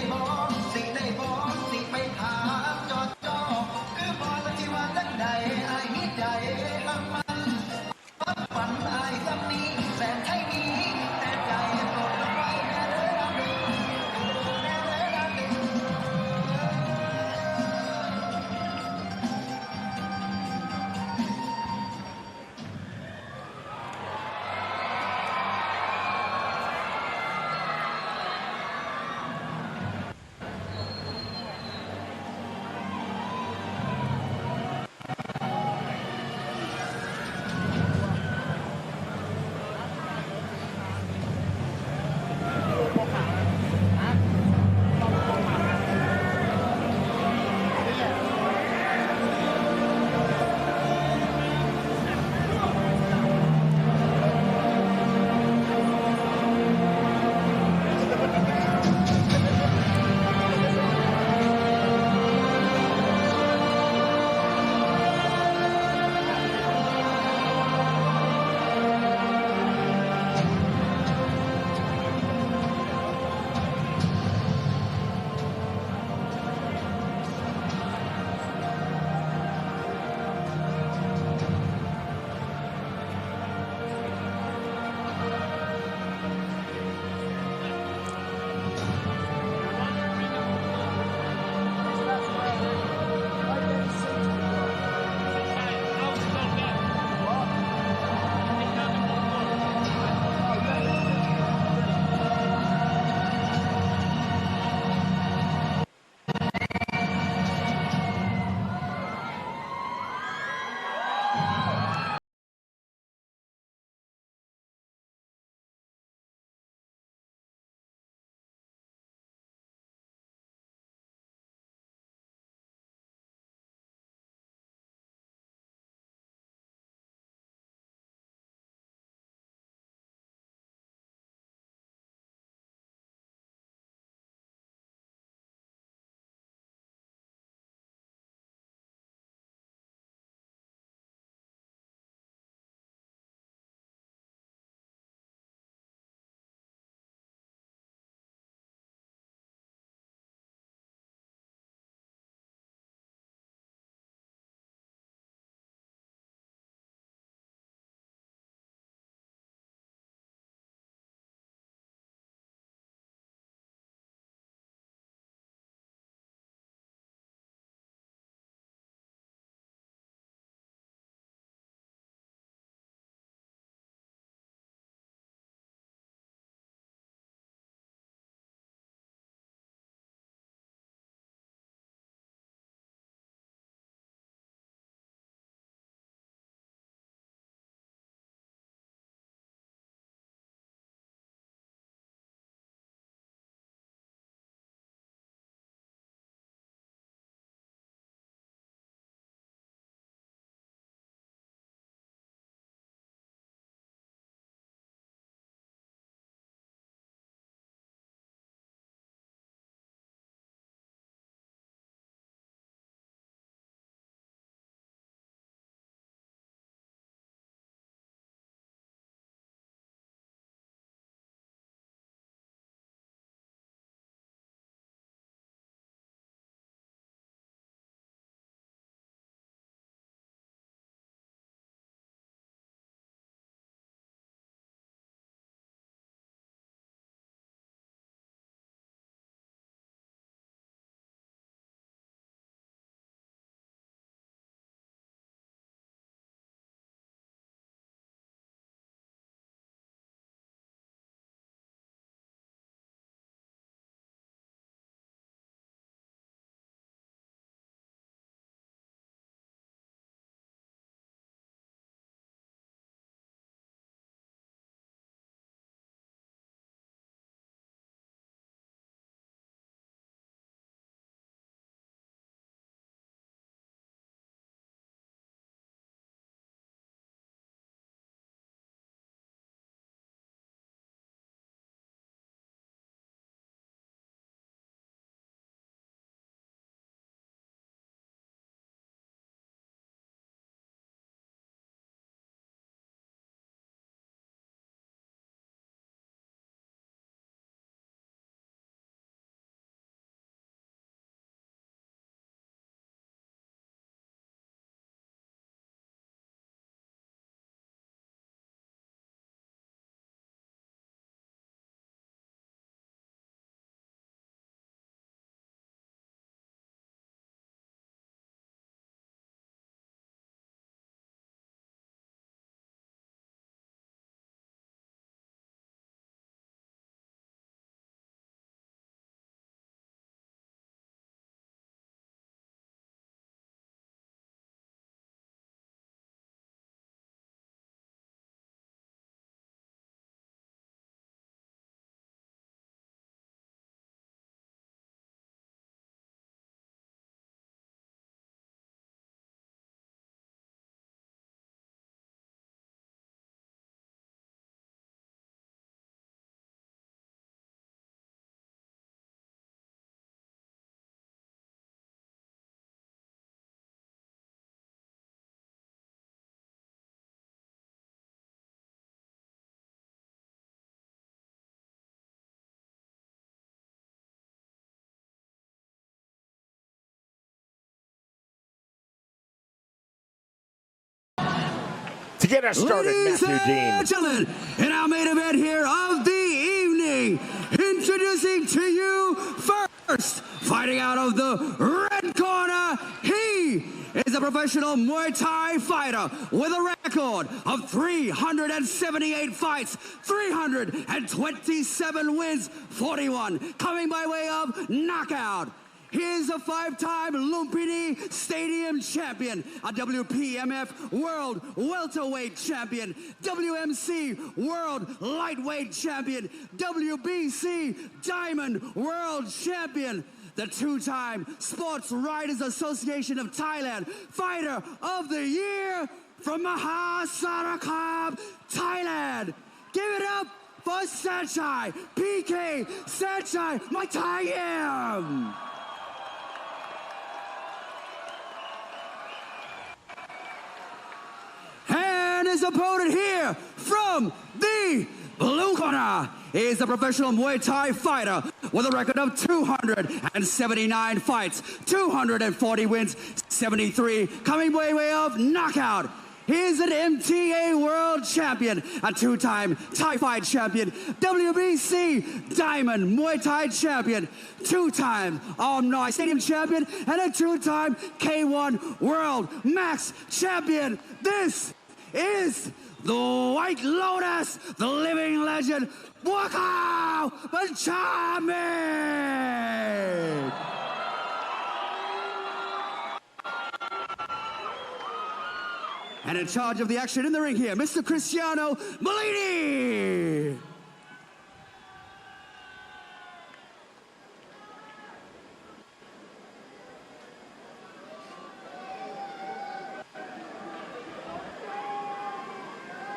To get us started, Ladies Matthew Dean. and gentlemen, in our main event here of the evening, introducing to you first, fighting out of the red corner, he is a professional Muay Thai fighter with a record of 378 fights, 327 wins, 41 coming by way of knockout. He is a five-time Lumpini Stadium champion, a WPMF World Welterweight champion, WMC World Lightweight champion, WBC Diamond World champion, the two-time Sports Writers Association of Thailand Fighter of the Year from Mahasarakham, Thailand. Give it up for Sanchai, PK Sanchai Maitayam. And his opponent here from the blue corner is a professional Muay Thai fighter with a record of 279 fights, 240 wins, 73 coming by way of knockout. He is an MTA World Champion, a two-time Thai Fight Champion, WBC Diamond Muay Thai Champion, two-time All-Noise Stadium Champion, and a two-time K1 World Max Champion. This is the White Lotus, the living legend, Wycoco Benjamin. And in charge of the action in the ring here, Mr. Cristiano Bellini.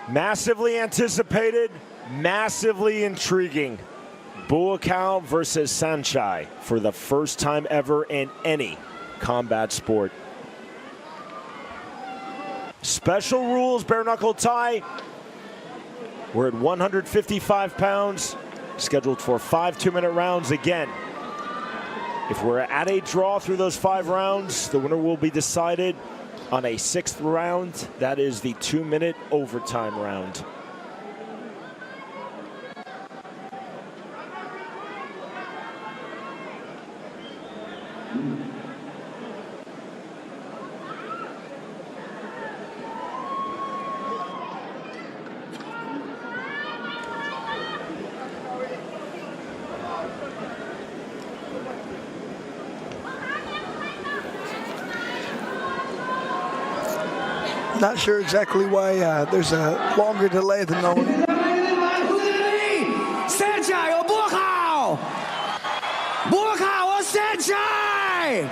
Massively anticipated, massively intriguing. Wycoco versus Sanchai for the first time ever in any combat sport. Special rules, bare knuckle Thai. We're at 155 pounds, scheduled for 5 2-minute rounds again. If we're at a draw through those 5 rounds, the winner will be decided on a 6th round. That is the 2-minute overtime round. Not sure exactly why there's a longer delay than normal. Sanchai or Wycoco? Wycoco or Sanchai?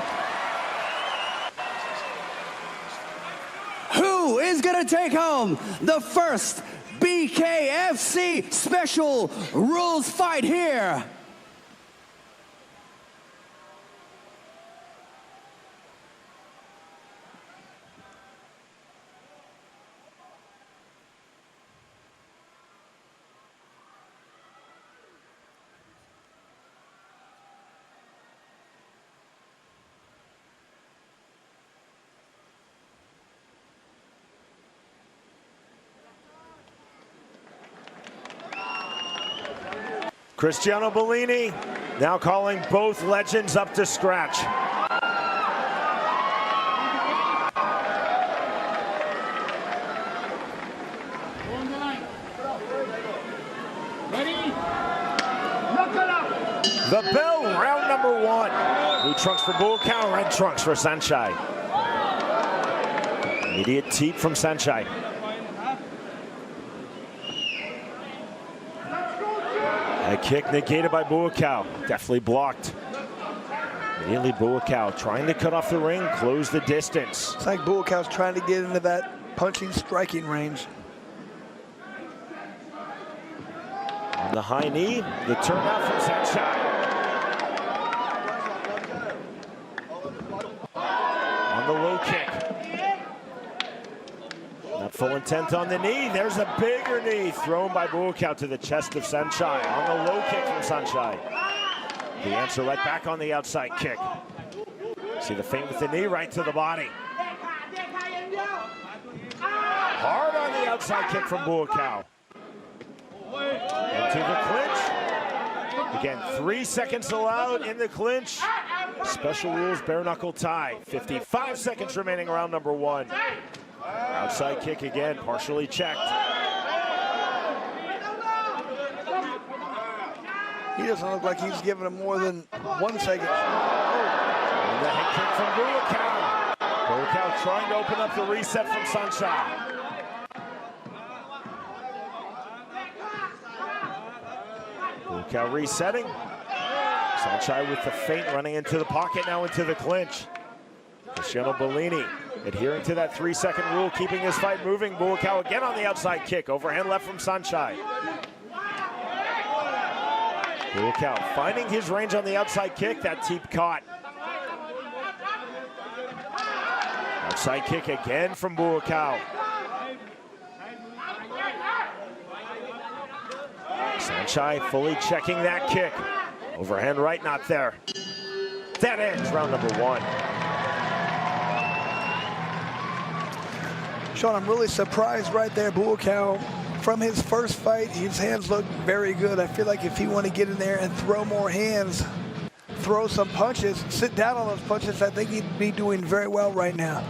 Who is going to take home the first BKFC special rules fight here? Cristiano Bellini now calling both legends up to scratch. The bell, round number 1. Blue trunks for Wycoco, red trunks for Sanchai. Immediate teep from Sanchai. A kick negated by Wycoco, definitely blocked. Immediately Wycoco trying to cut off the ring, close the distance. It's like Wycoco's trying to get into that punching, striking range. On the high knee, the turnout from Sanchai. On the low kick. Not full intent on the knee. There's a bigger knee thrown by Wycoco to the chest of Sanchai. On the low kick from Sanchai. The answer right back on the outside kick. See the feint with the knee right to the body. Hard on the outside kick from Bual. Into the clinch. Again, 3 seconds allowed in the clinch. Special rules, bare knuckle tie. 55 seconds remaining, round number 1. Outside kick again, partially checked. He doesn't look like he's giving him more than 1 second. And the head kick from Bual. Bual trying to open up the reset from Sunshine. Bual resetting. Sunshine with the feint, running into the pocket, now into the clinch. Cristiano Bellini adhering to that 3-second rule, keeping this fight moving. Bual again on the outside kick, overhand left from Sunshine. Bual finding his range on the outside kick, that teep caught. Outside kick again from Bual. Sunshine fully checking that kick. Overhand right, not there. That ends round number 1. Sean, I'm really surprised right there. Bual, from his first fight, his hands look very good. I feel like if he want to get in there and throw more hands, throw some punches, sit down on those punches, I think he'd be doing very well right now.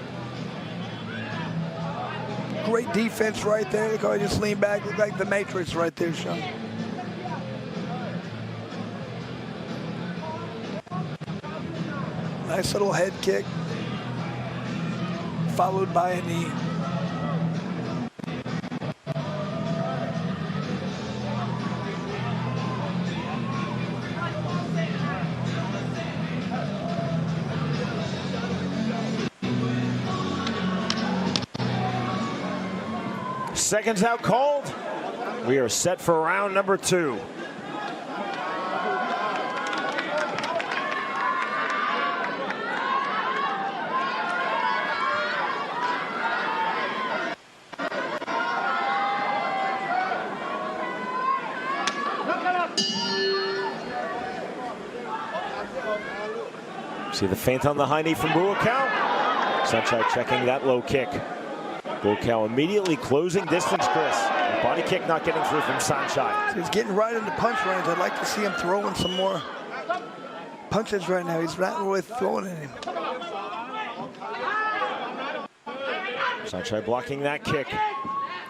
Great defense right there. Look how he just leaned back, look like the Matrix right there, Sean. Nice little head kick, followed by a knee. Seconds out cold. We are set for round number 2. See the feint on the high knee from Bual. Sunshine checking that low kick. Bual immediately closing distance, Chris. The body kick not getting through from Sunshine. He's getting right into punch range. I'd like to see him throwing some more punches right now. He's not really throwing any. Sunshine blocking that kick.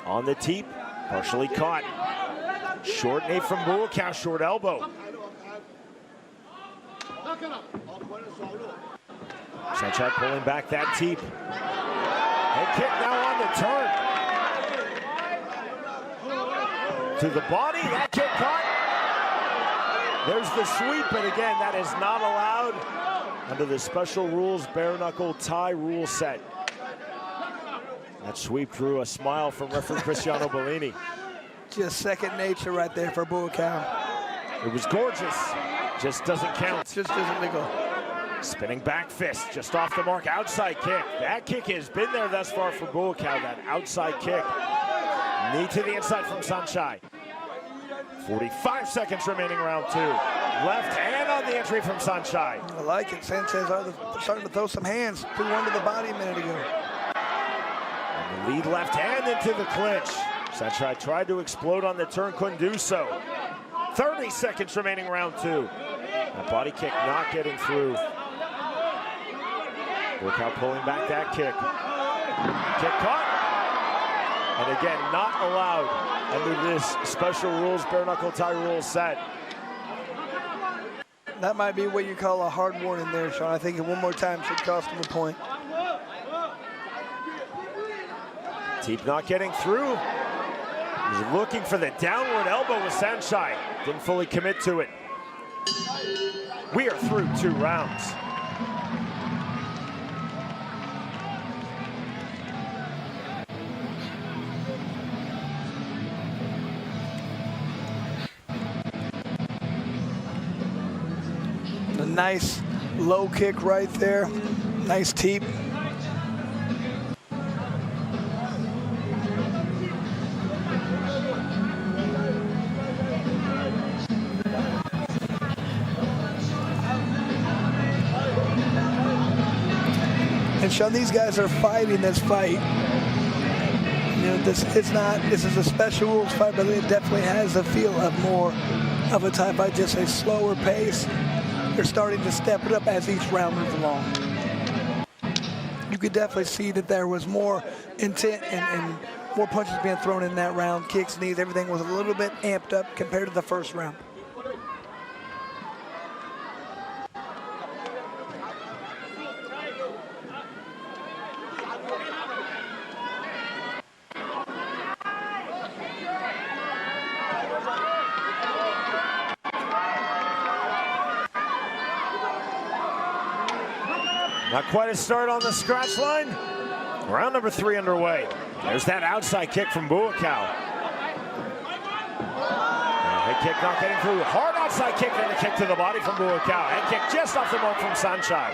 On the teep, partially caught. Short knee from Bual, short elbow. Sunshine pulling back that teep. Head kick now on the turn. To the body, that kick caught. There's the sweep, but again, that is not allowed under the special rules bare knuckle tie rule set. That sweep drew a smile from referee Cristiano Bellini. Just second nature right there for Bual. It was gorgeous, just doesn't count. Just doesn't legal. Spinning back fist, just off the mark, outside kick. That kick has been there thus far for Bual, that outside kick. Knee to the inside from Sunshine. 45 seconds remaining, round 2. Left hand on the entry from Sunshine. I like it. Sanchez starting to throw some hands. Threw one to the body a minute ago. And the lead left hand into the clinch. Sunshine tried to explode on the turn, couldn't do so. 30 seconds remaining, round 2. That body kick not getting through. Bual pulling back that kick. Kick caught. And again, not allowed under this special rules bare knuckle tie rule set. That might be what you call a hard warning there, Sean. I think one more time should cost him a point. Teep not getting through. He's looking for the downward elbow with Sunshine. Didn't fully commit to it. We are through 2 rounds. A nice low kick right there. Nice teep. And Sean, these guys are fighting this fight. know, this is a special rules fight, but it definitely has a feel of more of a Thai fight, just a slower pace. They're starting to step it up as each round moves along. You could definitely see that there was more intent and more punches being thrown in that round. Kicks, knees, everything was a little bit amped up compared to the first round. Not quite a start on the scratch line. Round number 3 underway. There's that outside kick from Bual. Head kick not getting through. Hard outside kick and a kick to the body from Bual. Head kick just off the mark from Sanchai.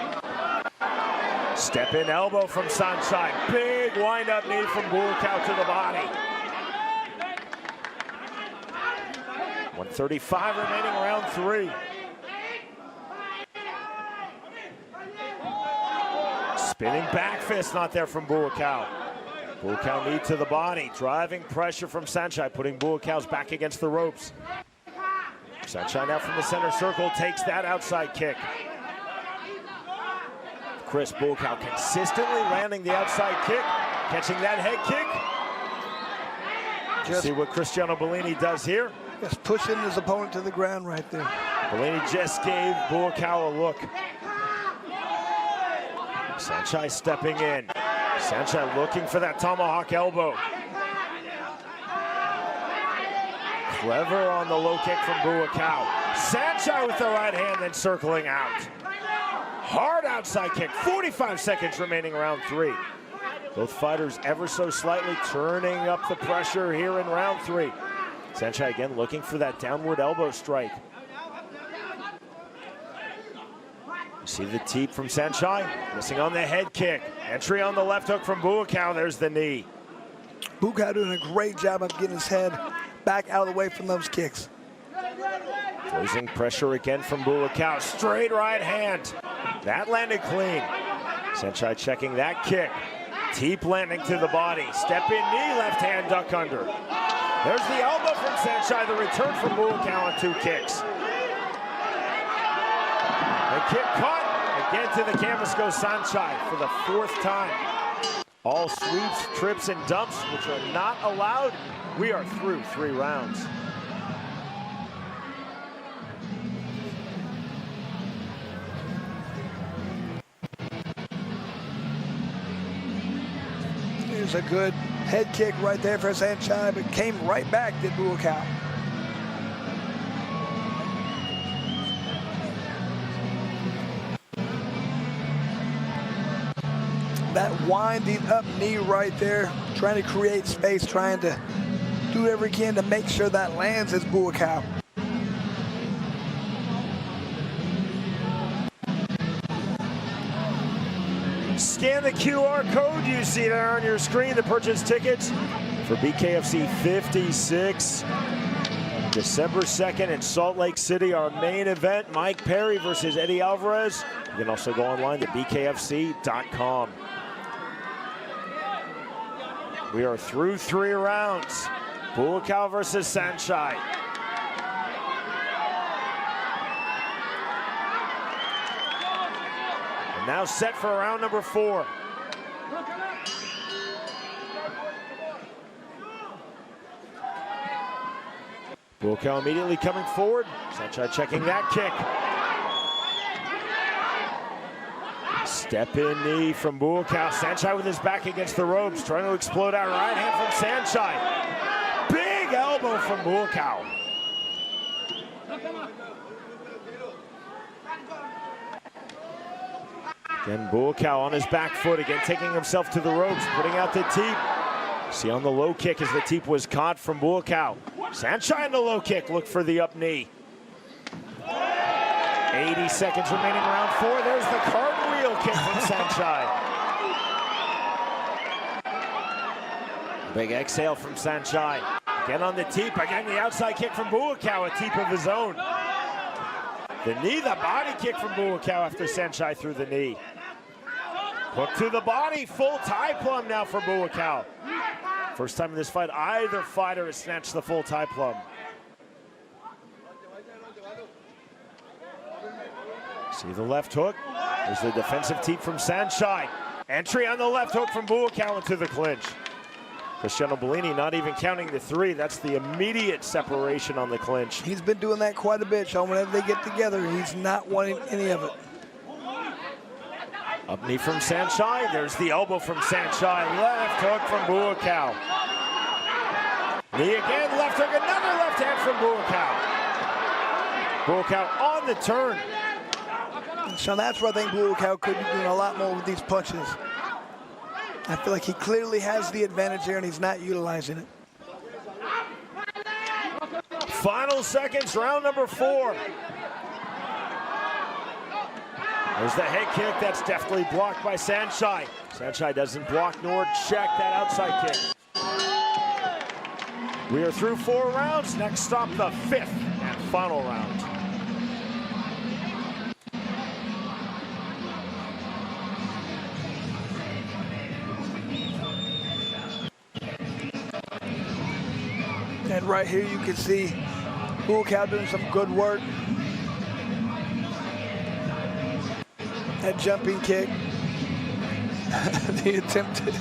Step in elbow from Sanchai. Big wind up knee from Bual to the body. 1:35 remaining, round 3. Spinning back fist not there from Bual. Bual knee to the body. Driving pressure from Sanchai, putting Bual's back against the ropes. Sanchai now from the center circle takes that outside kick. Chris Bual consistently landing the outside kick, catching that head kick. See what Cristiano Bellini does here. Just pushing his opponent to the ground right there. Bellini just gave Bual a look. Sanchai stepping in. Sanchai looking for that tomahawk elbow. Clever on the low kick from Bual. Sanchai with the right hand, then circling out. Hard outside kick. 45 seconds remaining, round 3. Both fighters ever so slightly turning up the pressure here in round 3. Sanchai again looking for that downward elbow strike. You see the teep from Sanchai, missing on the head kick. Entry on the left hook from Bual. There's the knee. Bual doing a great job of getting his head back out of the way from those kicks. Closing pressure again from Bual. Straight right hand. That landed clean. Sanchai checking that kick. Teep landing to the body. Step in knee, left hand duck under. There's the elbow from Sanchai. The return from Bual on 2 kicks. The kick caught. Again to the canvas goes Sanchai for the 4th time. All sweeps, trips, and dumps, which are not allowed. We are through 3 rounds. Here's a good head kick right there for Sanchai, but came right back, did Bual. That winding up knee right there, trying to create space, trying to do whatever he can to make sure that lands as Bual. Scan the QR code you see there on your screen to purchase tickets for BKFC 56. December 2nd in Salt Lake City, our main event, Mike Perry versus Eddie Alvarez. You can also go online to bkfc.com. We are through 3 rounds. Bual versus Sanchai. And now set for round number 4. Bual immediately coming forward. Sanchai checking that kick. Step in knee from Bual. Sanchai with his back against the ropes, trying to explode out. Right hand from Sanchai. Big elbow from Bual. Again, Bual on his back foot, again taking himself to the ropes, putting out the teep. See on the low kick as the teep was caught from Bual. Sanchai on the low kick, look for the up knee. 80 seconds remaining, round 4. There's the cartwheel kick from Sanchai. Big exhale from Sanchai. Again on the teep, again the outside kick from Bual, a teep of his own. The knee, the body kick from Bual after Sanchai threw the knee. Hook to the body, full tie plum now for Bual. First time in this fight, either fighter has snatched the full Thai plum. See the left hook. There's the defensive teep from Saenchai. Entry on the left hook from Bual into the clinch. Cristiano Bellini not even counting the 3. That's the immediate separation on the clinch. He's been doing that quite a bit, Sean. Whenever they get together, he's not wanting any of it. Up knee from Saenchai. There's the elbow from Saenchai. Left hook from Bual. Knee again, left hook, another left hand from Bual. Bual on the turn. So that's where I think Bual could be doing a lot more with these punches. I feel like he clearly has the advantage here and he's not utilizing it. Final seconds, round number 4. There's the head kick that's deftly blocked by Saenchai. Saenchai doesn't block nor check that outside kick. We are through 4 rounds. Next stop, the 5th and final round. And right here you can see Bual doing some good work. That jumping kick. The attempted.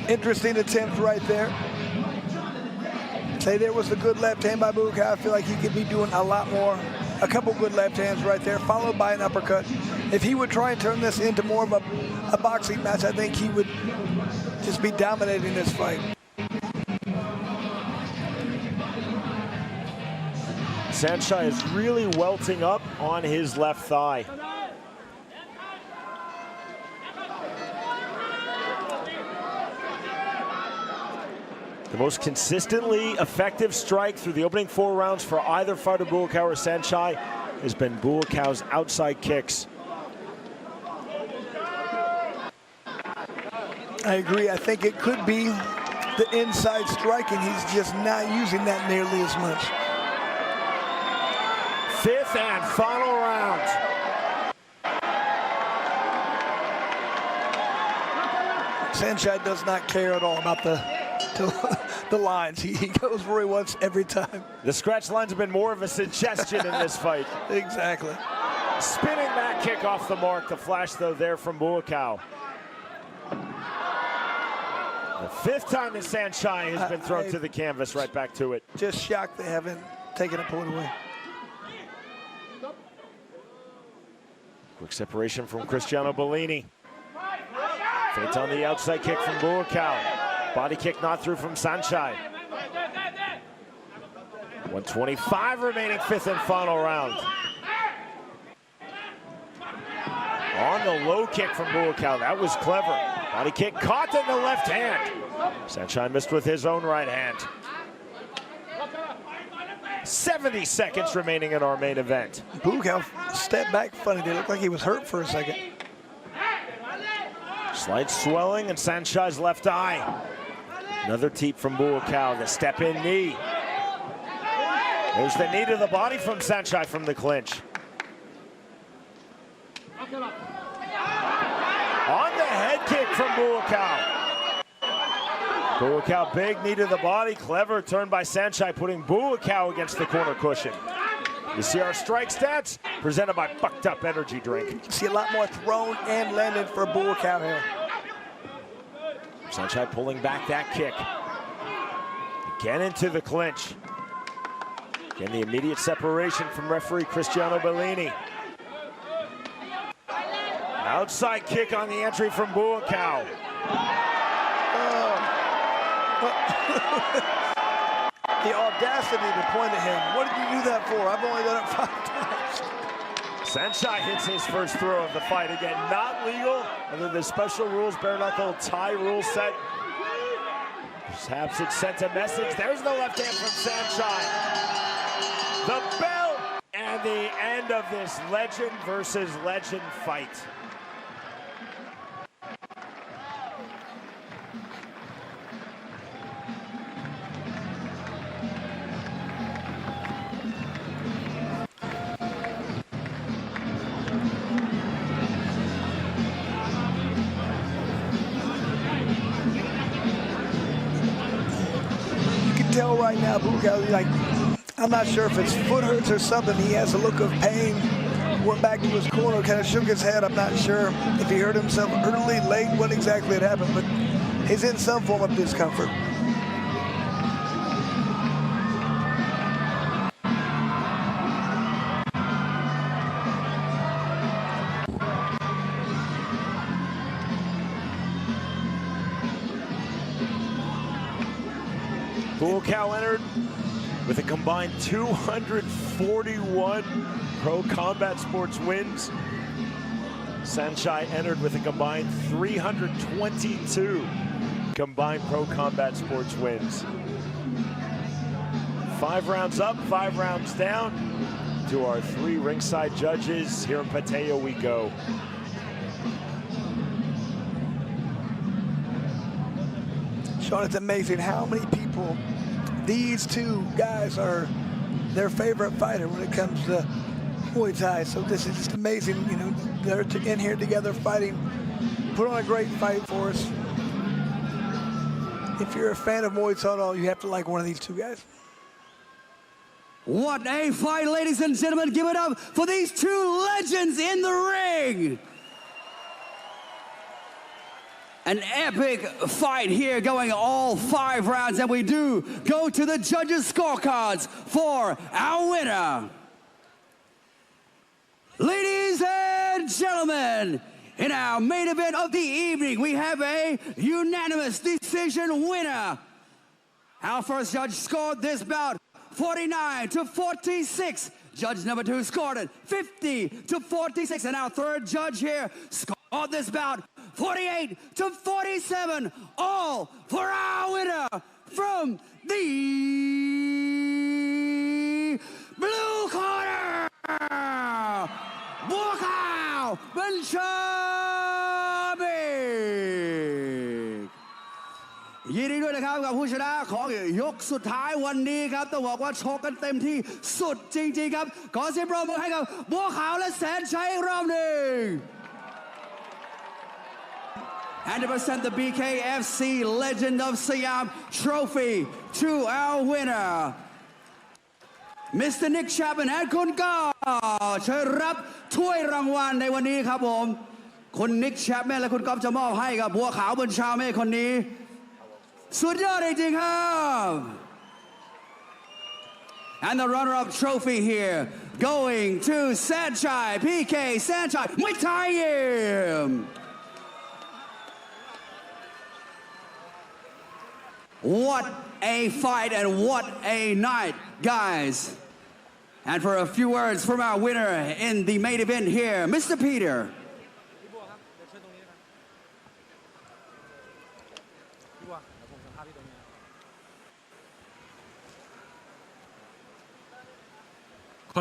Interesting attempt right there. Say there was a good left hand by Bual. I feel like he could be doing a lot more. A couple good left hands right there, followed by an uppercut. If he would try and turn this into more of a boxing match, I think he would just be dominating this fight. Saenchai is really welting up on his left thigh. The most consistently effective strike through the opening 4 rounds for either fighter, Bual or Saenchai, has been Bual's outside kicks. I agree. I think it could be the inside striking. He's just not using that nearly as much. 5th and final round. Saenchai does not care at all about the lines. He goes where he wants every time. The scratch lines have been more of a suggestion in this fight. Exactly. Spinning back kick off the mark. The flash, though, there from Bual. The 5th time that Saenchai has been thrown to the canvas, right back to it. Just shocked they haven't taken a point away. Quick separation from Cristiano Bellini. Feint on the outside kick from Bual. Body kick not through from Saenchai. 125 remaining, 5th and final round. On the low kick from Bual. That was clever. Body kick caught in the left hand. Saenchai missed with his own right hand. 70 seconds remaining in our main event. Bual stepped back funny. It looked like he was hurt for a second. Slight swelling in Saenchai's left eye. Another teep from Bual. The step-in knee. There's the knee to the body from Saenchai from the clinch. On the head kick from Bual. Bual, big knee to the body. Clever turn by Saenchai, putting Bual against the corner cushion. You see our strike stats presented by Bucked Up Energy Drink. You see a lot more thrown and landed for Bual here. Saenchai pulling back that kick. Again into the clinch. Again, the immediate separation from referee Cristiano Bellini. Outside kick on the entry from Bual. The audacity to point at him. What did you do that for? I've only done it 5 times. Saenchai hits his first throw of the fight. Again, not legal under the special rules, bare knuckle Thai rule set. Perhaps it sent a message. There's the left hand from Saenchai. The bell and the end of this legend versus legend fight. right now, Bual, like, I'm not sure if his foot hurts or something. He has a look of pain. Went back to his corner, kind of shook his head. I'm not sure if he hurt himself early, late, what exactly had happened, but he's in some form of discomfort. Bual entered with a combined 241 pro combat sports wins. Sanchai entered with a combined 322 combined pro combat sports wins. 5 rounds up, 5 rounds down. To our 3 ringside judges, here in Pattaya we go. Sean, it's amazing how many people these two guys are their favorite fighter when it comes to Muay Thai. So this is just amazing. You know, they're in here together fighting. Put on a great fight for us. If you're a fan of Muay Thai, you have to like one of these two guys. What a fight, ladies and gentlemen. Give it up for these two legends in the ring. An epic fight here going all 5 rounds, and we do go to the judges' scorecards for our winner. Ladies and gentlemen, in our main event of the evening, we have a unanimous decision winner. Our first judge scored this bout 49-46. Judge number 2 scored it 50-46. And our third judge here scored this bout 48-47, all for our winner from the blue corner, Wycoco Benjamin. ยินดีด้วยนะครับกับผู้ชนะของยกสุดท้ายวันนี้ครับต้องบอกว่าชกกันเต็มที่สุดจริงๆครับขอเสียงปรบมือให้กับบัวขาวและแสนชัยอีกรอบหนึ่ง And to present the BKFC Legend of Siam Trophy to our winner, Mr. Nick Chapman and คุณก็เชิญรับถ้วยรางวัลในวันนี้ครับผมคุณนิกแชปแมนและคุณก๊อฟจะมอบให้กับบัวขาวบนชาวเมฆคนนี้สุดยอดจริงๆครับ And the runner-up trophy here going to Sanchai, PK Sanchai, Muay Thai Yim. What a fight and what a night, guys. And for a few words from our winner in the main event here, Mr. Peter.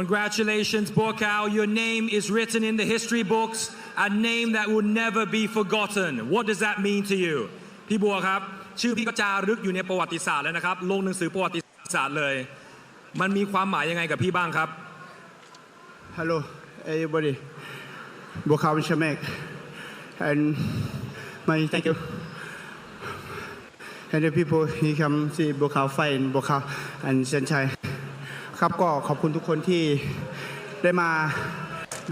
Congratulations, Bual. Your name is written in the history books, a name that will never be forgotten. What does that mean to you? พี่บัวครับชื่อพี่ก็จารึกอยู่ในประวัติศาสตร์แล้วนะครับลงหนังสือประวัติศาสตร์เลยมันมีความหมายยังไงกับพี่บ้างครับ Hello everybody, Bual Benjamin, and my thank you. And the people who come see Bual fight and Bual and Sanchai. ครับก็ขอบคุณทุกคนที่ได้มา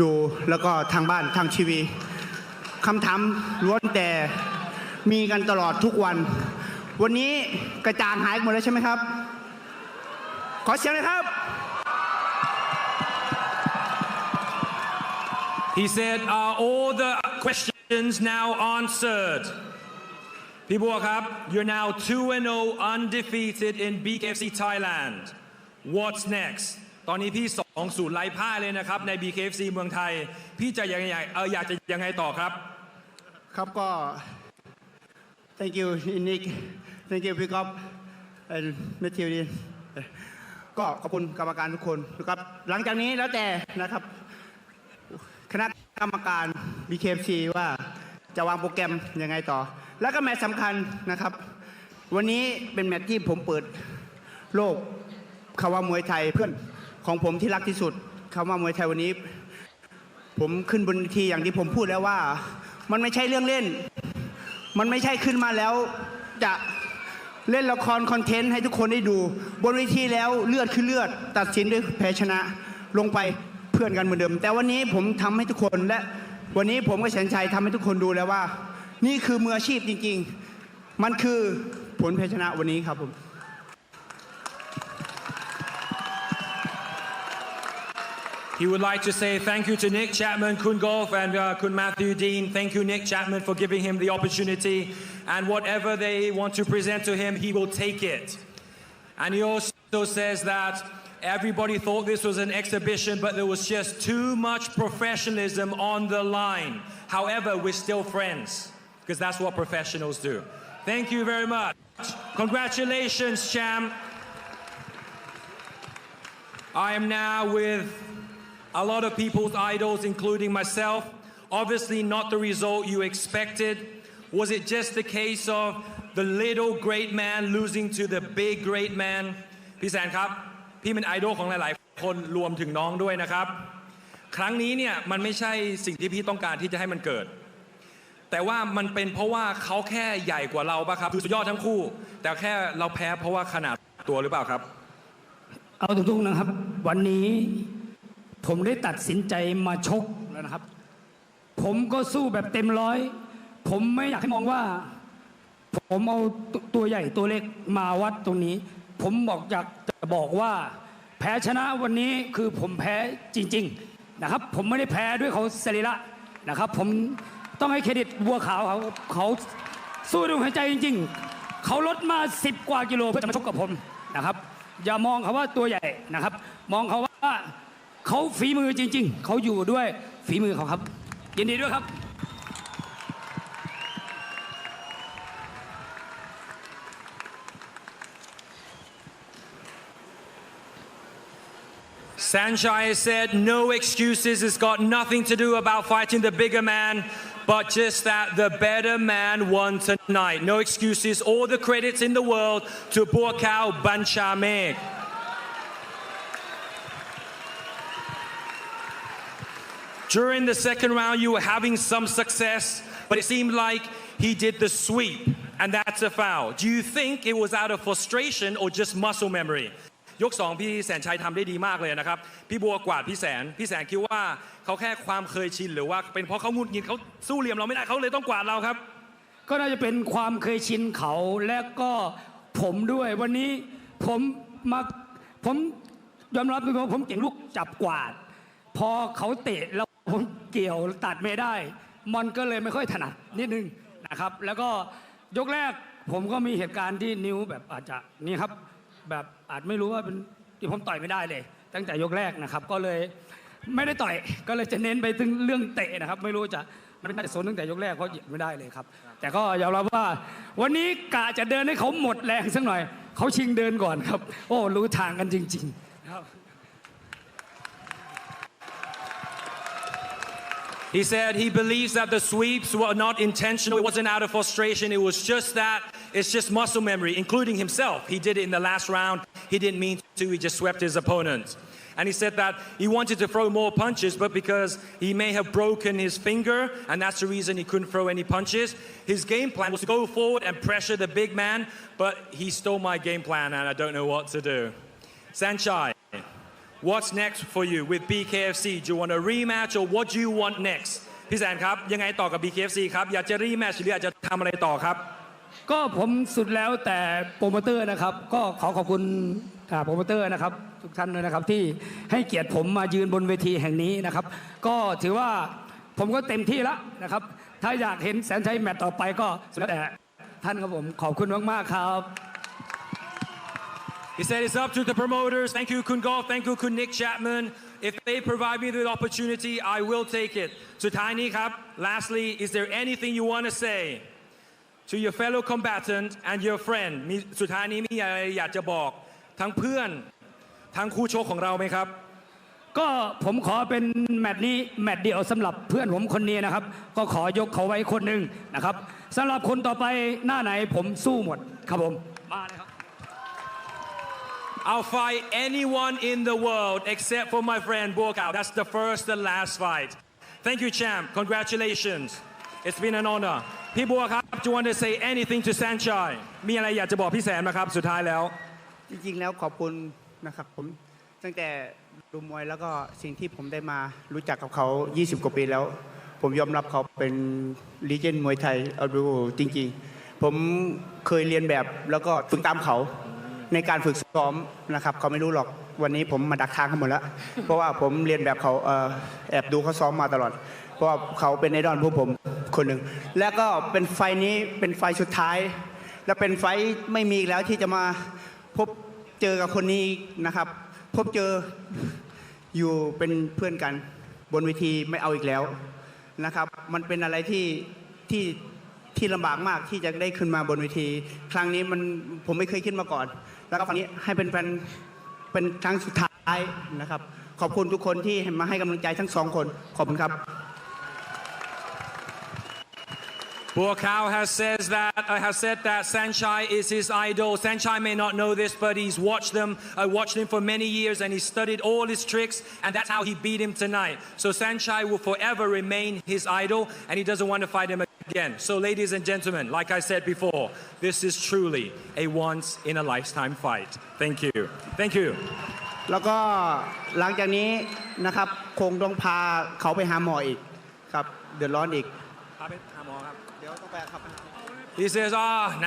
ดูแล้วก็ทางบ้านทางทีวีคำถามล้วนแต่มีกันตลอดทุกวันวันนี้กระจ่างหายหมดแล้วใช่ไหมครับขอเสียงหน่อยครับ He said, "Are all the questions now answered?" พี่บัวครับ You're now 2-0 undefeated in BKFC Thailand. What's next ตอนนี้พี่2-0ไร้พ่ายเลยนะครับใน BKFC เมืองไทยพี่จะยังไงอยากจะยังไงต่อครับครับก็ Thank you Nick Thank you Pick Up and Matthew ก็ขอบคุณกรรมการทุกคนนะครับหลังจากนี้แล้วแต่นะครับคณะกรรมการ BKFC ว่าจะวางโปรแกรมยังไงต่อแล้วก็แมตช์สำคัญนะครับวันนี้เป็นแมตช์ที่ผมเปิดโลกคำว่ามวยไทยเพื่อนของผมที่รักที่สุดคำว่ามวยไทยวันนี้ผมขึ้นบนเวทีอย่างที่ผมพูดแล้วว่ามันไม่ใช่เรื่องเล่นมันไม่ใช่ขึ้นมาแล้วจะ เล่นละครคอนเทนต์ให้ทุกคนได้ดูบนเวทีแล้วเลือดคือเลือดตัดสินด้วยแพ้ชนะลงไปเพื่อนกันเหมือนเดิมแต่วันนี้ผมทำให้ทุกคนและวันนี้ผมกับแสนชัยทำให้ทุกคนดูแล้วว่านี่คือมืออาชีพจริงๆมันคือผลแพ้ชนะวันนี้ครับผมHe would like to say thank you to Nick Chapman, Kun Golf, and Kun Matthew Dean. Thank you, Nick Chapman, for giving him the opportunity. And whatever they want to present to him, he will take it. And he also says that everybody thought this was an exhibition, but there was just too much professionalism on the line. However, we're still friends, because that's what professionals do. Thank you very much. Congratulations, champ. I am now with a lot of people's idols, including myself. Obviously not the result you expected. Was it just the case of the little great man losing to the big great man? พี่แสนครับพี่เป็นไอดอลของหลายๆคนรวมถึงน้องด้วยนะครับครั้งนี้เนี่ยมันไม่ใช่สิ่งที่พี่ต้องการที่จะให้มันเกิดแต่ว่ามันเป็นเพราะว่าเขาแค่ใหญ่กว่าเราป่ะครับสุดยอดทั้งคู่แต่แค่เราแพ้เพราะว่าขนาดตัวหรือเปล่าครับเอาตรงๆนะครับวันนี้ผมได้ตัดสินใจมาชกแล้วนะครับผมก็สู้แบบเต็มร้อยผมไม่อยากให้มองว่าผมเอาตัวใหญ่ตัวเล็กมาวัดตรงนี้ผมอยากจะบอกว่าแพ้ชนะวันนี้คือผมแพ้จริงๆนะครับผมไม่ได้แพ้ด้วยเขาสรีระนะครับผมต้องให้เครดิตบัวขาวเขาสู้ด้วยหัวใจจริงๆเขาลดมา10 กว่ากิโลเพื่อจะมาชกกับผมนะครับอย่ามองเขาว่าตัวใหญ่นะครับมองเขาว่าเขาฝีมือจริงๆเขาอยู่ด้วยฝีมือเขาครับยินดีด้วยครับ Sanchai said no excuses. It's got nothing to do about fighting the bigger man, but just that the better man won tonight. No excuses. All the credits in the world to Bual Banchamek. During the second round, you were having some success, but it seemed like he did the sweep, and that's a foul. Do you think it was out of frustration or just muscle memory? ยก2พี่แสนชัยทำได้ดีมากเลยนะครับพี่บัวกวาดพี่แสนคิดว่าเขาแค่ความเคยชินหรือว่าเป็นเพราะเขาหงุดหงิดเขาสู้เหลี่ยมเราไม่ได้เขาเลยต้องกวาดเราครับก็น่าจะเป็นความเคยชินเขาและก็ผมด้วยวันนี้ผมยอมรับเลยว่าผมเก่งลูกจับกวาดพอเขาเตะแล้วผมเกี่ยวตัดไม่ได้มันก็เลยไม่ค่อยถนัดนิดนึงนะครับแล้วก็ยกแรกผมก็มีเหตุการณ์ที่นิ้วแบบอาจจะนี่ครับแบบอาจไม่รู้ว่าเป็นที่ผมต่อยไม่ได้เลยตั้งแต่ยกแรกนะครับก็เลยไม่ได้ต่อยก็เลยจะเน้นไปถึงเรื่องเตะนะครับไม่รู้จะมันน่าจะโซนตั้งแต่ยกแรกเพราะหยิบไม่ได้เลยครับแต่ก็ยอมรับว่าวันนี้กะจะเดินให้เขาหมดแรงสักหน่อยเขาชิงเดินก่อนครับโอ้รู้ทางกันจริงๆครับ He said he believes that the sweeps were not intentional. It wasn't out of frustration. It was just that it's just muscle memory, including himself. He did it in the last round. He didn't mean to. He just swept his opponent. And he said that he wanted to throw more punches, but because he may have broken his finger, and that's the reason he couldn't throw any punches, his game plan was to go forward and pressure the big man, but he stole my game plan, and I don't know what to do. Sanchai, what's next for you with BKFC? Do you want a rematch, or what do you want next? พี่แสนครับยังไงต่อกับ BKFC ครับอยากจะ rematch หรืออยากจะทำอะไรต่อครับก็ผมสุดแล้วแต่โปรโมเตอร์นะครับก็ขอบคุณโปรโมเตอร์นะครับทุกท่านเลยนะครับที่ให้เกียรติผมมายืนบนเวทีแห่งนี้นะครับก็ถือว่าผมก็เต็มที่แล้วนะครับถ้าอยากเห็นแสนชัยแมตต์ต่อไปก็สุดแล้วแต่ท่านครับผมขอบคุณมากๆครับ He said it's up to the promoters. Thank you, Kun Golf. Thank you, Kun Nick Chapman. If they provide me the opportunity, I will take it. สุดท้ายนี้ครับ Lastly, is there anything you want to say to your fellow combatant and your friend? มีสุดท้ายนี้มีอะไรอยากจะบอกทั้งเพื่อนทั้งคู่ชกของเราไหมครับก็ผมขอเป็นแมตช์นี้แมตช์เดียวสำหรับเพื่อนผมคนนี้นะครับก็ขอยกเขาไว้คนหนึ่งนะครับสำหรับคนต่อไปหน้าไหนผมสู้หมดครับผมมาเลยครับI'll fight anyone in the world except for my friend Bual. That's the first and last fight. Thank you, champ. Congratulations. It's been an honor พี่บัวครับ Do you want to say anything to Sanchai มีอะไรอยากจะบอกพี่แสนไหมครับสุดท้ายแล้วจริงๆแล้วขอบคุณนะครับผมตั้งแต่ดูมวยแล้วก็สิ่งที่ผมได้มารู้จักกับเขา20 กว่าปีแล้วผมยอมรับเขาเป็นลีเจนด์มวยไทยเอาดูจริงๆผมเคยเรียนแบบแล้วก็ฝึกตามเขาในการฝึกซ้อมนะครับเขาไม่รู้หรอกวันนี้ผมมาดักทางเขาหมดแล้วเพราะว่าผมเรียนแบบเขาแอบดูเขาซ้อมมาตลอดเพราะว่าเขาเป็นไอดอลพวกผมคนหนึ่งแล้วก็เป็นไฟนี้เป็นไฟสุดท้ายและเป็นไฟไม่มีแล้วที่จะมาพบเจอกับคนนี้นะครับพบเจออยู่เป็นเพื่อนกันบนเวทีไม่เอาอีกแล้วนะครับมันเป็นอะไรที่ลำบากมากที่จะได้ขึ้นมาบนเวทีครั้งนี้ผมไม่เคยขึ้นมาก่อนแล้วก็ครั้งนี้ให้เป็นครั้งสุดท้ายนะครับขอบคุณทุกคนที่มาให้กำลังใจทั้งสองคนขอบคุณครับBual has said that Sanchai is his idol. Sanchai may not know this, but he's watched him for many years, and he studied all his tricks, and that's how he beat him tonight. So Sanchai will forever remain his idol, and he doesn't want to fight him again. So ladies and gentlemen, like I said before, this is truly a once-in-a-lifetime fight. Thank you. Thank you. แล้วก็หลังจากนี้นะครับคงต้องพาเขาไปหาหมออีกครับเดือดร้อนอีก He says,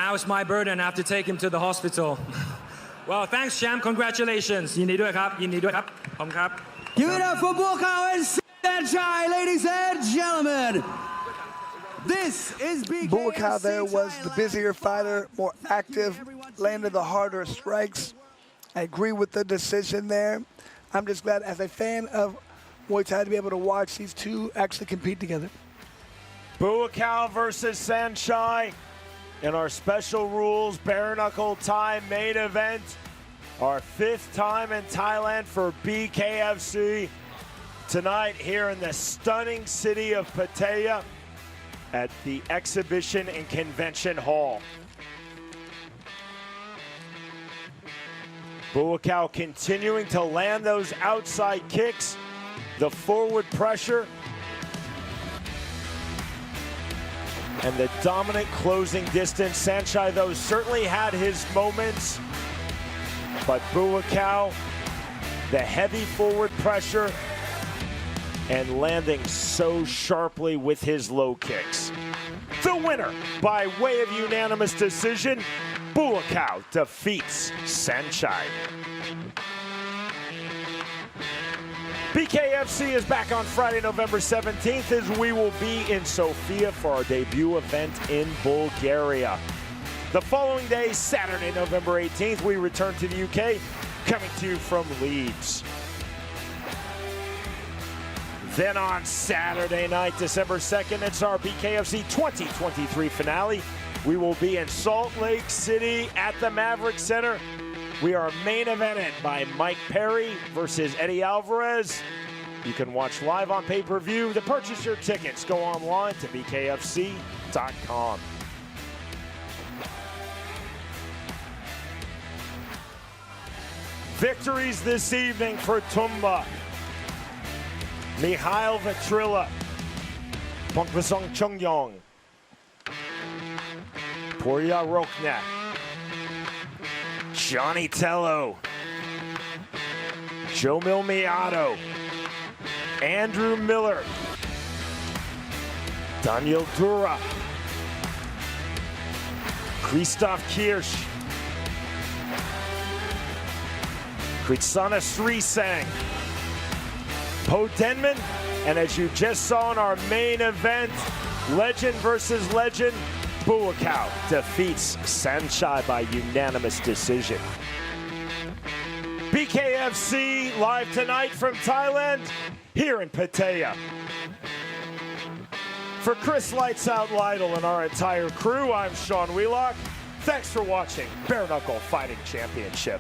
now it's my burden. I have to take him to the hospital. Well, thanks, champ. Congratulations. ยินดีด้วยครับ ยินดีด้วยครับ ขอบคุณครับ Give it up for Wycoco and Sanchai, ladies and gentlemen. This is BKFC Wycoco there was the busier fighter, more active, landed the harder strikes. I agree with the decision there. I'm just glad as a fan of Muay Thai to be able to watch these two actually compete together. Wycoco versus Sanchai in our special rules bare knuckle Thai main event. Our 5th time in Thailand for BKFC. Tonight here in the stunning city of Pattaya at the Exhibition and Convention Hall. Wycoco continuing to land those outside kicks, the forward pressure, and the dominant closing distance. Sanchai, though, certainly had his moments, but Wycoco, the heavy forward pressure and landing so sharply with his low kicks. The winner by way of unanimous decision, Wycoco defeats Sanchai. BKFC is back on Friday, November 17th, as we will be in Sofia for our debut event in Bulgaria. The following day, Saturday, November 18th, we return to the UK, coming to you from Leeds. Then on Saturday night, December 2nd, it's our BKFC 2023 finale. We will be in Salt Lake City at the Maverick Center. We are main evented by Mike Perry versus Eddie Alvarez. You can watch live on pay-per-view. To purchase your tickets, go online to bkfc.com. Victories this evening for Tumba, Mikhail Vetrilla, Punkvasong Chongyong, Porya Rokhneh, Johnny Tello, Joe Milmiato, Andrew Miller, Daniel Dura, Christoph Kirsch, Kritsana Srisang, Po Denman, and as you just saw in our main event, legend versus legend, Wycoco defeats Sanchai by unanimous decision. BKFC live tonight from Thailand, here in Pattaya. For Chris Lights Out Lytle and our entire crew, I'm Sean Wheelock. Thanks for watching Bare Knuckle Fighting Championship.